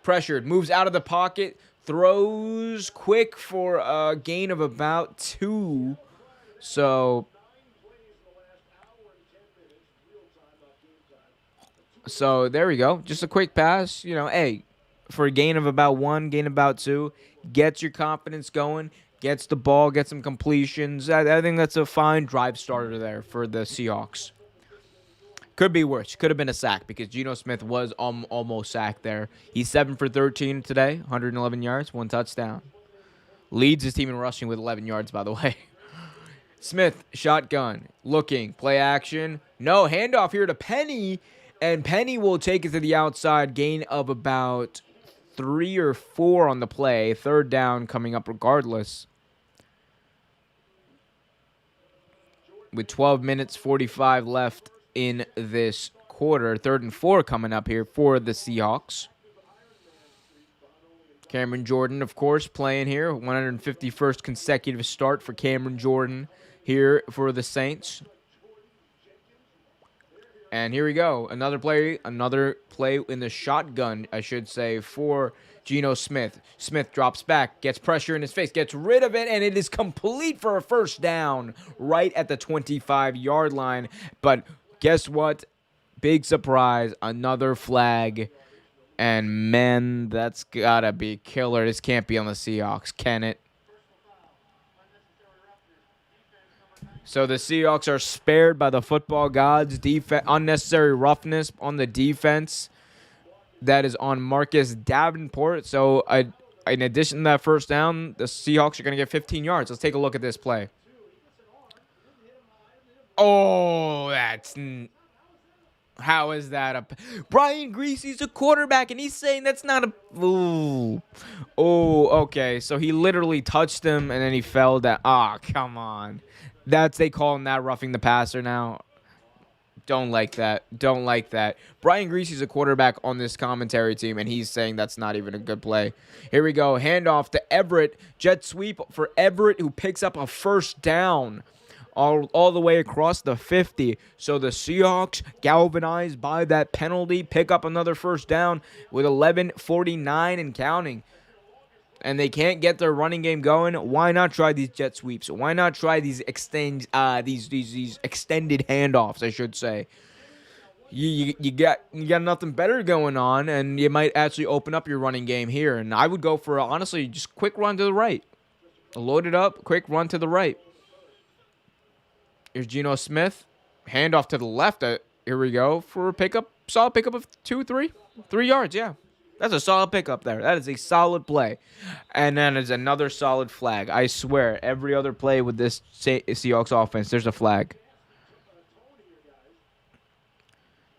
pressured, moves out of the pocket, throws quick for a gain of about 2. So there we go. Just a quick pass. Hey, for a gain of about 1, gain of about 2, gets your confidence going, gets the ball, gets some completions. I think that's a fine drive starter there for the Seahawks. Could be worse. Could have been a sack because Geno Smith was almost sacked there. He's 7 for 13 today, 111 yards, 1 touchdown. Leads his team in rushing with 11 yards, by the way. Smith, shotgun, looking, play action. No, handoff here to Penny, and Penny will take it to the outside, gain of about 3 or 4 on the play. Third down coming up regardless. With 12 minutes, 45 left in this quarter. 3rd and 4 coming up here for the Seahawks. Cameron Jordan, of course, playing here. 151st consecutive start for Cameron Jordan here for the Saints. And here we go. Another play in the shotgun, I should say, for Geno Smith. Smith drops back, gets pressure in his face, gets rid of it, and it is complete for a first down right at the 25-yard line. But guess what? Big surprise, another flag. And, man, that's got to be killer. This can't be on the Seahawks, can it? So the Seahawks are spared by the football gods. Unnecessary roughness on the defense. That is on Marcus Davenport. So in addition to that first down, the Seahawks are going to get 15 yards. Let's take a look at this play. Oh, how is that Brian Greasy's a quarterback, and he's saying that's not a... Ooh. Oh, okay. So he literally touched him, and then he fell down. Ah, come on. They call him that, roughing the passer now. Don't like that. Don't like that. Brian Greasy's a quarterback on this commentary team, and he's saying that's not even a good play. Here we go. Handoff to Everett. Jet sweep for Everett, who picks up a first down all the way across the 50. So the Seahawks, galvanized by that penalty, pick up another first down with 11:49 and counting. And they can't get their running game going. Why not try these jet sweeps? Why not try these extended handoffs, I should say? You got nothing better going on, and you might actually open up your running game here. And I would go for, honestly, just quick run to the right. Load it up, quick run to the right. Here's Geno Smith. Handoff to the left. Here we go for a pickup. Solid pickup of 3 yards, yeah. That's a solid pickup there. That is a solid play. And then there's another solid flag. I swear, every other play with this Seahawks offense, there's a flag.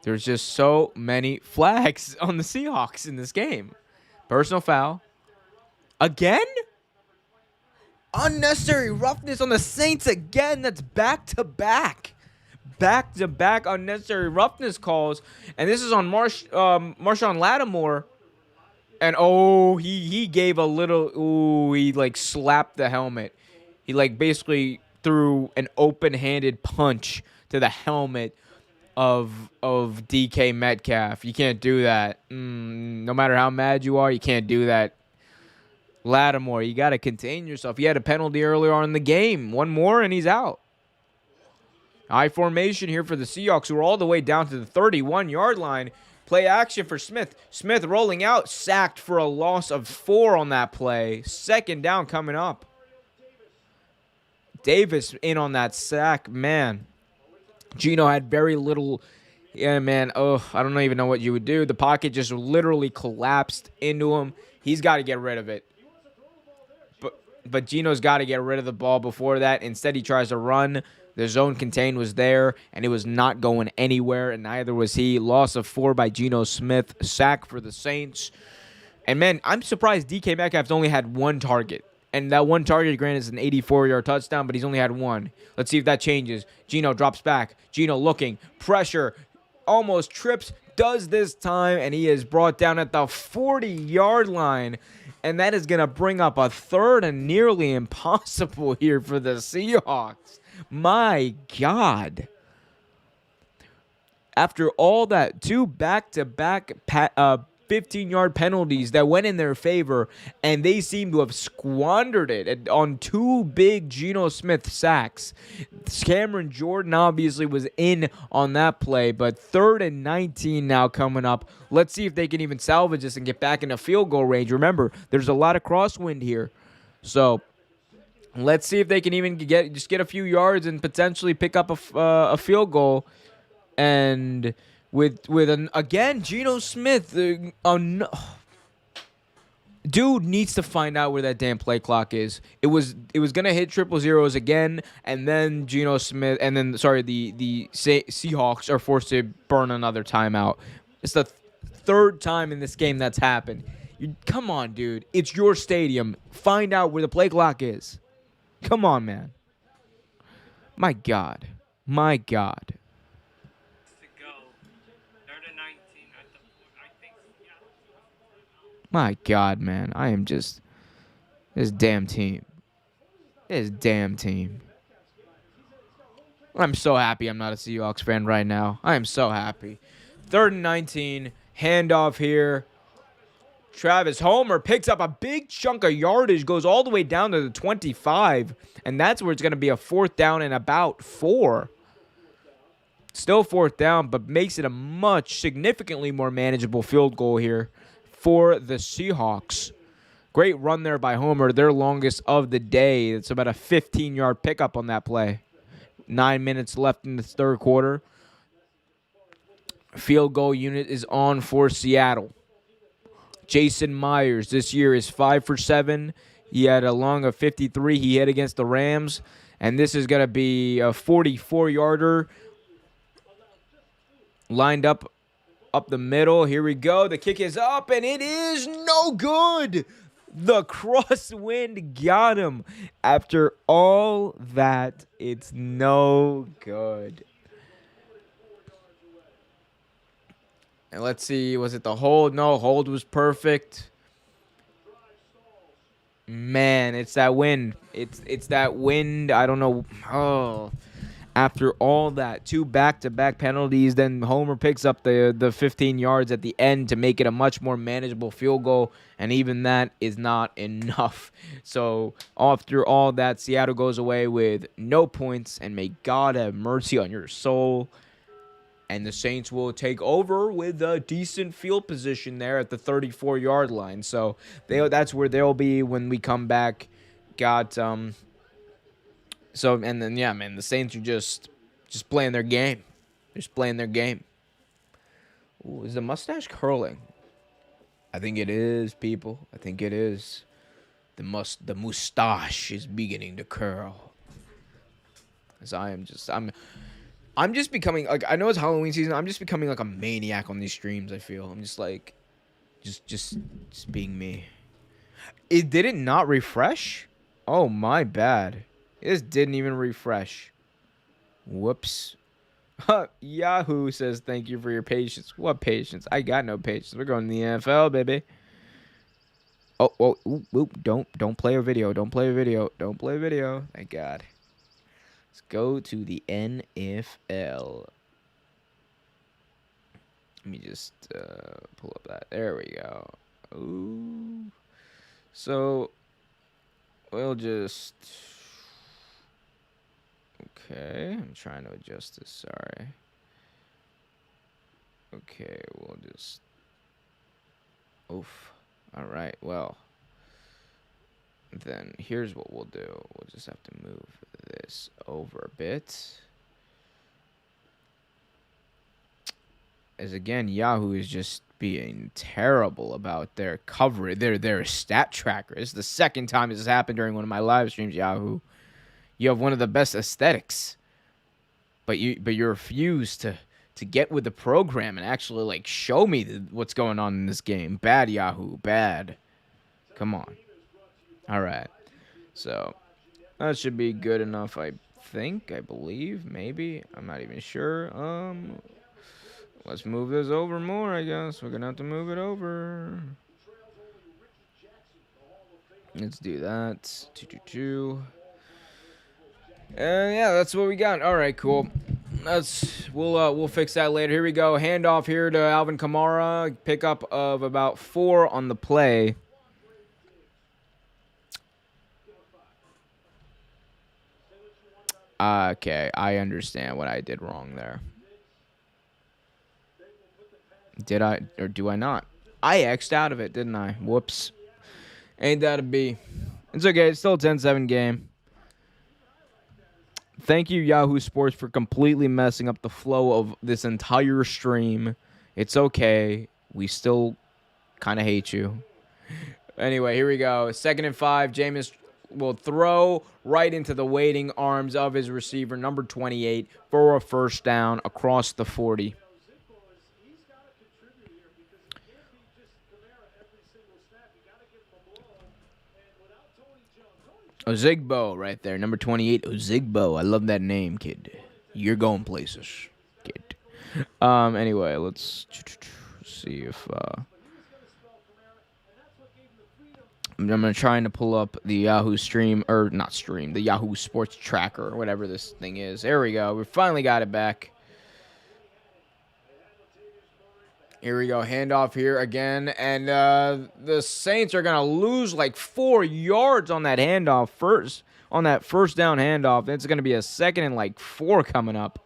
There's just so many flags on the Seahawks in this game. Personal foul. Again? Unnecessary roughness on the Saints again. That's back-to-back. Back-to-back unnecessary roughness calls. And this is on Marshawn Lattimore. And, he gave a little, he, slapped the helmet. He, basically threw an open-handed punch to the helmet of DK Metcalf. You can't do that. No matter how mad you are, you can't do that. Lattimore, you got to contain yourself. He had a penalty earlier on in the game. One more, and he's out. High formation here for the Seahawks, who are all the way down to the 31-yard line. Play action for Smith. Smith rolling out, sacked for a loss of 4 on that play. Second down coming up. Davis in on that sack. Man, Geno had very little. Yeah, man. I don't even know what you would do. The pocket just literally collapsed into him. He's got to get rid of it. But Geno's got to get rid of the ball before that. Instead, he tries to run. The zone contain was there, and it was not going anywhere, and neither was he. Loss of 4 by Geno Smith. Sack for the Saints. And, man, I'm surprised DK Metcalf's only had 1 target. And that 1 target, granted, is an 84-yard touchdown, but he's only had 1. Let's see if that changes. Geno drops back. Geno looking. Pressure. Almost trips. Does this time, and he is brought down at the 40-yard line. And that is going to bring up a third and nearly impossible here for the Seahawks. My God. After all that, 2 back-to-back 15-yard penalties that went in their favor, and they seem to have squandered it on 2 big Geno Smith sacks. Cameron Jordan obviously was in on that play, but 3rd and 19 now coming up. Let's see if they can even salvage this and get back into field goal range. Remember, there's a lot of crosswind here. So let's see if they can even get a few yards and potentially pick up a field goal. And with an again Geno Smith, dude needs to find out where that damn play clock is. It was gonna hit triple zeros again, and then Geno Smith, and then the Seahawks are forced to burn another timeout. It's the third time in this game that's happened. Come on, dude. It's your stadium. Find out where the play clock is. Come on, man. My God. My God. To go. 3rd and 19 at the I think My God, man. I am just this damn team. This damn team. I'm so happy I'm not a Seahawks fan right now. I am so happy. 3rd and 19. Handoff here. Travis Homer picks up a big chunk of yardage, goes all the way down to the 25, and that's where it's going to be a 4th down and about 4. Still 4th down, but makes it a significantly more manageable field goal here for the Seahawks. Great run there by Homer, their longest of the day. It's about a 15-yard pickup on that play. 9 minutes left in the 3rd quarter. Field goal unit is on for Seattle. Jason Myers this year is 5 for 7. He had a long of 53 he hit against the Rams. And this is going to be a 44-yarder lined up the middle. Here we go. The kick is up, and it is no good. The crosswind got him. After all that, it's no good. And let's see, was it the hold? No, hold was perfect. Man, it's that wind. It's that wind. I don't know. Oh, after all that, 2 back-to-back penalties, then Homer picks up the 15 yards at the end to make it a much more manageable field goal, and even that is not enough. So after all that, Seattle goes away with no points, and may God have mercy on your soul. And the Saints will take over with a decent field position there at the 34-yard line. So that's where they'll be when we come back. And then yeah, man, the Saints are just playing their game. Just playing their game. Ooh, is the mustache curling? I think it is, people. I think it is. The mustache is beginning to curl. As I'm just becoming, like, I know it's Halloween season. I'm just becoming like a maniac on these streams, I feel. I'm just like, just being me. It did it not refresh? Oh, my bad. This didn't even refresh. Whoops. Yahoo says, thank you for your patience. What patience? I got no patience. We're going to the NFL, baby. Oh, ooh, don't play a video. Don't play a video. Don't play a video. Thank God. Let's go to the NFL. Let me just pull up that. There we go. Ooh. So, we'll just... Okay, I'm trying to adjust this. Sorry. Okay, we'll just... Oof. All right, well... Then here's what we'll do. We'll just have to move this over a bit. As again, Yahoo is just being terrible about their coverage, their stat tracker. This is the second time this has happened during one of my live streams, Yahoo. You have one of the best aesthetics, but you refuse to get with the program and actually like show me what's going on in this game. Bad, Yahoo, bad. Come on. All right, so that should be good enough, I believe, maybe. I'm not even sure. Let's move this over more, I guess. We're gonna have to move it over. Let's do that. 222. Yeah, that's what we got. All right, cool. We'll fix that later. Here we go. Handoff here to Alvin Kamara. Pickup of about 4 on the play. Okay, I understand what I did wrong there. Did I, or do I not? I X'd out of it, didn't I? Whoops. Ain't that a B? It's okay, it's still a 10-7 game. Thank you, Yahoo Sports, for completely messing up the flow of this entire stream. It's okay. We still kind of hate you. Anyway, here we go. 2nd and 5. Jameis will throw right into the waiting arms of his receiver, number 28, for a first down across the 40. Ozigbo right there, number 28, Ozigbo. I love that name, kid. You're going places, kid. Anyway, let's see if I'm trying to pull up the Yahoo stream, or not stream, the Yahoo Sports tracker, or whatever this thing is. There we go. We finally got it back. Here we go. Handoff here again. And the Saints are going to lose like 4 yards on that handoff first. On that first down handoff. It's going to be a 2nd and like 4 coming up.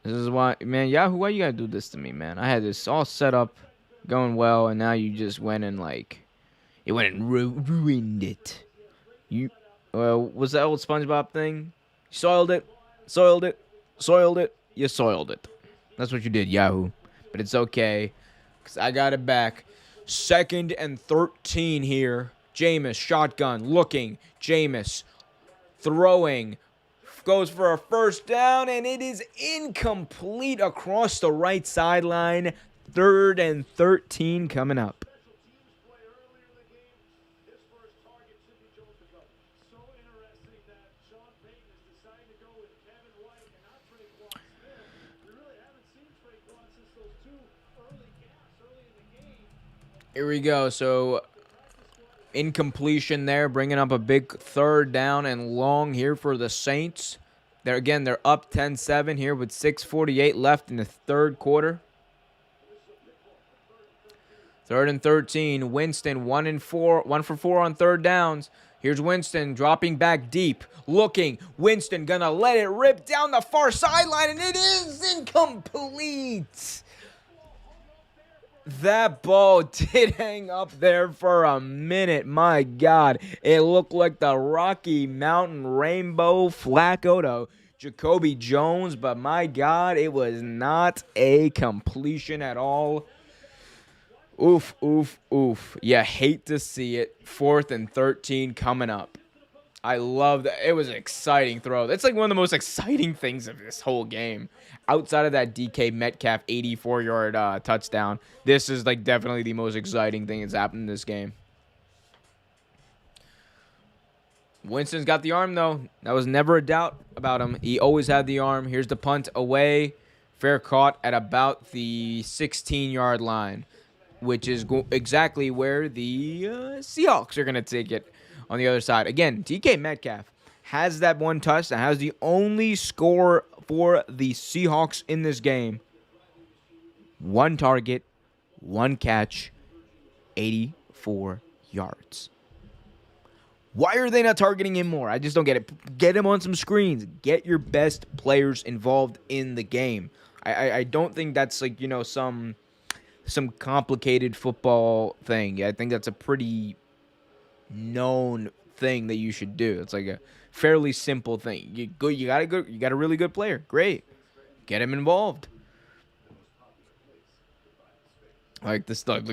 This is why, man, Yahoo, why you got to do this to me, man? I had this all set up, going well, and now you just went and like, it went and ruined it. Was that old SpongeBob thing? You soiled it. Soiled it. You soiled it. That's what you did, Yahoo. But it's okay, because I got it back. 2nd and 13 here. Jameis, shotgun, looking. Jameis, throwing. Goes for a first down, and it is incomplete across the right sideline. 3rd and 13 coming up. Here we go. So, incompletion there, bringing up a big 3rd down and long here for the Saints. They're up 10-7 here with 6:48 left in the 3rd quarter. 3rd and 13. Winston 1 for 4 on 3rd downs. Here's Winston dropping back deep, looking. Winston gonna let it rip down the far sideline, and it is incomplete. That ball did hang up there for a minute. My God. It looked like the Rocky Mountain Rainbow Flacco to Jacoby Jones, but my God, it was not a completion at all. Oof, oof, oof. You hate to see it. 4th and 13 coming up. I love that. It was an exciting throw. That's like one of the most exciting things of this whole game. Outside of that DK Metcalf 84-yard touchdown, this is like definitely the most exciting thing that's happened in this game. Winston's got the arm, though. That was never a doubt about him. He always had the arm. Here's the punt away. Fair caught at about the 16-yard line, which is exactly where the Seahawks are going to take it on the other side. Again, DK Metcalf has that one touchdown, has the only score for the Seahawks in this game. 1 target, 1 catch, 84 yards. Why are they not targeting him more? I just don't get it. Get him on some screens. Get your best players involved in the game. I don't think that's like, some complicated football thing. I think that's a pretty known thing that you should do. It's like a fairly simple thing. You got a really good player. Great. Get him involved. Like this stuff.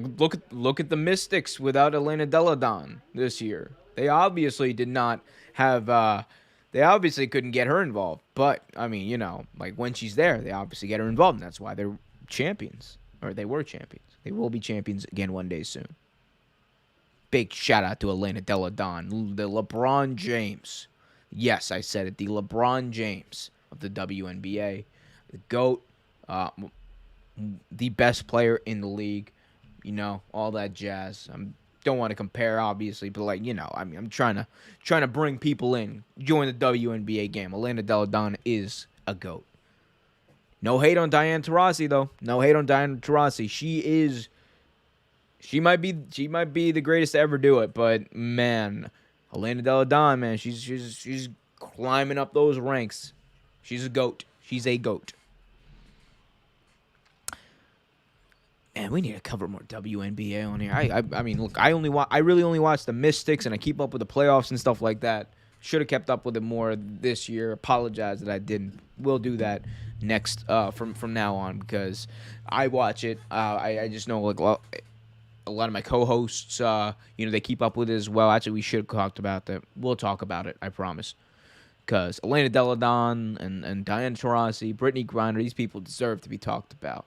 Look at the Mystics without Elena Deladon this year. They obviously did not have they obviously couldn't get her involved. But I mean, like when she's there, they obviously get her involved, and that's why they're champions. Or they were champions. They will be champions again one day soon. Big shout out to Elena Deladon, the LeBron James. Yes, I said it. The LeBron James of the WNBA. The GOAT. The best player in the league. All that jazz. Don't want to compare, obviously, but I'm trying to bring people in. Join the WNBA game. Elena Deladon is a GOAT. No hate on Diane Taurasi, though. No hate on Diane Taurasi. She might be the greatest to ever do it, but man, Elena Deladon, man, she's climbing up those ranks. She's a GOAT. She's a GOAT. Man, we need to cover more WNBA on here. I mean, look, I really only watch the Mystics, and I keep up with the playoffs and stuff like that. Should have kept up with it more this year. Apologize that I didn't. We'll do that next from now on because I watch it. I just know like a lot of my co-hosts, they keep up with it as well. Actually, we should have talked about that. We'll talk about it. I promise. Because Elena Deladon and Diana Taurasi, Brittany Griner, these people deserve to be talked about.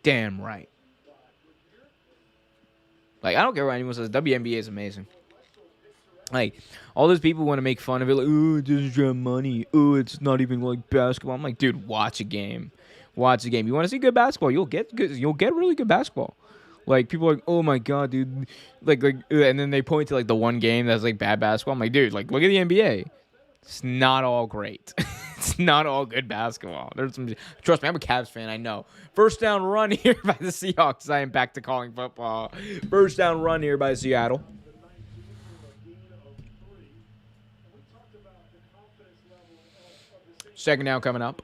Damn right. Like, I don't care what anyone says. WNBA is amazing. Like, all those people want to make fun of it. Like, oh, it doesn't draw money. Oh, it's not even like basketball. I'm like, dude, watch a game. Watch a game. You want to see good basketball? You'll get really good basketball. Like, people are like, oh my god, dude. Like, and then they point to like the one game that's like bad basketball. I'm like, dude, like, look at the NBA. It's not all great. It's not all good basketball. There's some. Trust me, I'm a Cavs fan. I know. First down run here by the Seahawks. I am back to calling football. First down run here by Seattle. Second down coming up.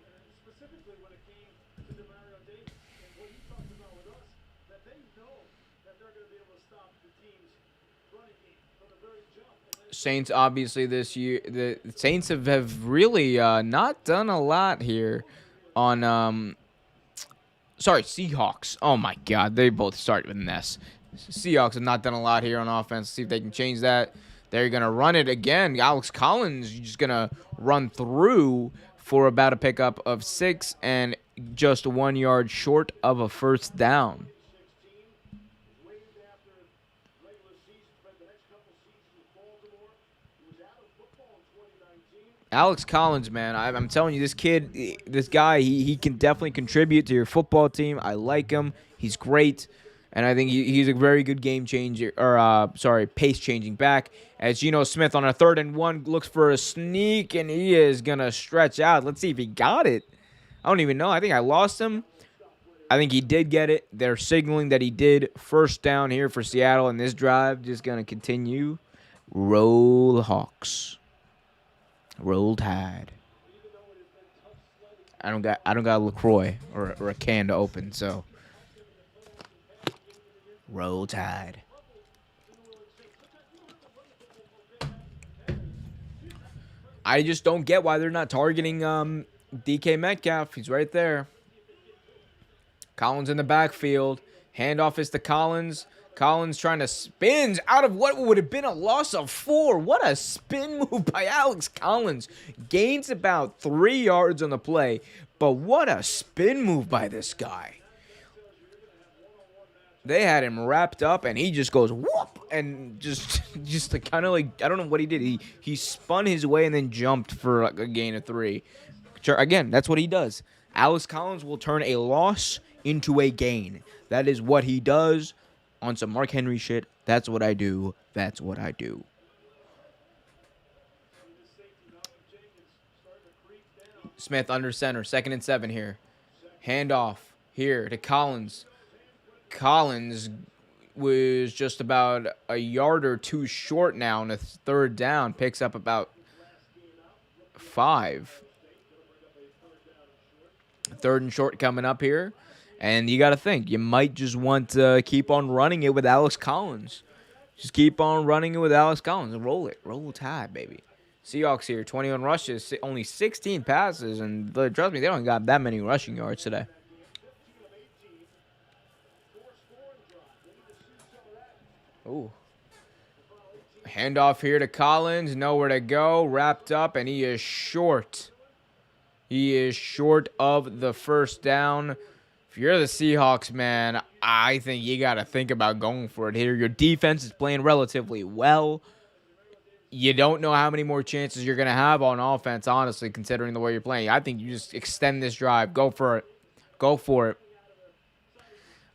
Saints, obviously, this year, the Saints have really not done a lot here on, Seahawks. Oh, my God. They both start with an S. Seahawks have not done a lot here on offense. See if they can change that. They're going to run it again. Alex Collins just going to run through for about a pickup of 6 and just 1 yard short of a first down. Alex Collins, man, I'm telling you, this guy, he can definitely contribute to your football team. I like him. He's great. And I think he's a very good game changer, pace-changing back. As Geno Smith on a 3rd and 1 looks for a sneak, and he is going to stretch out. Let's see if he got it. I don't even know. I think I lost him. I think he did get it. They're signaling that he did. First down here for Seattle, and this drive just going to continue. Roll Hawks. Roll Tide. I don't got a LaCroix or a can to open, so Roll Tide. I just don't get why they're not targeting DK Metcalf. He's right there. Collins in the backfield. Handoff is to Collins. Collins trying to spins out of what would have been a loss of 4. What a spin move by Alex Collins. Gains about 3 yards on the play, but what a spin move by this guy. They had him wrapped up, and he just goes whoop, and just like, kind of like, I don't know what he did. He spun his way and then jumped for like a gain of 3. Again, that's what he does. Alex Collins will turn a loss into a gain. That is what he does. On some Mark Henry shit, that's what I do. That's what I do. Smith under center, 2nd and 7 here. Handoff here to Collins. Collins was just about a yard or 2 short now on a 3rd down. Picks up about 5. 3rd and short coming up here. And you got to think, you might just want to keep on running it with Alex Collins. Just keep on running it with Alex Collins and roll it. Roll Tide, baby. Seahawks here, 21 rushes, only 16 passes. And trust me, they don't got that many rushing yards today. Ooh. Handoff here to Collins. Nowhere to go. Wrapped up, and he is short. He is short of the first down. If you're the Seahawks, man, I think you got to think about going for it here. Your defense is playing relatively well. You don't know how many more chances you're going to have on offense, honestly, considering the way you're playing. I think you just extend this drive. Go for it. Go for it.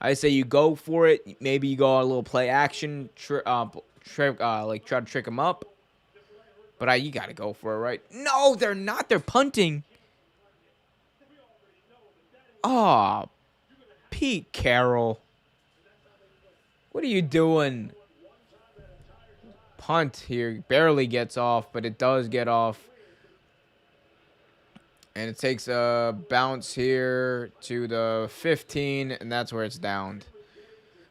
I say you go for it. Maybe you go a little play action, try to trick them up. But you got to go for it, right? No, they're not. They're punting. Oh, Pete Carroll. What are you doing? Punt here. Barely gets off, but it does get off. And it takes a bounce here to the 15, and that's where it's downed.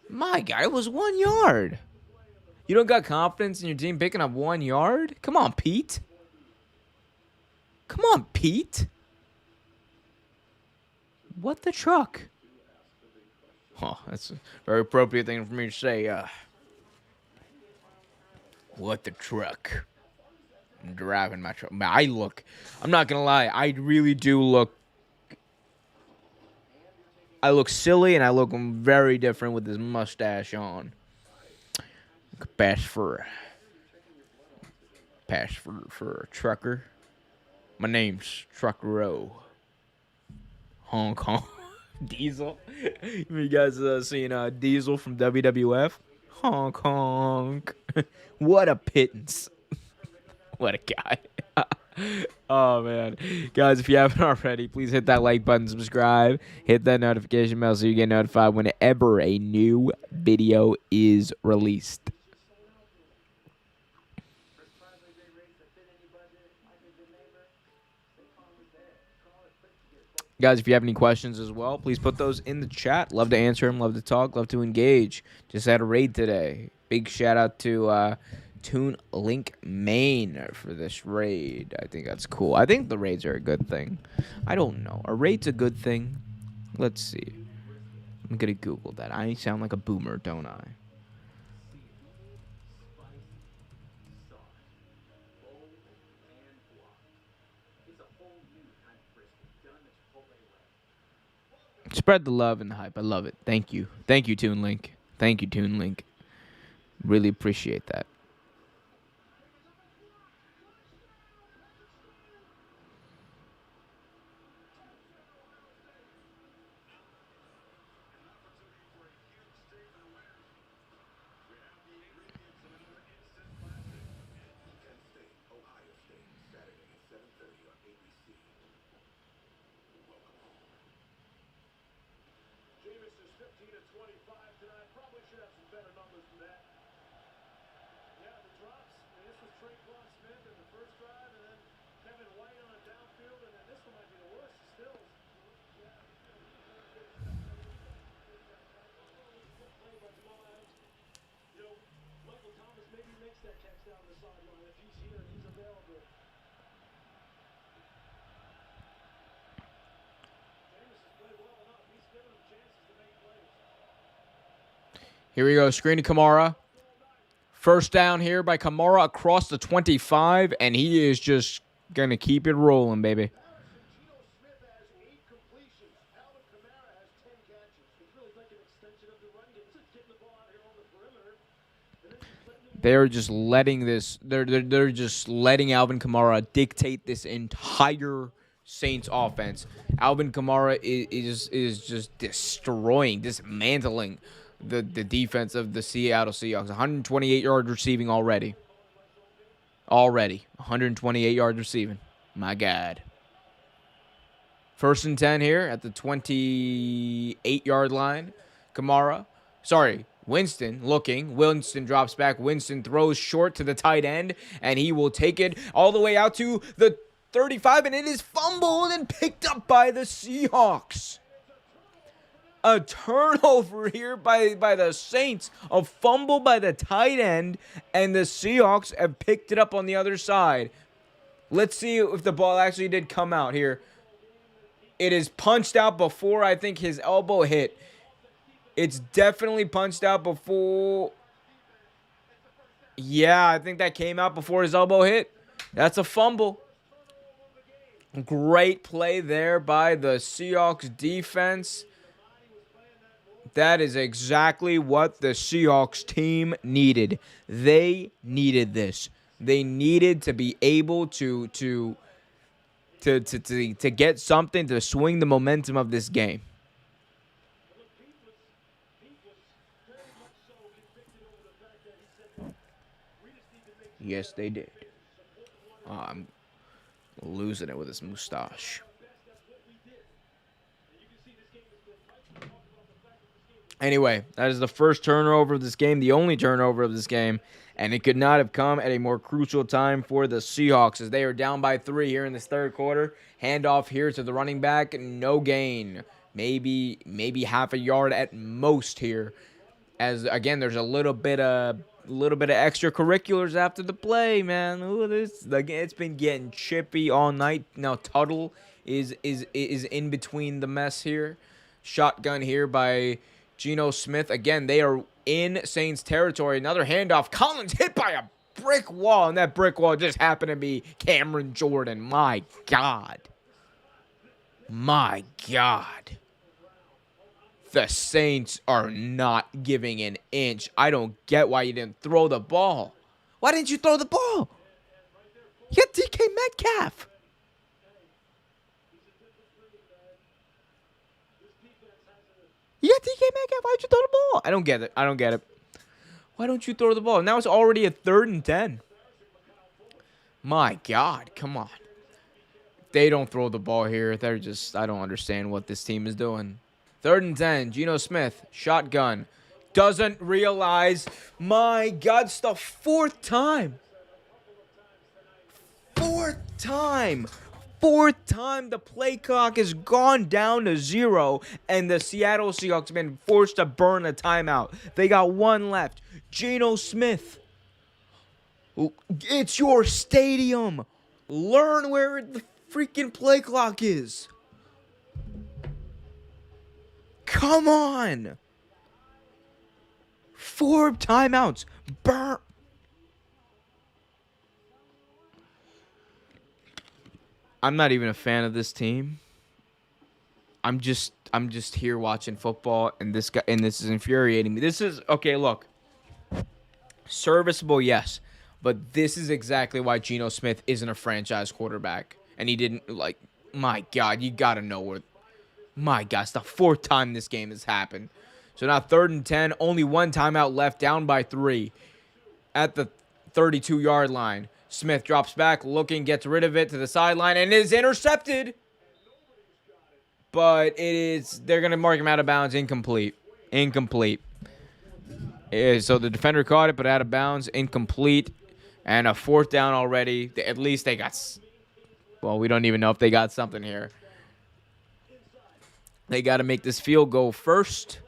My God, it was 1 yard. You don't got confidence in your team picking up 1 yard? Come on, Pete. Come on, Pete. What the truck? Oh, that's a very appropriate thing for me to say. What the truck? I'm driving my truck. Man, I'm not going to lie. I really do look. I look silly and I look very different with this mustache on. Pass for a trucker. My name's Truckero. Hong Kong. Diesel. You guys seen Diesel from WWF? Hong Kong. What a pittance. What a guy. Oh, man. Guys, if you haven't already, please hit that like button, subscribe, hit that notification bell so you get notified whenever a new video is released. Guys, if you have any questions as well, please put those in the chat. Love to answer them, love to talk, love to engage. Just had a raid today. Big shout out to Toon Link Main for this raid. I think that's cool. I think the raids are a good thing. I don't know. Are raids a good thing? Let's see. I'm going to Google that. I sound like a boomer, don't I? Spread the love and the hype. I love it. Thank you. Thank you, Toon Link. Thank you, Toon Link. Really appreciate that. Here we go. Screen to Kamara. First down here by Kamara across the 25, and he is just going to keep it rolling, baby. They're just letting this. They're just letting Alvin Kamara dictate this entire Saints offense. Alvin Kamara is just destroying, dismantling the defense of the Seattle Seahawks. 128 yards receiving already. 128 yards receiving. My God. First and 10 here at the 28-yard line. Winston looking. Winston drops back. Winston throws short to the tight end, and he will take it all the way out to the 35, and it is fumbled and picked up by the Seahawks. A turnover here by the Saints. A fumble by the tight end, and the Seahawks have picked it up on the other side. Let's see if the ball actually did come out here. It is punched out before I think his elbow hit. It's definitely punched out before. Yeah, I think that came out before his elbow hit. That's a fumble. Great play there by the Seahawks defense. That is exactly what the Seahawks team needed. They needed this. They needed to be able to get something to swing the momentum of this game. Yes, they did. I'm losing it with his mustache. Anyway, that is the first turnover of this game, the only turnover of this game, and it could not have come at a more crucial time for the Seahawks as they are down by 3 here in this third quarter. Handoff here to the running back, no gain. Maybe half a yard at most here. As again, there's a little bit of extracurriculars after the play, man. Ooh, it's been getting chippy all night. Now Tuttle is in between the mess here. Shotgun here by Geno Smith. Again, they are in Saints territory. Another handoff. Collins hit by a brick wall, and that brick wall just happened to be Cameron Jordan. My God. My God. The Saints are not giving an inch. I don't get why you didn't throw the ball. Why didn't you throw the ball? You got DK Metcalf. You got DK Metcalf. Why'd you throw the ball? I don't get it. I don't get it. Why don't you throw the ball? Now it's already a 3rd and 10. My God. Come on. They don't throw the ball here. They're just, I don't understand what this team is doing. 3rd and 10. Geno Smith, shotgun. Doesn't realize. My God, it's the 4th time. 4th time. 4th time the play clock has gone down to 0, and the Seattle Seahawks have been forced to burn a timeout. They got 1 left. Geno Smith. It's your stadium. Learn where the freaking play clock is. Come on. 4 timeouts. Burn. I'm not even a fan of this team. I'm just here watching football, and this is infuriating me. This is okay, look. Serviceable, yes. But this is exactly why Geno Smith isn't a franchise quarterback. And he didn't, my God, you got to know where. My God, it's the 4th time this game has happened. So now 3rd and 10, only 1 timeout left, down by 3 at the 32-yard line. Smith drops back, looking, gets rid of it to the sideline, and is intercepted. But they're going to mark him out of bounds, incomplete. So the defender caught it, but out of bounds, incomplete. And a 4th down already. At least they got, well, we don't even know if they got something here. They got to make this field goal first.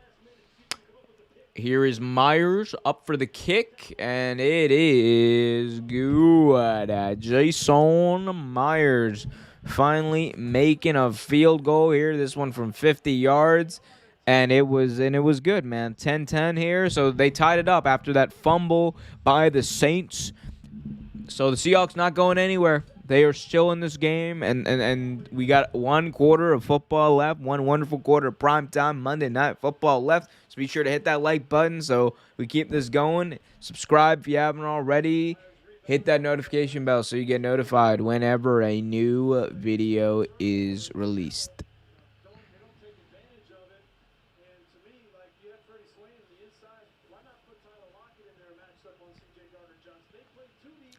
Here is Myers up for the kick, and it is good. Jason Myers finally making a field goal here. This one from 50 yards, and it was good, man. 10-10 here, so they tied it up after that fumble by the Saints. So the Seahawks not going anywhere. They are still in this game, and we got 1 quarter of football left, 1 wonderful quarter of primetime Monday Night Football left. So be sure to hit that like button so we keep this going. Subscribe if you haven't already. Hit that notification bell so you get notified whenever a new video is released.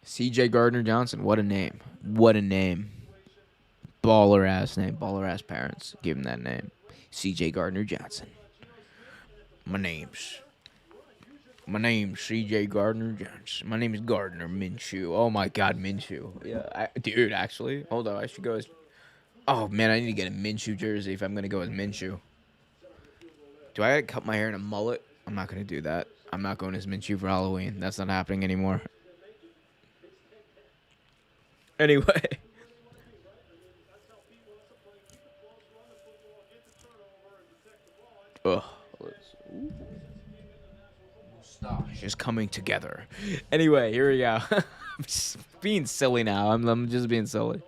C.J. Gardner-Johnson, what a name. What a name. Baller-ass name. Baller-ass parents give him that name. C.J. Gardner-Johnson. My name's C.J. Gardner-Johnson. My name is Gardner Minshew. Oh, my God, Minshew. Yeah, dude, actually. Hold on, I should go as... Oh, man, I need to get a Minshew jersey if I'm going to go as Minshew. Do I cut my hair in a mullet? I'm not going to do that. I'm not going as Minshew for Halloween. That's not happening anymore. Anyway. Ugh. Mustache is coming together. Anyway, here we go. I'm just being silly now. I'm just being silly.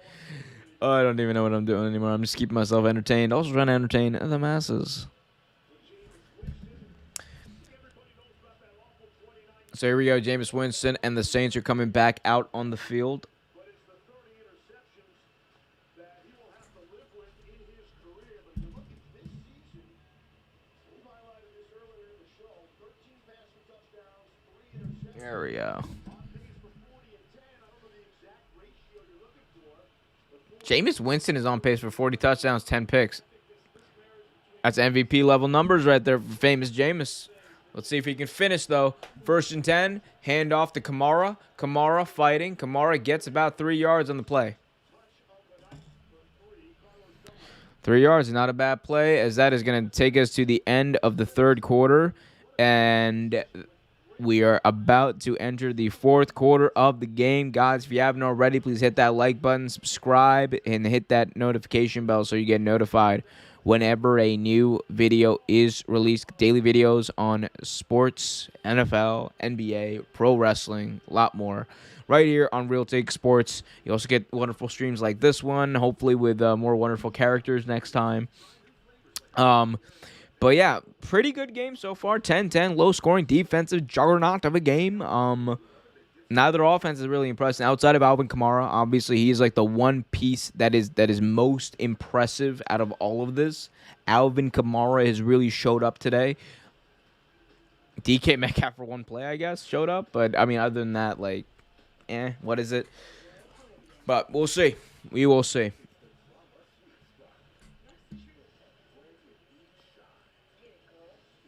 Oh, I don't even know what I'm doing anymore. I'm just keeping myself entertained. Also trying to entertain the masses. So here we go. Jameis Winston and the Saints are coming back out on the field. There we go. Jameis Winston is on pace for 40 touchdowns, 10 picks. That's MVP level numbers right there for famous Jameis. Let's see if he can finish, though. 1st and 10, hand off to Kamara. Kamara fighting. Kamara gets about 3 yards on the play. 3 yards, not a bad play, as that is going to take us to the end of the third quarter. And we are about to enter the fourth quarter of the game. Guys, if you haven't already, please hit that like button, subscribe, and hit that notification bell so you get notified whenever a new video is released. Daily videos on sports, NFL, NBA, pro wrestling, a lot more. Right here on Real Take Sports. You also get wonderful streams like this one, hopefully with more wonderful characters next time. But yeah, pretty good game so far. 10-10, low-scoring defensive juggernaut of a game. Neither offense is really impressive. Outside of Alvin Kamara, obviously he's like the one piece that is most impressive out of all of this. Alvin Kamara has really showed up today. DK Metcalf for one play, I guess, showed up. But, I mean, other than that, like, what is it? But we'll see. We will see.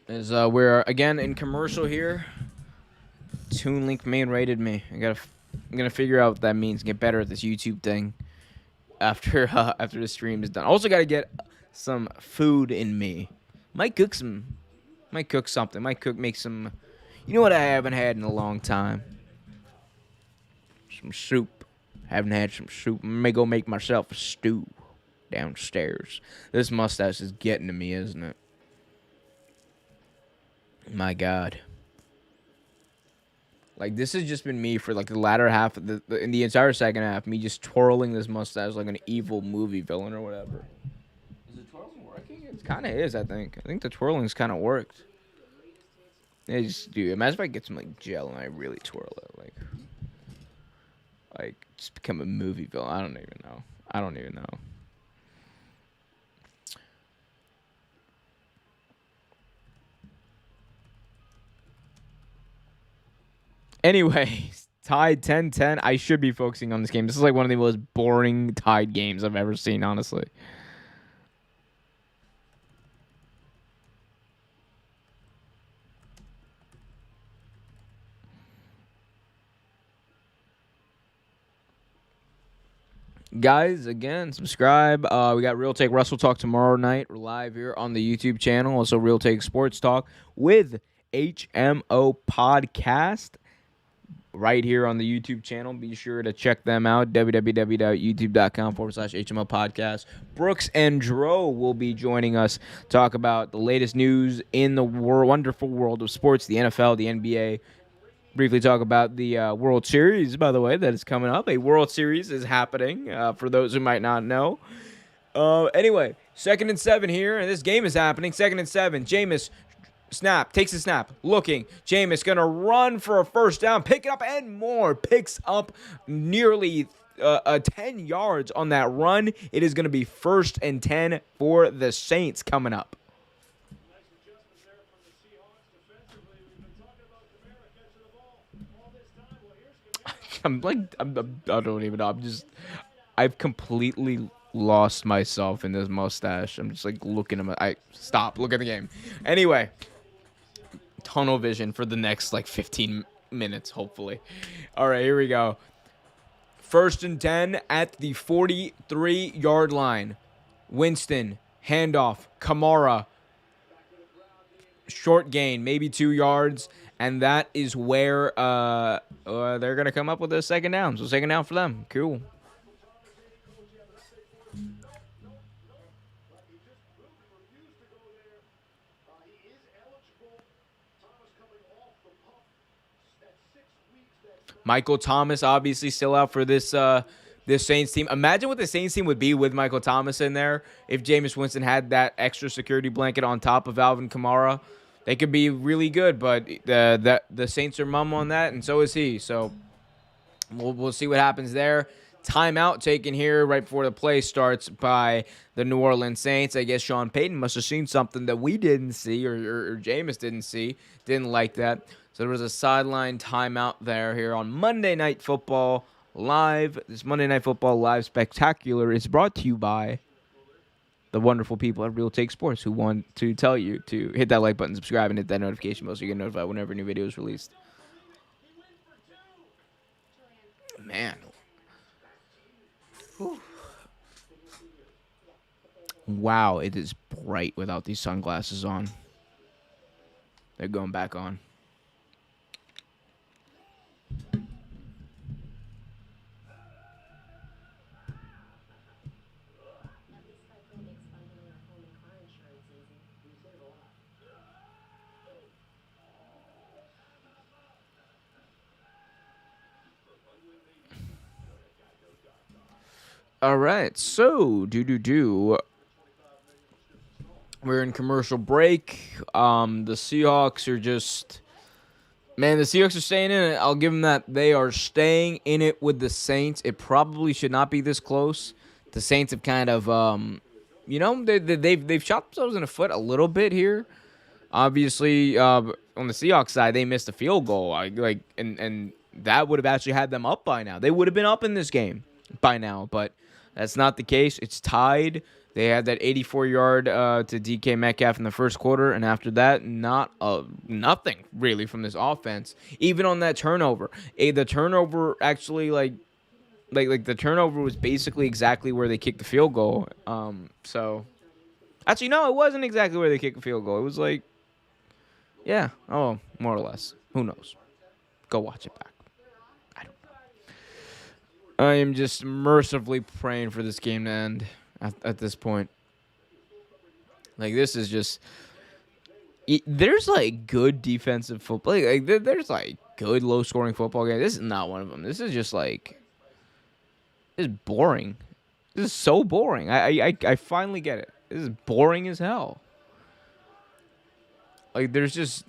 As we're again in commercial here. TuneLink main rated me. I'm gonna figure out what that means. Get better at this YouTube thing after the stream is done. Also gotta get some food in me. Might cook something. Make some. You know what I haven't had in a long time? Some soup. Haven't had some soup. I may go make myself a stew downstairs. This mustache is getting to me, isn't it? My God. Like, this has just been me for, like, the latter half of in the entire second half. Me just twirling this mustache like an evil movie villain or whatever. Is the twirling working? It kind of is, I think. I think the twirling's kind of worked. Dude, imagine if I get some, like, gel and I really twirl it. Like, just become a movie villain. I don't even know. Anyway, tied 10-10. I should be focusing on this game. This is like one of the most boring tied games I've ever seen, honestly. Guys, again, subscribe. We got Real Take Russell Talk tomorrow night. We're live here on the YouTube channel. Also, Real Take Sports Talk with HMO Podcast right here on the YouTube channel. Be sure to check them out, www.youtube.com/HMO Podcast. Brooks and Dro will be joining us, talk about the latest news in the wonderful world of sports, the NFL, the NBA. Briefly talk about the World Series, by the way, that is coming up. A World Series is happening, for those who might not know. Anyway, 2nd and 7 here, and this game is happening. 2nd and 7. Jameis takes a snap, looking. Jameis going to run for a first down, pick it up and more. Picks up nearly 10 yards on that run. It is going to be 1st and 10 for the Saints coming up. I don't even know. I've completely lost myself in this mustache. I'm just like looking at look at the game. Anyway, tunnel vision for the next like 15 minutes, hopefully. All right, here we go. 1st and 10 at the 43-yard line. Winston, handoff, Kamara. Short gain, maybe 2 yards. And that is where they're going to come up with a second down. So 2nd down for them. Cool. Michael Thomas obviously still out for this Saints team. Imagine what the Saints team would be with Michael Thomas in there if Jameis Winston had that extra security blanket on top of Alvin Kamara. They could be really good, but the Saints are mum on that, and so is he. So we'll see what happens there. Timeout taken here right before the play starts by the New Orleans Saints. I guess Sean Payton must have seen something that we didn't see or Jameis didn't see. Didn't like that. So there was a sideline timeout there here on Monday Night Football Live. This Monday Night Football Live Spectacular is brought to you by the wonderful people at Real Take Sports who want to tell you to hit that like button, subscribe, and hit that notification bell so you get notified whenever a new video is released. Man. Whew. Wow, it is bright without these sunglasses on. They're going back on. All right, so we're in commercial break. The Seahawks are just, man, the Seahawks are staying in it. I'll give them that. They are staying in it with the Saints. It probably should not be this close. The Saints have kind of, they've shot themselves in the foot a little bit here. Obviously, on the Seahawks side, they missed a field goal. And that would have actually had them up by now. They would have been up in this game by now, but that's not the case. It's tied. They had that 84-yard to DK Metcalf in the first quarter, and after that, nothing really from this offense. Even on that turnover, the turnover actually like the turnover was basically exactly where they kicked the field goal. So actually, no, it wasn't exactly where they kicked the field goal. It was like, yeah, more or less. Who knows? Go watch it back. I am just mercifully praying for this game to end at this point. Like, this is just... There's, like, good defensive football. There's, like, good low-scoring football games. This is not one of them. This is just, like... This is boring. This is so boring. I finally get it. This is boring as hell. Like, there's just...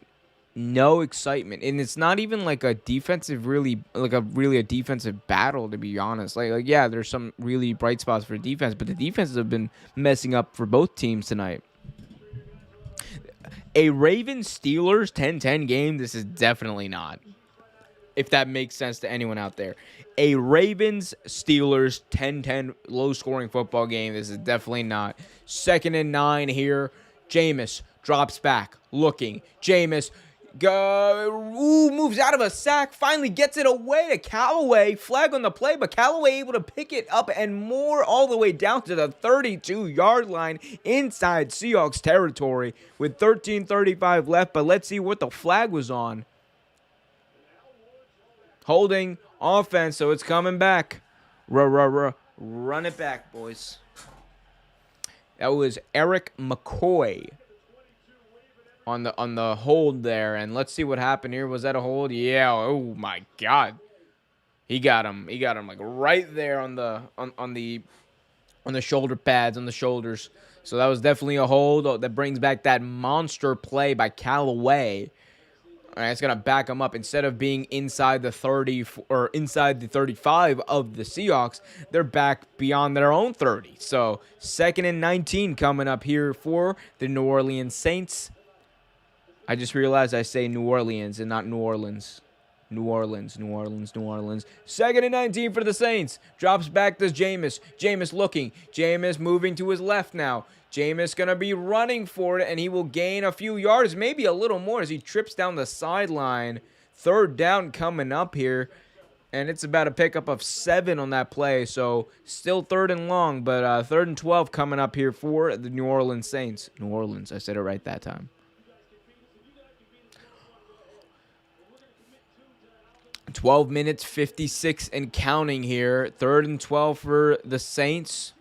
no excitement, and it's not even like a defensive a defensive battle, to be honest. Like yeah, there's some really bright spots for defense, but the defenses have been messing up for both teams tonight. A Ravens-Steelers 10-10 game, this is definitely not. If that makes sense to anyone out there. A Ravens-Steelers 10-10 low-scoring football game, this is definitely not. 2nd and 9 here. Jameis drops back, looking. Jameis moves out of a sack, finally gets it away to Callaway. Flag on the play, but Callaway able to pick it up and more all the way down to the 32-yard line inside Seahawks territory with 13:35 left. But let's see what the flag was on. Holding offense, so it's coming back. Run it back, boys. That was Eric McCoy on the hold there, and let's see what happened here. Was that a hold? Yeah. Oh my God, he got him. He got him like right there on the shoulder pads, on the shoulders. So that was definitely a hold. That brings back that monster play by Callaway. All right, it's gonna back them up. Instead of being inside the 30 or inside the 35 of the Seahawks, they're back beyond their own 30. So 2nd and 19 coming up here for the New Orleans Saints. I just realized I say New Orleans and not New Orleans. New Orleans. 2nd and 19 for the Saints. Drops back to Jameis. Jameis looking. Jameis moving to his left now. Jameis going to be running for it, and he will gain a few yards, maybe a little more, as he trips down the sideline. 3rd down coming up here, and it's about a pickup of 7 on that play. So still 3rd and long, but 3rd and 12 coming up here for the New Orleans Saints. New Orleans, I said it right that time. 12 minutes, 56 and counting here. 3rd and 12 for the Saints.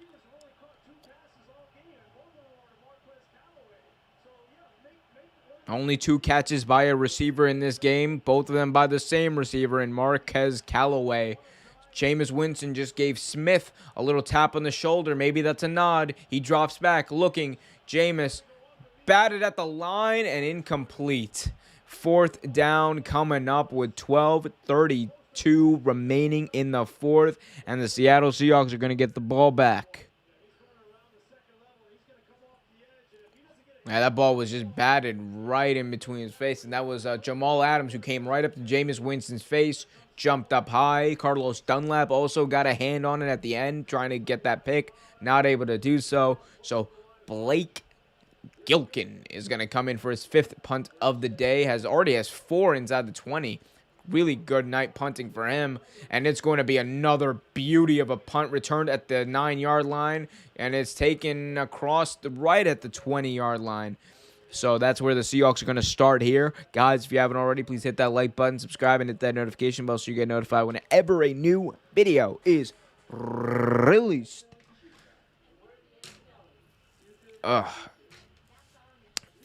Only 2 catches by a receiver in this game. Both of them by the same receiver in Marquez Callaway. Jameis Winston just gave Smith a little tap on the shoulder. Maybe that's a nod. He drops back looking. Jameis batted at the line and incomplete. 4th down coming up with 12:32 remaining in the 4th. And the Seattle Seahawks are going to get the ball back. Yeah, that ball was just batted right in between his face. And that was Jamal Adams, who came right up to Jameis Winston's face, jumped up high. Carlos Dunlap also got a hand on it at the end, trying to get that pick. Not able to do so. So Blake Gilkin is going to come in for his 5th punt of the day. Already has 4 inside the 20. Really good night punting for him. And it's going to be another beauty of a punt returned at the 9-yard line. And it's taken across the right at the 20-yard line. So that's where the Seahawks are going to start here. Guys, if you haven't already, please hit that like button, subscribe, and hit that notification bell so you get notified whenever a new video is released.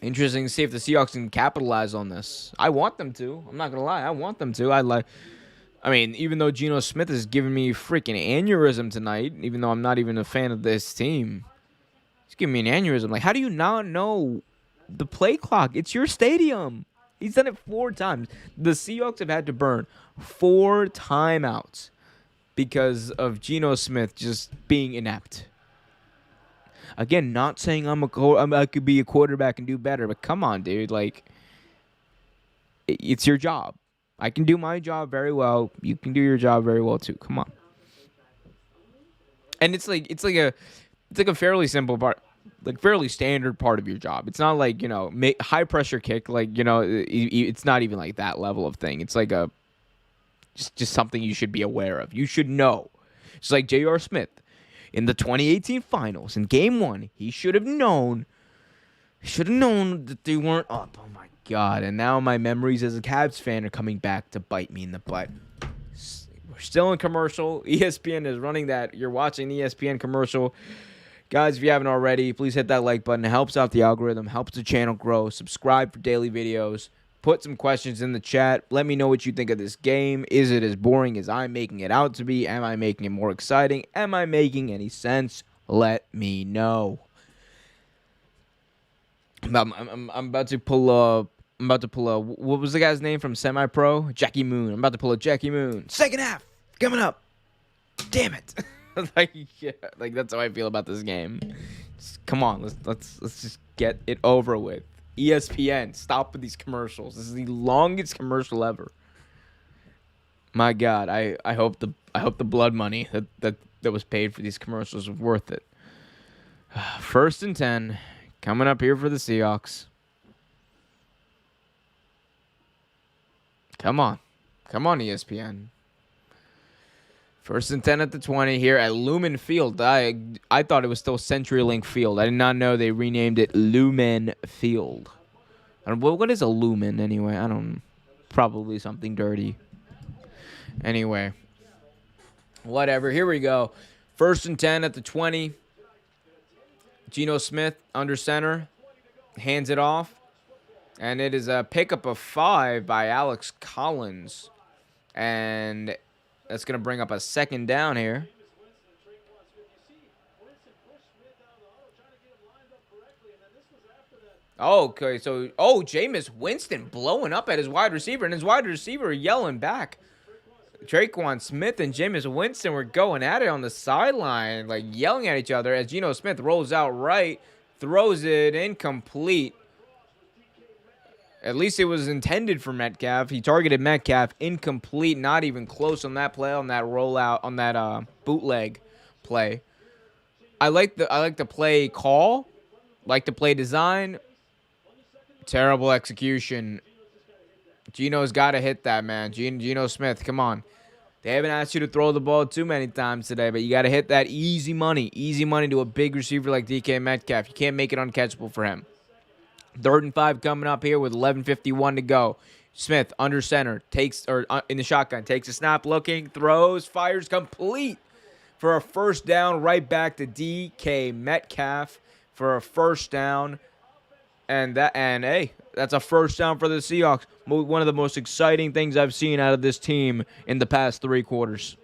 Interesting to see if the Seahawks can capitalize on this. I want them to. I'm not going to lie. I want them to. I mean, even though Geno Smith is giving me freaking aneurysm tonight, even though I'm not even a fan of this team, he's giving me an aneurysm. Like, how do you not know the play clock? It's your stadium. He's done it 4 times. The Seahawks have had to burn 4 timeouts because of Geno Smith just being inept. Again, not saying I could be a quarterback and do better, but come on, dude. Like, it's your job. I can do my job very well. You can do your job very well too. Come on. And it's like a fairly simple part, like fairly standard part of your job. It's not like, high pressure kick. Like, it's not even like that level of thing. It's like just something you should be aware of. You should know. It's like J.R. Smith. In the 2018 finals, in Game 1, he should have known that they weren't up. Oh, my God. And now my memories as a Cavs fan are coming back to bite me in the butt. We're still in commercial. ESPN is running that. You're watching the ESPN commercial. Guys, if you haven't already, please hit that like button. It helps out the algorithm, helps the channel grow. Subscribe for daily videos. Put some questions in the chat. Let me know what you think of this game. Is it as boring as I'm making it out to be? Am I making it more exciting? Am I making any sense? Let me know. I'm about to pull a. What was the guy's name from Semi Pro? Jackie Moon. I'm about to pull a Jackie Moon. Second half coming up. Damn it. Like that's how I feel about this game. Come on, let's just get it over with. ESPN, stop with these commercials. This is the longest commercial ever. My God, I hope the blood money that was paid for these commercials was worth it. 1st and 10, coming up here for the Seahawks. Come on, ESPN. 1st and 10 at the 20 here at Lumen Field. I thought it was still CenturyLink Field. I did not know they renamed it Lumen Field. What is a lumen anyway? I don't know. Probably something dirty. Anyway. Whatever. Here we go. 1st and 10 at the 20. Geno Smith under center. Hands it off. And it is a pickup of 5 by Alex Collins. And that's going to bring up a 2nd down here. Okay, so, Jameis Winston blowing up at his wide receiver, and his wide receiver yelling back. Traquan Smith and Jameis Winston were going at it on the sideline, like yelling at each other as Geno Smith rolls out right, throws it incomplete. At least it was intended for Metcalf. He targeted Metcalf, incomplete, not even close on that play, on that rollout, on that bootleg play. I like the play call, like the play design. Terrible execution. Geno's got to hit that, man. Geno Smith, come on. They haven't asked you to throw the ball too many times today, but you got to hit that easy money. Easy money to a big receiver like DK Metcalf. You can't make it uncatchable for him. 3rd and 5 coming up here with 11:51 to go. Smith under center, in the shotgun, takes a snap, looking, throws, fires complete for a 1st down, right back to DK Metcalf for a 1st down. And hey, that's a 1st down for the Seahawks. One of the most exciting things I've seen out of this team in the past 3 quarters.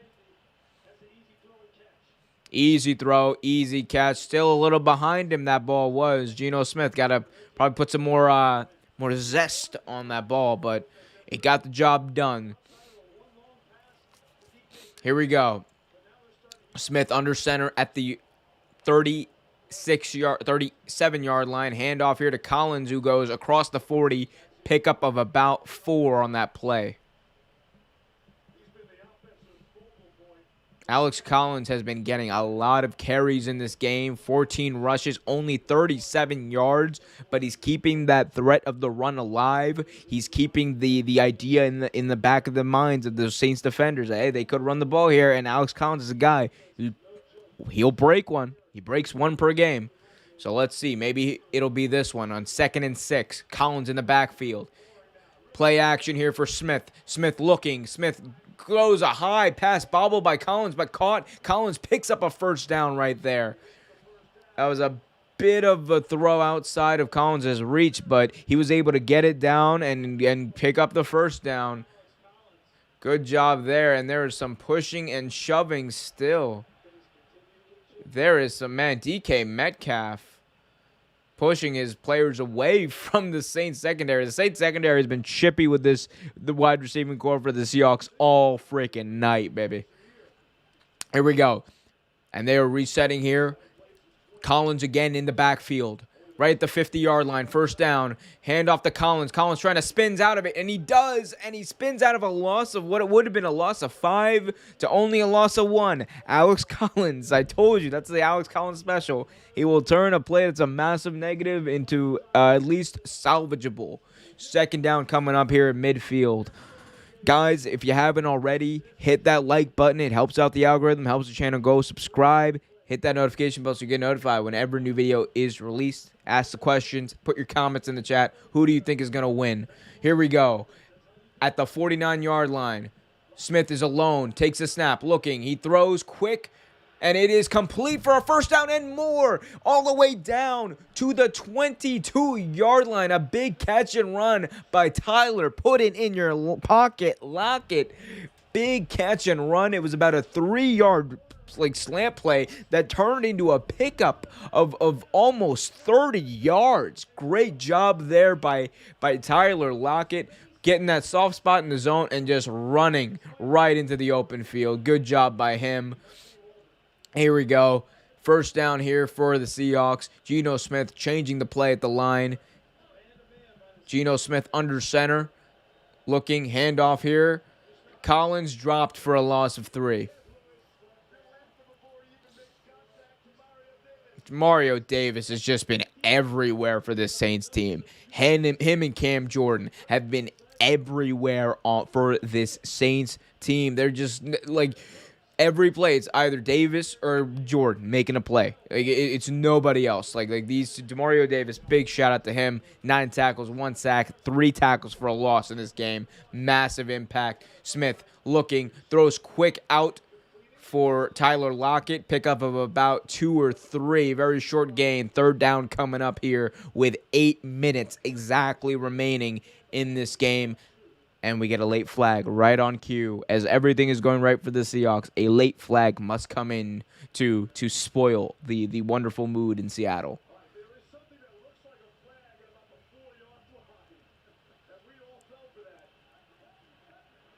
Easy throw, easy catch. Still a little behind him, that ball was. Geno Smith got to probably put some more zest on that ball, but it got the job done. Here we go. Smith under center at the 37-yard line. Handoff here to Collins, who goes across the 40. Pickup of about 4 on that play. Alex Collins has been getting a lot of carries in this game. 14 rushes, only 37 yards, but he's keeping that threat of the run alive. He's keeping the idea in the back of the minds of the Saints defenders that, hey, they could run the ball here, and Alex Collins is a guy. He'll break one. He breaks one per game. So let's see. Maybe it'll be this one on 2nd and 6. Collins in the backfield. Play action here for Smith. Smith looking. Smith throws a high pass, bobbled by Collins, but caught. Collins picks up a first down right there. That was a bit of a throw outside of Collins' reach, but he was able to get it down and pick up the first down. Good job there, and there is some pushing and shoving still. There is some, man, DK Metcalf pushing his players away from the Saints secondary. The Saints secondary has been chippy with the wide receiving core for the Seahawks all freaking night, baby. Here we go. And they are resetting here. Collins again in the backfield. Right at the 50-yard line. First down. Hand off to Collins. Collins trying to spins out of it. And he does. And he spins out of a loss of what it would have been a loss of 5 to only a loss of 1. Alex Collins. I told you. That's the Alex Collins special. He will turn a play that's a massive negative into at least salvageable. Second down coming up here at midfield. Guys, if you haven't already, hit that like button. It helps out the algorithm. Helps the channel go. Subscribe. Hit that notification bell so you get notified whenever a new video is released. Ask the questions. Put your comments in the chat. Who do you think is going to win? Here we go. At the 49-yard line, Smith is alone. Takes a snap. Looking. He throws quick. And it is complete for a first down and more. All the way down to the 22-yard line. A big catch and run by Tyler. Put it in your pocket. Lock it. Big catch and run. It was about a 3-yard slant play that turned into a pickup of almost 30 yards. Great job there by Tyler Lockett, getting that soft spot in the zone and just running right into the open field. Good job by him. Here we go. First down here for the Seahawks. Geno Smith changing the play at the line. Geno Smith under center. Looking, handoff here. Collins dropped for a loss of 3. Mario Davis has just been everywhere for this Saints team. Him and Cam Jordan have been everywhere for this Saints team. They're just like every play, it's either Davis or Jordan making a play. It's nobody else. Like these, Mario Davis, big shout out to him. 9 tackles, 1 sack, 3 tackles for a loss in this game. Massive impact. Smith looking, throws quick out for Tyler Lockett. Pickup of about 2 or 3. Very short gain. Third down coming up here with 8 minutes exactly remaining in this game. And we get a late flag right on cue. As everything is going right for the Seahawks, a late flag must come in to spoil the wonderful mood in Seattle.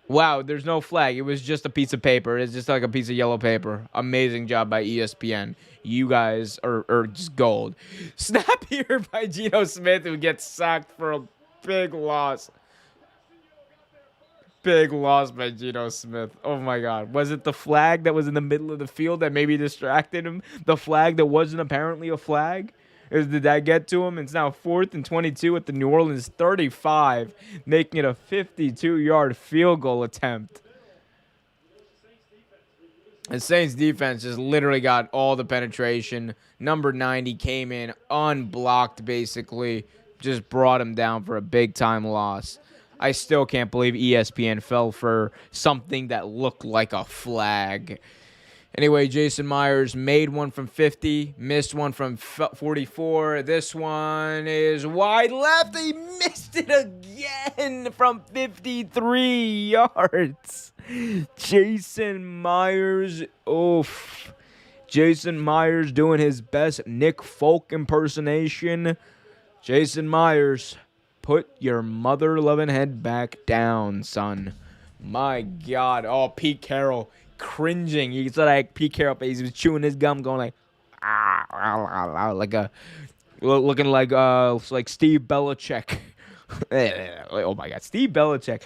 Wow, there's no flag. It was just a piece of paper. It's just like a piece of yellow paper. Amazing job by ESPN. You guys are just gold. Snap here by Geno Smith, who gets sacked for a big loss. Big loss by Geno Smith. Oh, my God. Was it the flag that was in the middle of the field that maybe distracted him? The flag that wasn't apparently a flag? Did that get to him? It's now 4th and 22 at the New Orleans 35, making it a 52-yard field goal attempt. The Saints defense just literally got all the penetration. Number 90 came in unblocked, basically. Just brought him down for a big-time loss. I still can't believe ESPN fell for something that looked like a flag. Anyway, Jason Myers made one from 50, missed one from 44. This one is wide left. He missed it again from 53 yards. Jason Myers, oof. Jason Myers doing his best Nick Folk impersonation. Jason Myers, put your mother-loving head back down, son. My God. Oh, Pete Carroll. Cringing. You saw that Pete Carroll face. He was chewing his gum, going like, like a, looking like Steve Belichick. Oh my God, Steve Belichick.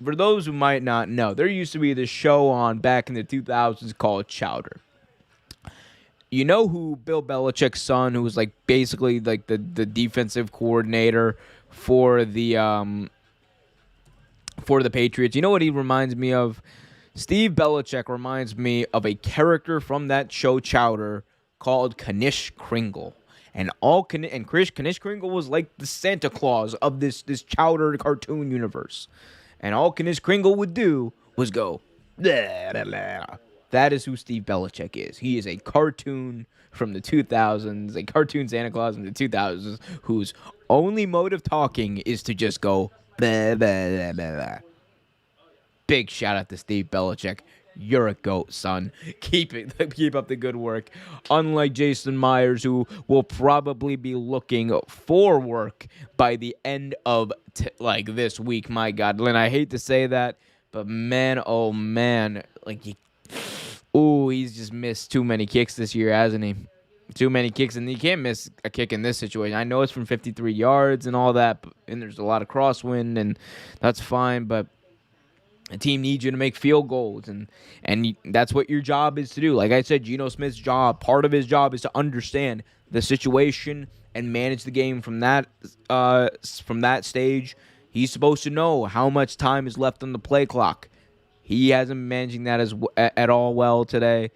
For those who might not know, there used to be this show on back in the 2000s called Chowder. You know who Bill Belichick's son, who was like basically like the defensive coordinator for the Patriots. You know what he reminds me of? Steve Belichick reminds me of a character from that show Chowder called Kanish Kringle. And Kanish Kringle was like the Santa Claus of this Chowder cartoon universe. And all Kanish Kringle would do was go, blah, blah, blah. That is who Steve Belichick is. He is a cartoon from the 2000s, a cartoon Santa Claus from the 2000s, whose only mode of talking is to just go, blah, blah, blah, blah, blah. Big shout out to Steve Belichick. You're a goat, son. Keep up the good work. Unlike Jason Myers, who will probably be looking for work by the end of this week. My God, Lynn, I hate to say that, but man, oh man, he's just missed too many kicks this year, hasn't he? Too many kicks, and you can't miss a kick in this situation. I know it's from 53 yards and all that, and there's a lot of crosswind, and that's fine, but a team needs you to make field goals, and that's what your job is to do. Like I said, Geno Smith's job, part of his job is to understand the situation and manage the game from that stage. He's supposed to know how much time is left on the play clock. He hasn't been managing that at all well today,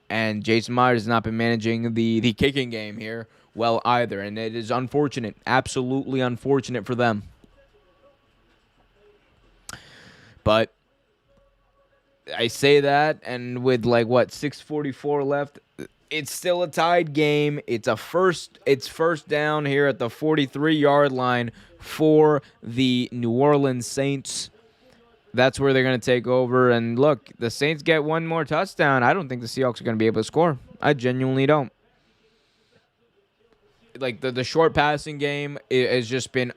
and Jason Myers has not been managing the kicking game here well either, and it is unfortunate, absolutely unfortunate for them. But I say that, and with 6:44 left, it's still a tied game. It's first down here at the 43-yard line for the New Orleans Saints. That's where they're going to take over. And look, the Saints get one more touchdown. I don't think the Seahawks are going to be able to score. I genuinely don't. The short passing game has just been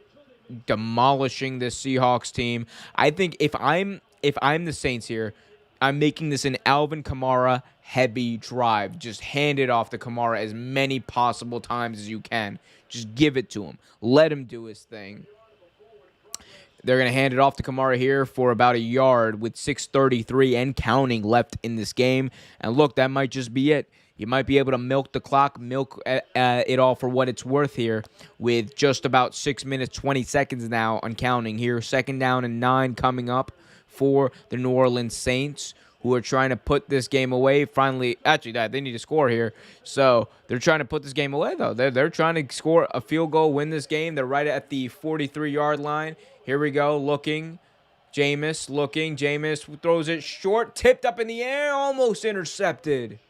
demolishing this Seahawks team. I think if I'm the Saints here, I'm making this an Alvin Kamara heavy drive. Just hand it off to Kamara as many possible times as you can. Just give it to him. Let him do his thing. They're going to hand it off to Kamara here for about a yard with 6:33 and counting left in this game. And look, that might just be it. You might be able to milk the clock, milk it all for what it's worth here with just about 6 minutes, 20 seconds now on counting here. 2nd down and 9 coming up for the New Orleans Saints, who are trying to put this game away. Finally, actually, they need to score here. So they're trying to put this game away, though. They're trying to score a field goal, win this game. They're right at the 43-yard line. Here we go, looking. Jameis throws it short, tipped up in the air, almost intercepted.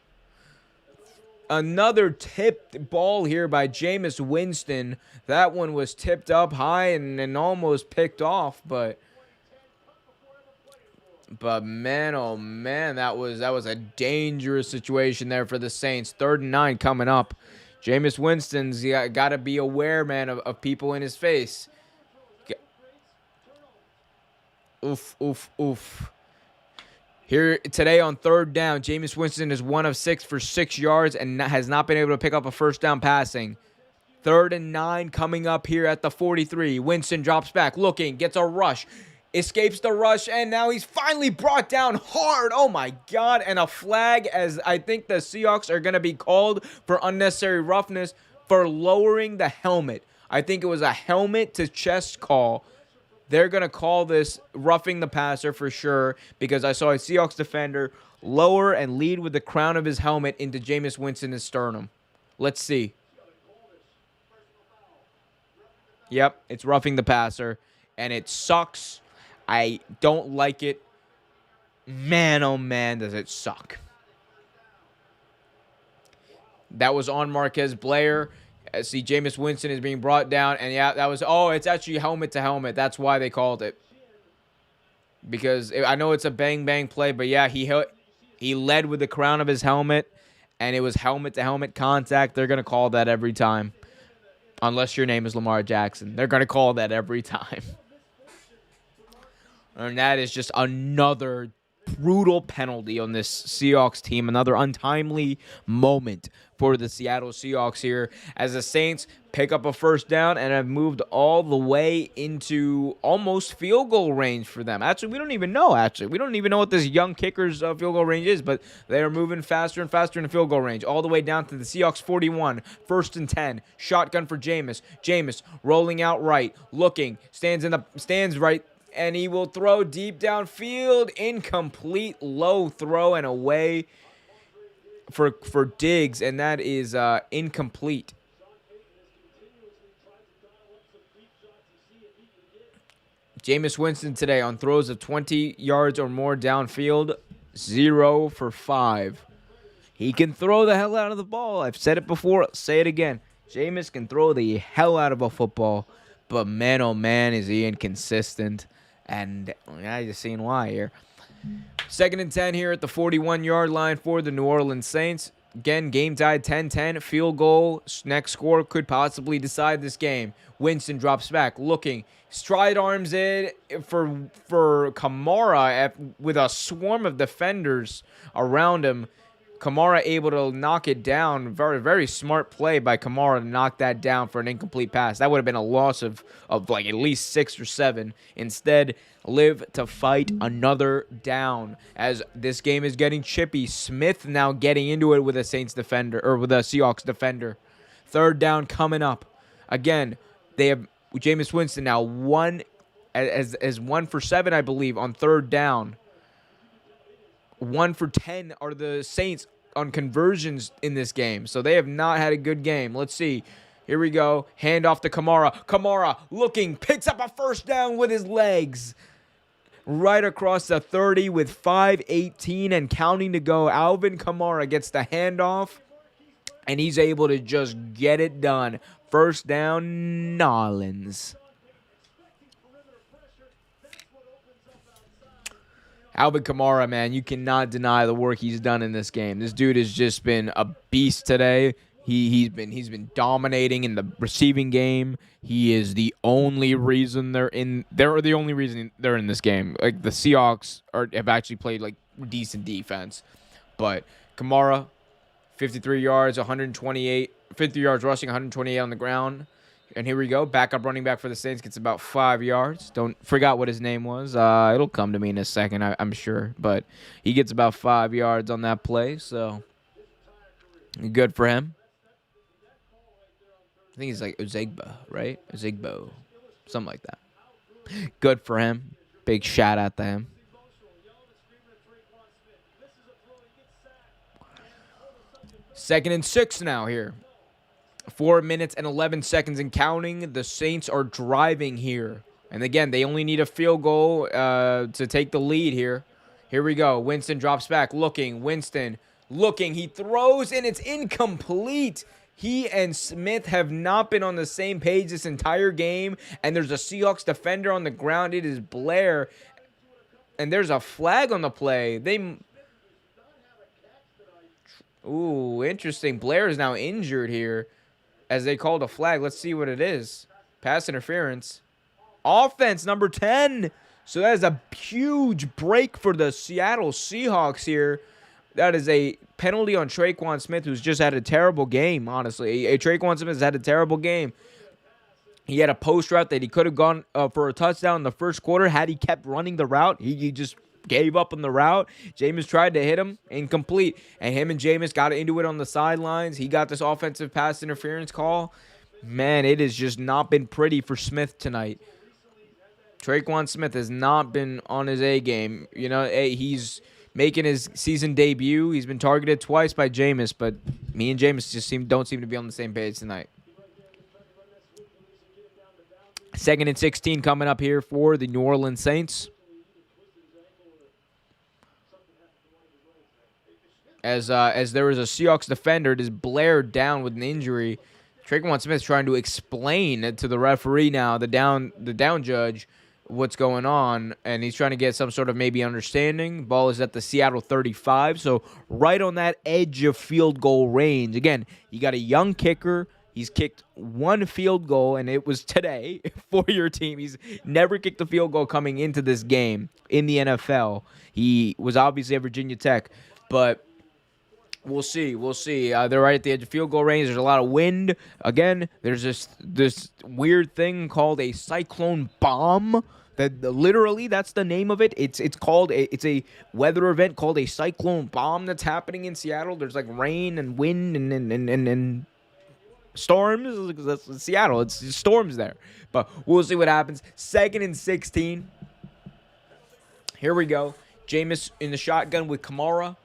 Another tipped ball here by Jameis Winston. That one was tipped up high and almost picked off, but man, oh man, that was a dangerous situation there for the Saints. 3rd and 9 coming up. Jameis Winston's got to be aware, man, of people in his face. Oof. Here today on 3rd down, Jameis Winston is 1 of 6 for 6 yards and has not been able to pick up a first down passing. 3rd and 9 coming up here at the 43. Winston drops back, looking, gets a rush, escapes the rush, and now he's finally brought down hard. Oh my God, and a flag, as I think the Seahawks are going to be called for unnecessary roughness for lowering the helmet. I think it was a helmet to chest call. They're going to call this roughing the passer for sure, because I saw a Seahawks defender lower and lead with the crown of his helmet into Jameis Winston's sternum. Let's see. Yep, it's roughing the passer, and it sucks. I don't like it. Man, oh man, does it suck. That was on Marquez Blair. See, Jameis Winston is being brought down, and yeah, that was, it's actually helmet to helmet. That's why they called it. Because I know it's a bang-bang play, but yeah, he led with the crown of his helmet, and it was helmet to helmet contact. They're going to call that every time. Unless your name is Lamar Jackson. They're going to call that every time. And that is just another brutal penalty on this Seahawks team. Another untimely moment for the Seattle Seahawks here as the Saints pick up a first down and have moved all the way into almost field goal range for them. Actually, we don't even know. We don't even know what this young kicker's field goal range is, but they are moving faster and faster in the field goal range, all the way down to the Seahawks 41, 1st and 10. Shotgun for Jameis. Jameis rolling out right, looking, stands right, and he will throw deep downfield. Incomplete, low throw and away for Diggs, and that is incomplete. Jameis Winston today on throws of 20 yards or more downfield, 0 for 5. He can throw the hell out of the ball. I've said it before, I'll say it again. Jameis can throw the hell out of a football, but man, oh man, is he inconsistent. And I just seen why here. 2nd and 10 here at the 41-yard line for the New Orleans Saints. Again, game tied 10-10. Field goal, next score could possibly decide this game. Winston drops back, looking, stride arms in for Kamara with a swarm of defenders around him. Kamara able to knock it down. Very, very smart play by Kamara to knock that down for an incomplete pass. That would have been a loss of like at least 6 or 7. Instead, live to fight another down as this game is getting chippy. Smith now getting into it with a Saints defender, or with a Seahawks defender. 3rd down coming up. Again, they have Jameis Winston now 1 for 7, I believe, on 3rd down. 1 for 10 are the Saints on conversions in this game. So they have not had a good game. Let's see. Here we go. Hand off to Kamara. Kamara looking, picks up a first down with his legs. Right across the 30 with 5:18 and counting to go. Alvin Kamara gets the handoff, and he's able to just get it done. First down, Nolans. Alvin Kamara, man, you cannot deny the work he's done in this game. This dude has just been a beast today. He's been dominating in the receiving game. He is the only reason they're in this game. Like the Seahawks have actually played like decent defense, but Kamara, 53 yards, 128, 50 yards rushing, 128 on the ground. And here we go. Backup running back for the Saints gets about 5 yards. Forgot what his name was. It'll come to me in a second, I'm sure. But he gets about 5 yards on that play. So good for him. I think he's like Ozigbo, right? Ozigbo. Something like that. Good for him. Big shout out to him. Second and 6 now here. 4 minutes and 11 seconds and counting. The Saints are driving here. And again, they only need a field goal to take the lead here. Here we go. Winston drops back. Winston looking. He throws, and it's incomplete. He and Smith have not been on the same page this entire game. And there's a Seahawks defender on the ground. It is Blair. And there's a flag on the play. Ooh, interesting. Blair is now injured here, as they called a flag. Let's see what it is. Pass interference. Offense, number 10. So that is a huge break for the Seattle Seahawks here. That is a penalty on Traquan Smith, who's just had a terrible game, honestly. Traquan Smith has had a terrible game. He had a post route that he could have gone for a touchdown in the first quarter had he kept running the route. He just gave up on the route. Jameis tried to hit him, incomplete. And him and Jameis got into it on the sidelines. He got this offensive pass interference call. Man, it has just not been pretty for Smith tonight. Traquan Smith has not been on his A game. You know, he's making his season debut. He's been targeted twice by Jameis, but me and Jameis just don't seem to be on the same page tonight. 2nd and 16 coming up here for the New Orleans Saints. As there is a Seahawks defender, it is Blair down with an injury. Traquan Smith trying to explain to the referee now, the down judge, what's going on, and he's trying to get some sort of maybe understanding. Ball is at the Seattle 35, so right on that edge of field goal range. Again, you got a young kicker. He's kicked one field goal, and it was today for your team. He's never kicked a field goal coming into this game in the NFL. He was obviously at Virginia Tech, but we'll see. We'll see. They're right at the edge of field goal range. There's a lot of wind. Again, there's this weird thing called a cyclone bomb. That literally, that's the name of it. It's a weather event called a cyclone bomb that's happening in Seattle. There's like rain and wind and storms, because that's Seattle. It's storms there. But we'll see what happens. 2nd and 16. Here we go. Jameis in the shotgun with Kamara.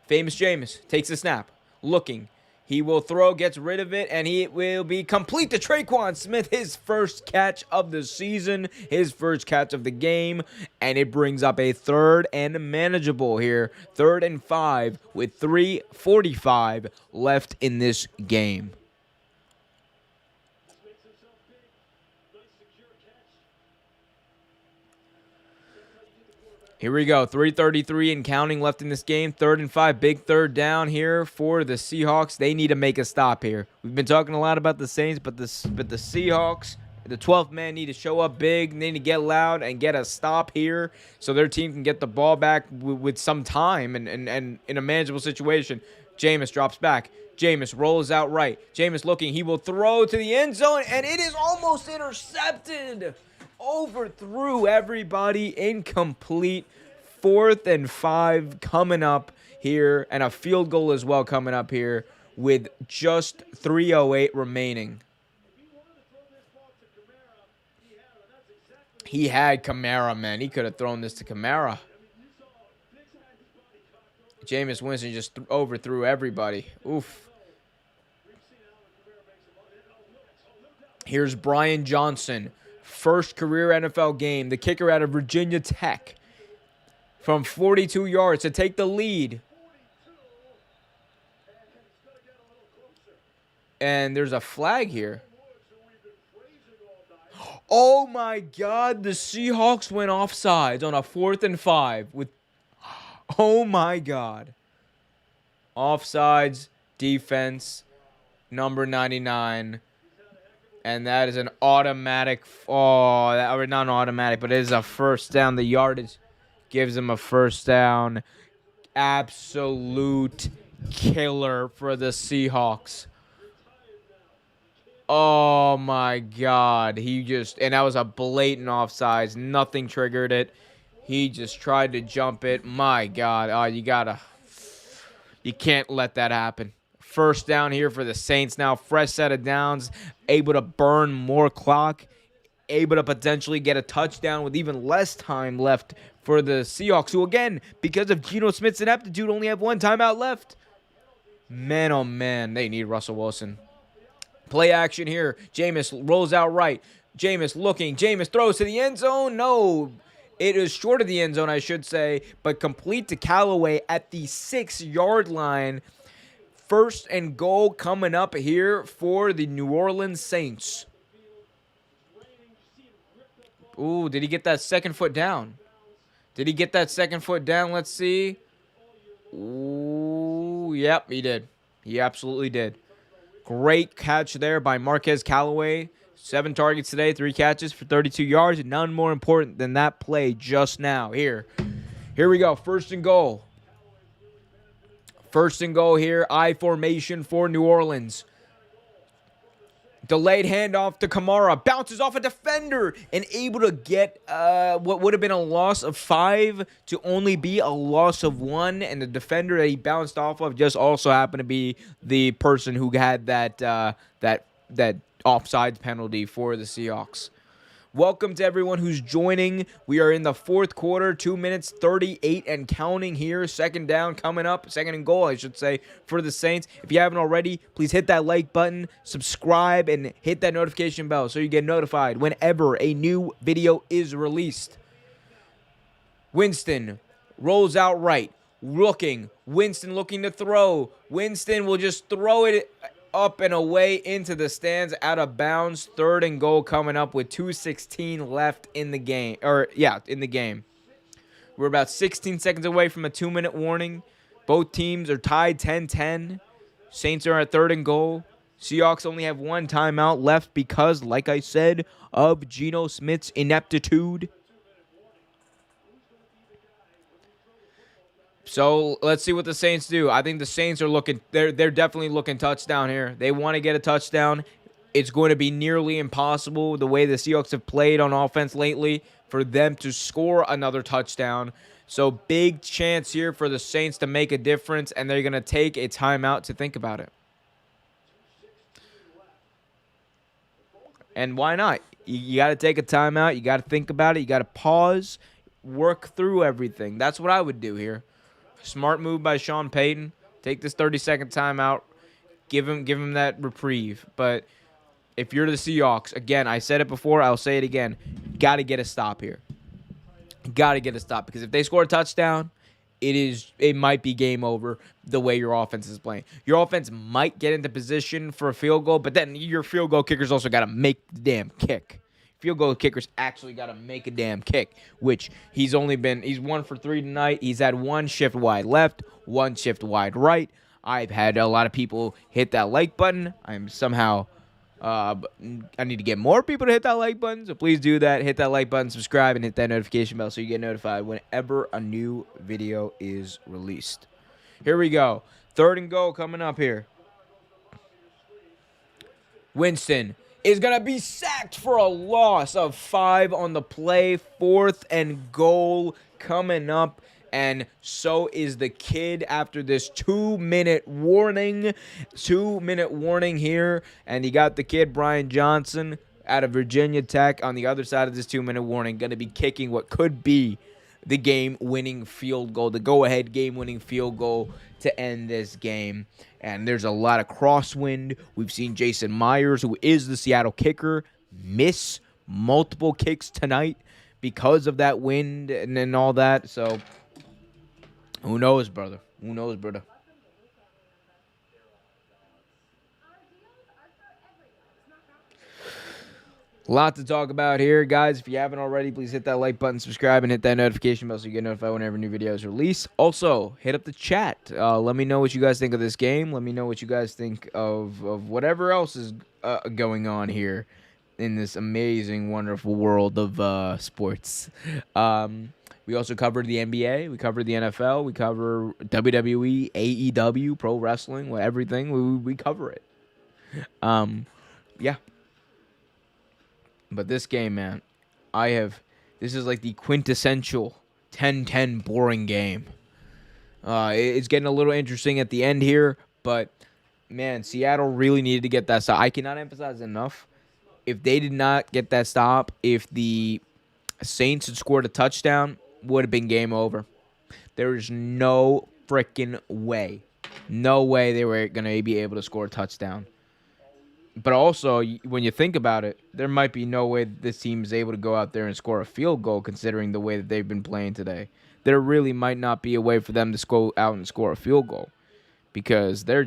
Famous Jameis takes the snap. Looking. He will throw, gets rid of it, and he will be complete to Traquan Smith. His first catch of the season. His first catch of the game. And it brings up a 3rd and manageable here. 3rd and 5 with 3:45 left in this game. Here we go. 3:33 and counting left in this game. 3rd and 5. Big 3rd down here for the Seahawks. They need to make a stop here. We've been talking a lot about the Saints, but the Seahawks, the 12th man, need to show up big. They need to get loud and get a stop here so their team can get the ball back with some time and in a manageable situation. Jameis drops back. Jameis rolls out right. Jameis looking. He will throw to the end zone, and it is almost intercepted. Overthrew everybody. Incomplete. 4th and 5 coming up here, and a field goal as well coming up here with just 3:08 remaining. He had Kamara, man. He could have thrown this to Kamara. Jameis Winston just overthrew everybody. Oof. Here's Brian Johnson. First career NFL game. The kicker out of Virginia Tech. From 42 yards to take the lead. And there's a flag here. Oh my God, the Seahawks went offsides on a 4th and 5 with, oh my God. Offsides, defense, number 99. And that is an automatic, or not an automatic, but it is a first down. The yardage gives him a first down. Absolute killer for the Seahawks. Oh my God. And that was a blatant offsides. Nothing triggered it. He just tried to jump it. My God. Oh, you can't let that happen. First down here for the Saints now. Fresh set of downs. Able to burn more clock. Able to potentially get a touchdown with even less time left for the Seahawks, who, again, because of Geno Smith's ineptitude, only have one timeout left. Man, oh man, they need Russell Wilson. Play action here. Jameis rolls out right. Jameis looking. Jameis throws to the end zone. No. It is short of the end zone, I should say, but complete to Callaway at the 6-yard line. First and goal coming up here for the New Orleans Saints. Ooh, did he get that second foot down? Did he get that second foot down? Let's see. Ooh, yep, he did. He absolutely did. Great catch there by Marquez Callaway. 7 targets today, 3 catches for 32 yards. None more important than that play just now. Here we go. First and goal. First and goal here. I formation for New Orleans. Delayed handoff to Kamara. Bounces off a defender and able to get what would have been a loss of 5 to only be a loss of 1. And the defender that he bounced off of just also happened to be the person who had that offsides penalty for the Seahawks. Welcome to everyone who's joining. We are in the 4th quarter, 2 minutes, 38 and counting here. Second down coming up, second and goal, I should say, for the Saints. If you haven't already, please hit that like button, subscribe, and hit that notification bell so you get notified whenever a new video is released. Winston rolls out right, looking. Winston looking to throw. Winston will just throw it up and away into the stands, out of bounds. Third and goal coming up with 2:16 left in the game. In the game. We're about 16 seconds away from a 2-minute warning. Both teams are tied 10-10. Saints are at third and goal. Seahawks only have one timeout left because, like I said, of Geno Smith's ineptitude. So let's see what the Saints do. I think the Saints are looking. They're definitely looking touchdown here. They want to get a touchdown. It's going to be nearly impossible the way the Seahawks have played on offense lately for them to score another touchdown. So big chance here for the Saints to make a difference, and they're going to take a timeout to think about it. And why not? You got to take a timeout. You got to think about it. You got to pause, work through everything. That's what I would do here. Smart move by Sean Payton. Take this 30-second timeout. Give him that reprieve. But if you're the Seahawks, again, I said it before, I'll say it again. Got to get a stop here. Got to get a stop, because if they score a touchdown, it might be game over the way your offense is playing. Your offense might get into position for a field goal, but then your field goal kicker's also got to make the damn kick. Field goal kicker's actually got to make a damn kick, which he's 1 for 3 tonight. He's had one shift wide left, one shift wide right. I've had a lot of people hit that like button. I'm somehow, I need to get more people to hit that like button, so please do that. Hit that like button, subscribe, and hit that notification bell so you get notified whenever a new video is released. Here we go. 3rd and goal coming up here. Winston is going to be sacked for a loss of 5 on the play. 4th and goal coming up. And so is the kid after this 2-minute warning. 2-minute warning here. And you got the kid, Brian Johnson, out of Virginia Tech, on the other side of this 2-minute warning, going to be kicking what could be the game-winning field goal, the go-ahead game-winning field goal to end this game. And there's a lot of crosswind. We've seen Jason Myers, who is the Seattle kicker, miss multiple kicks tonight because of that wind and all that. So who knows, brother? Who knows, brother? A lot to talk about here, guys. If you haven't already, please hit that like button, subscribe, and hit that notification bell so you get notified whenever new videos release. Also, hit up the chat. Let me know what you guys think of this game. Let me know what you guys think of whatever else is going on here in this amazing, wonderful world of sports. We also covered the NBA. We covered the NFL. We cover WWE, AEW, pro wrestling, everything. We cover it. Yeah. But this game, man, this is like the quintessential 10-10 boring game. It's getting a little interesting at the end here, but, man, Seattle really needed to get that stop. I cannot emphasize enough. If they did not get that stop, if the Saints had scored a touchdown, would have been game over. There is no freaking way. No way they were going to be able to score a touchdown. But also, when you think about it, there might be no way this team is able to go out there and score a field goal considering the way that they've been playing today. There really might not be a way for them to go out and score a field goal because they're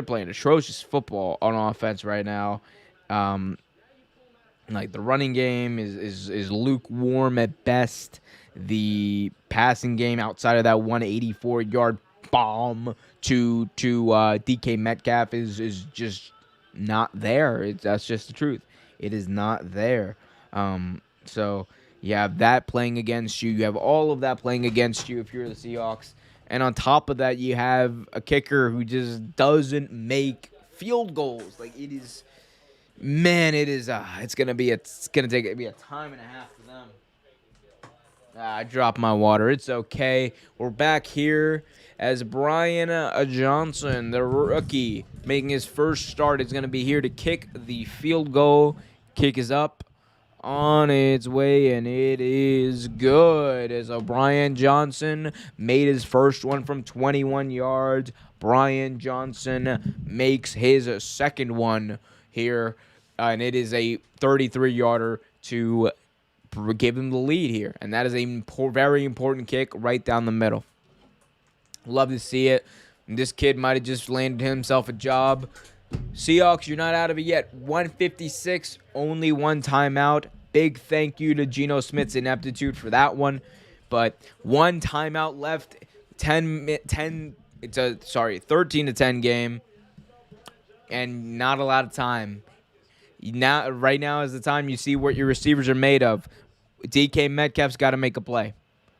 playing atrocious football on offense right now. Like the running game is lukewarm at best. The passing game outside of that 184-yard bomb to DK Metcalf is just not there. That's just the truth. It is not there. So you have that playing against you. You have all of that playing against you if you're the Seahawks. And on top of that, you have a kicker who just doesn't make field goals. Like it is, man, it is. It's gonna be a time and a half for them. I dropped my water. It's okay. We're back here as Brian Johnson, the rookie, making his first start, is going to be here to kick the field goal. Kick is up, on its way, and it is good. As Brian Johnson made his first one from 21 yards. Brian Johnson makes his second one here, and it is a 33-yarder to give him the lead here. And that is a very important kick right down the middle. Love to see it. And this kid might have just landed himself a job. Seahawks, you're not out of it yet. 156, only one timeout. Big thank you to Geno Smith's ineptitude for that one. But one timeout left. 13-10 game. and not a lot of time. Right now is the time you see what your receivers are made of. DK Metcalf's got to make a play.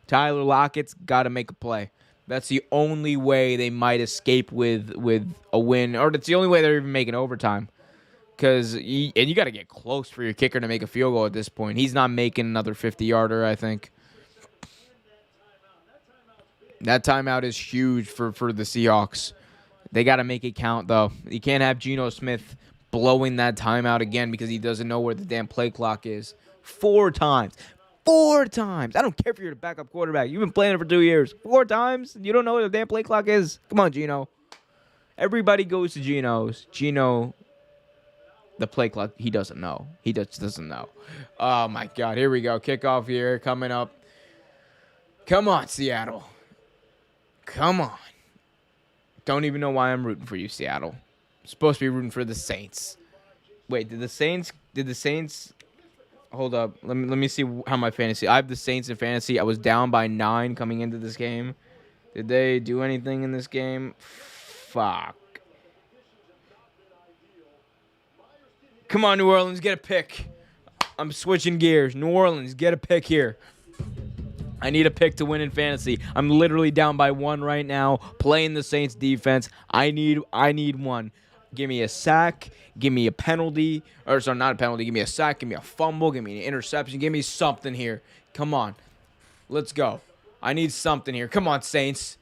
Tyler Lockett's got to make a play. That's the only way they might escape with a win, or that's the only way they're even making overtime. And you got to get close for your kicker to make a field goal at this point. He's not making another 50-yarder, I think. That timeout is huge for the Seahawks. They got to make it count, though. You can't have Geno Smith blowing that timeout again because he doesn't know where the damn play clock is. 4 times. 4 times. I don't care if you're the backup quarterback. You've been playing it for 2 years. 4 times? You don't know what the damn play clock is? Come on, Geno. Everybody goes to Geno's. Geno, the play clock, he doesn't know. He just doesn't know. Oh, my God. Here we go. Kickoff here coming up. Come on, Seattle. Come on. Don't even know why I'm rooting for you, Seattle. I'm supposed to be rooting for the Saints. Wait, did the Saints hold up. Let me see how my fantasy. I have the Saints in fantasy. I was down by 9 coming into this game. Did they do anything in this game? Fuck. Come on, New Orleans, get a pick. I'm switching gears. New Orleans, get a pick here. I need a pick to win in fantasy. I'm literally down by 1 right now, playing the Saints defense. I need one. Give me a sack. Give me a penalty. Or, sorry, not a penalty. Give me a sack. Give me a fumble. Give me an interception. Give me something here. Come on. Let's go. I need something here. Come on, Saints.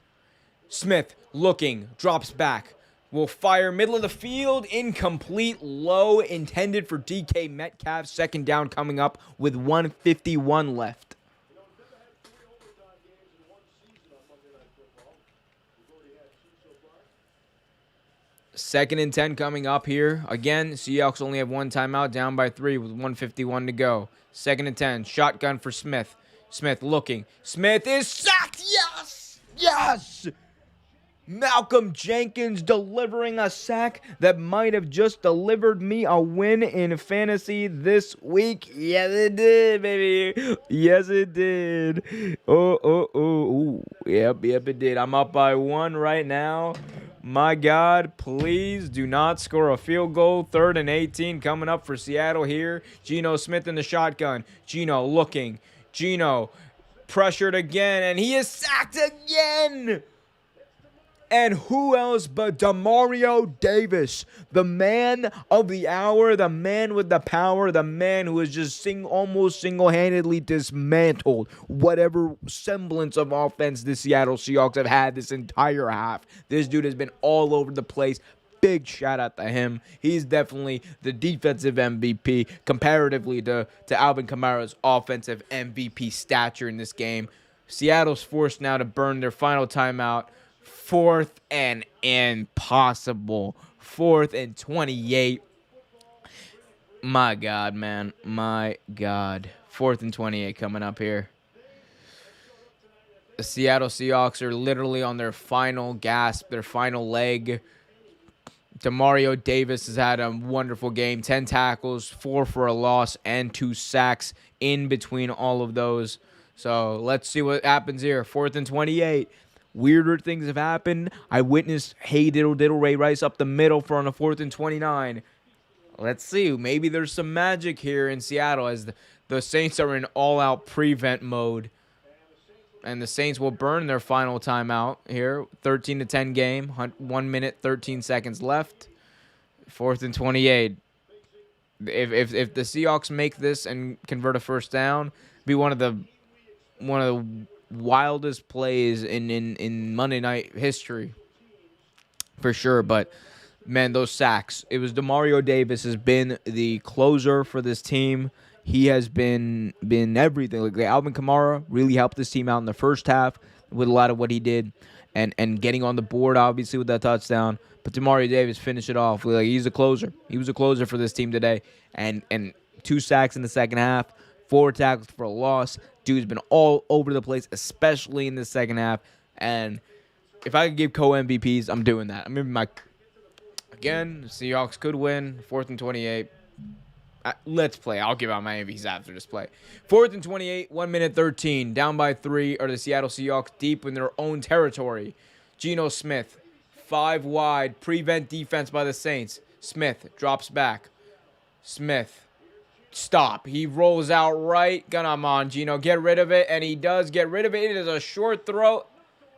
Smith looking. Drops back. Will fire middle of the field. Incomplete. Low. Intended for DK Metcalf. Second down coming up with 1:51 left. Second and 10 coming up here. Again, Seahawks only have 1 timeout, down by 3 with 1:51 to go. Second and 10, shotgun for Smith. Smith looking. Smith is sacked. Yes! Yes! Malcolm Jenkins delivering a sack that might have just delivered me a win in fantasy this week. Yes, it did, baby. Yes, it did. Oh. Yep, it did. I'm up by 1 right now. My God, please do not score a field goal. 3rd and 18 coming up for Seattle here. Geno Smith in the shotgun. Geno looking. Geno pressured again, and he is sacked again. And who else but Demario Davis, the man of the hour, the man with the power, the man who has just almost single-handedly dismantled whatever semblance of offense the Seattle Seahawks have had this entire half. This dude has been all over the place. Big shout out to him. He's definitely the defensive MVP comparatively to Alvin Kamara's offensive MVP stature in this game. Seattle's forced now to burn their final timeout. 4th and impossible. 4th and 28. My God, man. My God. 4th and 28 coming up here. The Seattle Seahawks are literally on their final gasp, their final leg. Demario Davis has had a wonderful game. 10 tackles, 4 for a loss, and 2 sacks in between all of those. So let's see what happens here. 4th and 28. Weirder things have happened. I witnessed Hey Diddle Diddle Ray Rice up the middle for on a 4th and 29. Let's see. Maybe there's some magic here in Seattle as the Saints are in all-out prevent mode. And the Saints will burn their final timeout here. 13-10 game. 1 minute, 13 seconds left. 4th and 28. If the Seahawks make this and convert a first down, be one of the wildest plays in Monday Night history for sure. But man, those sacks, it was Demario Davis has been the closer for this team. He has been everything. Like Alvin Kamara really helped this team out in the first half with a lot of what he did and getting on the board obviously with that touchdown. But Demario Davis finished it off. Like he's a closer. He was a closer for this team today. And 2 sacks in the second half, 4 tackles for a loss. Dude's been all over the place, especially in the second half. And if I could give co-MVPs, I'm doing that. I'm giving again, Seahawks could win. 4th and 28. Let's play. I'll give out my MVPs after this play. 4th and 28, 1 minute 13. Down by 3 are the Seattle Seahawks deep in their own territory. Geno Smith, 5 wide, prevent defense by the Saints. Smith drops back. Smith. Stop. He rolls out right. Come on, Gino. Get rid of it. And he does get rid of it. It is a short throw.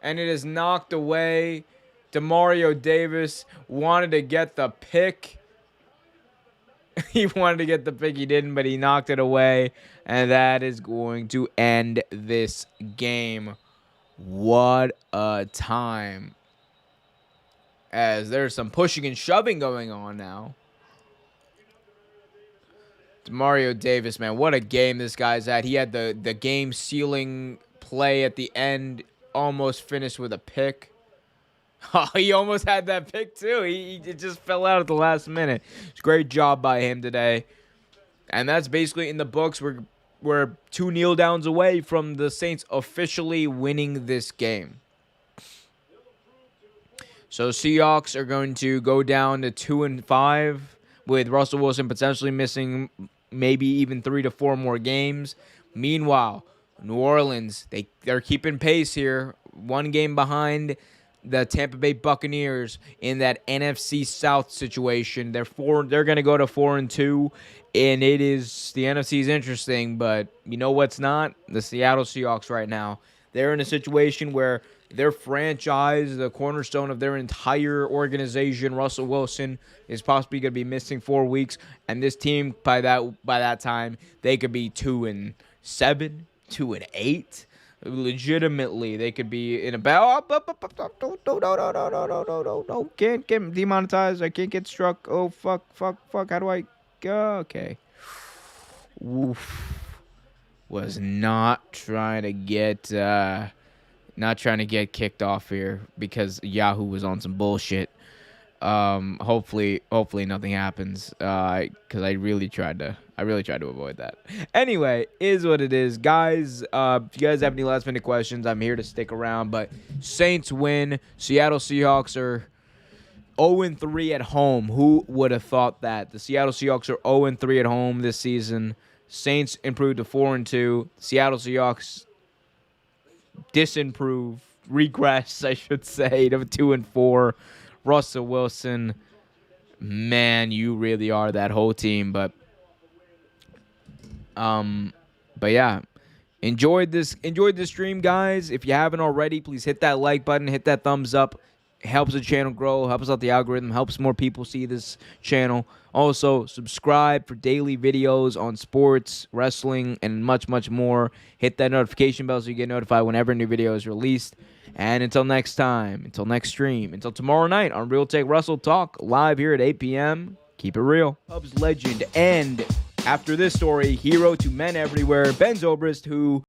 And it is knocked away. Demario Davis wanted to get the pick. He wanted to get the pick. He didn't, but he knocked it away. And that is going to end this game. What a time. As there's some pushing and shoving going on now. Demario Davis, man, what a game this guy's at. He had the game-sealing play at the end, almost finished with a pick. Oh, he almost had that pick, too. He just fell out at the last minute. It's a great job by him today. And that's basically in the books. We're 2 kneel downs away from the Saints officially winning this game. So Seahawks are going to go down to 2-5 with Russell Wilson potentially missing maybe even 3 to 4 more games. Meanwhile, New Orleans, they're keeping pace here. 1 game behind the Tampa Bay Buccaneers in that NFC South situation. They're going to go to 4-2, and the NFC is interesting, but you know what's not? The Seattle Seahawks right now. They're in a situation where their franchise, the cornerstone of their entire organization, Russell Wilson, is possibly going to be missing 4 weeks. And this team, by that time, they could be 2-7, 2-8. Legitimately, they could be in a battle. No. Can't get demonetized. I can't get struck. Oh, fuck. How do I go? Okay. Oof. Was not trying to get kicked off here because Yahoo was on some bullshit. Hopefully nothing happens. Because I really tried to avoid that. Anyway, is what it is, guys. If you guys have any last minute questions, I'm here to stick around. But Saints win. Seattle Seahawks are 0-3 at home. Who would have thought that? The Seattle Seahawks are 0-3 at home this season. Saints improved to 4-2. Seattle Seahawks regress, I should say, to 2-4. Russell Wilson, man, you really are that whole team. But yeah, enjoyed this stream, guys. If you haven't already, please hit that like button, hit that thumbs up. It helps the channel grow, helps out the algorithm, helps more people see this channel. Also, subscribe for daily videos on sports, wrestling, and much, much more. Hit that notification bell so you get notified whenever a new video is released. And until next time, until next stream, until tomorrow night on Real Take Russell Talk, live here at 8 p.m., keep it real. Cubs legend and, after this story, hero to men everywhere, Ben Zobrist, who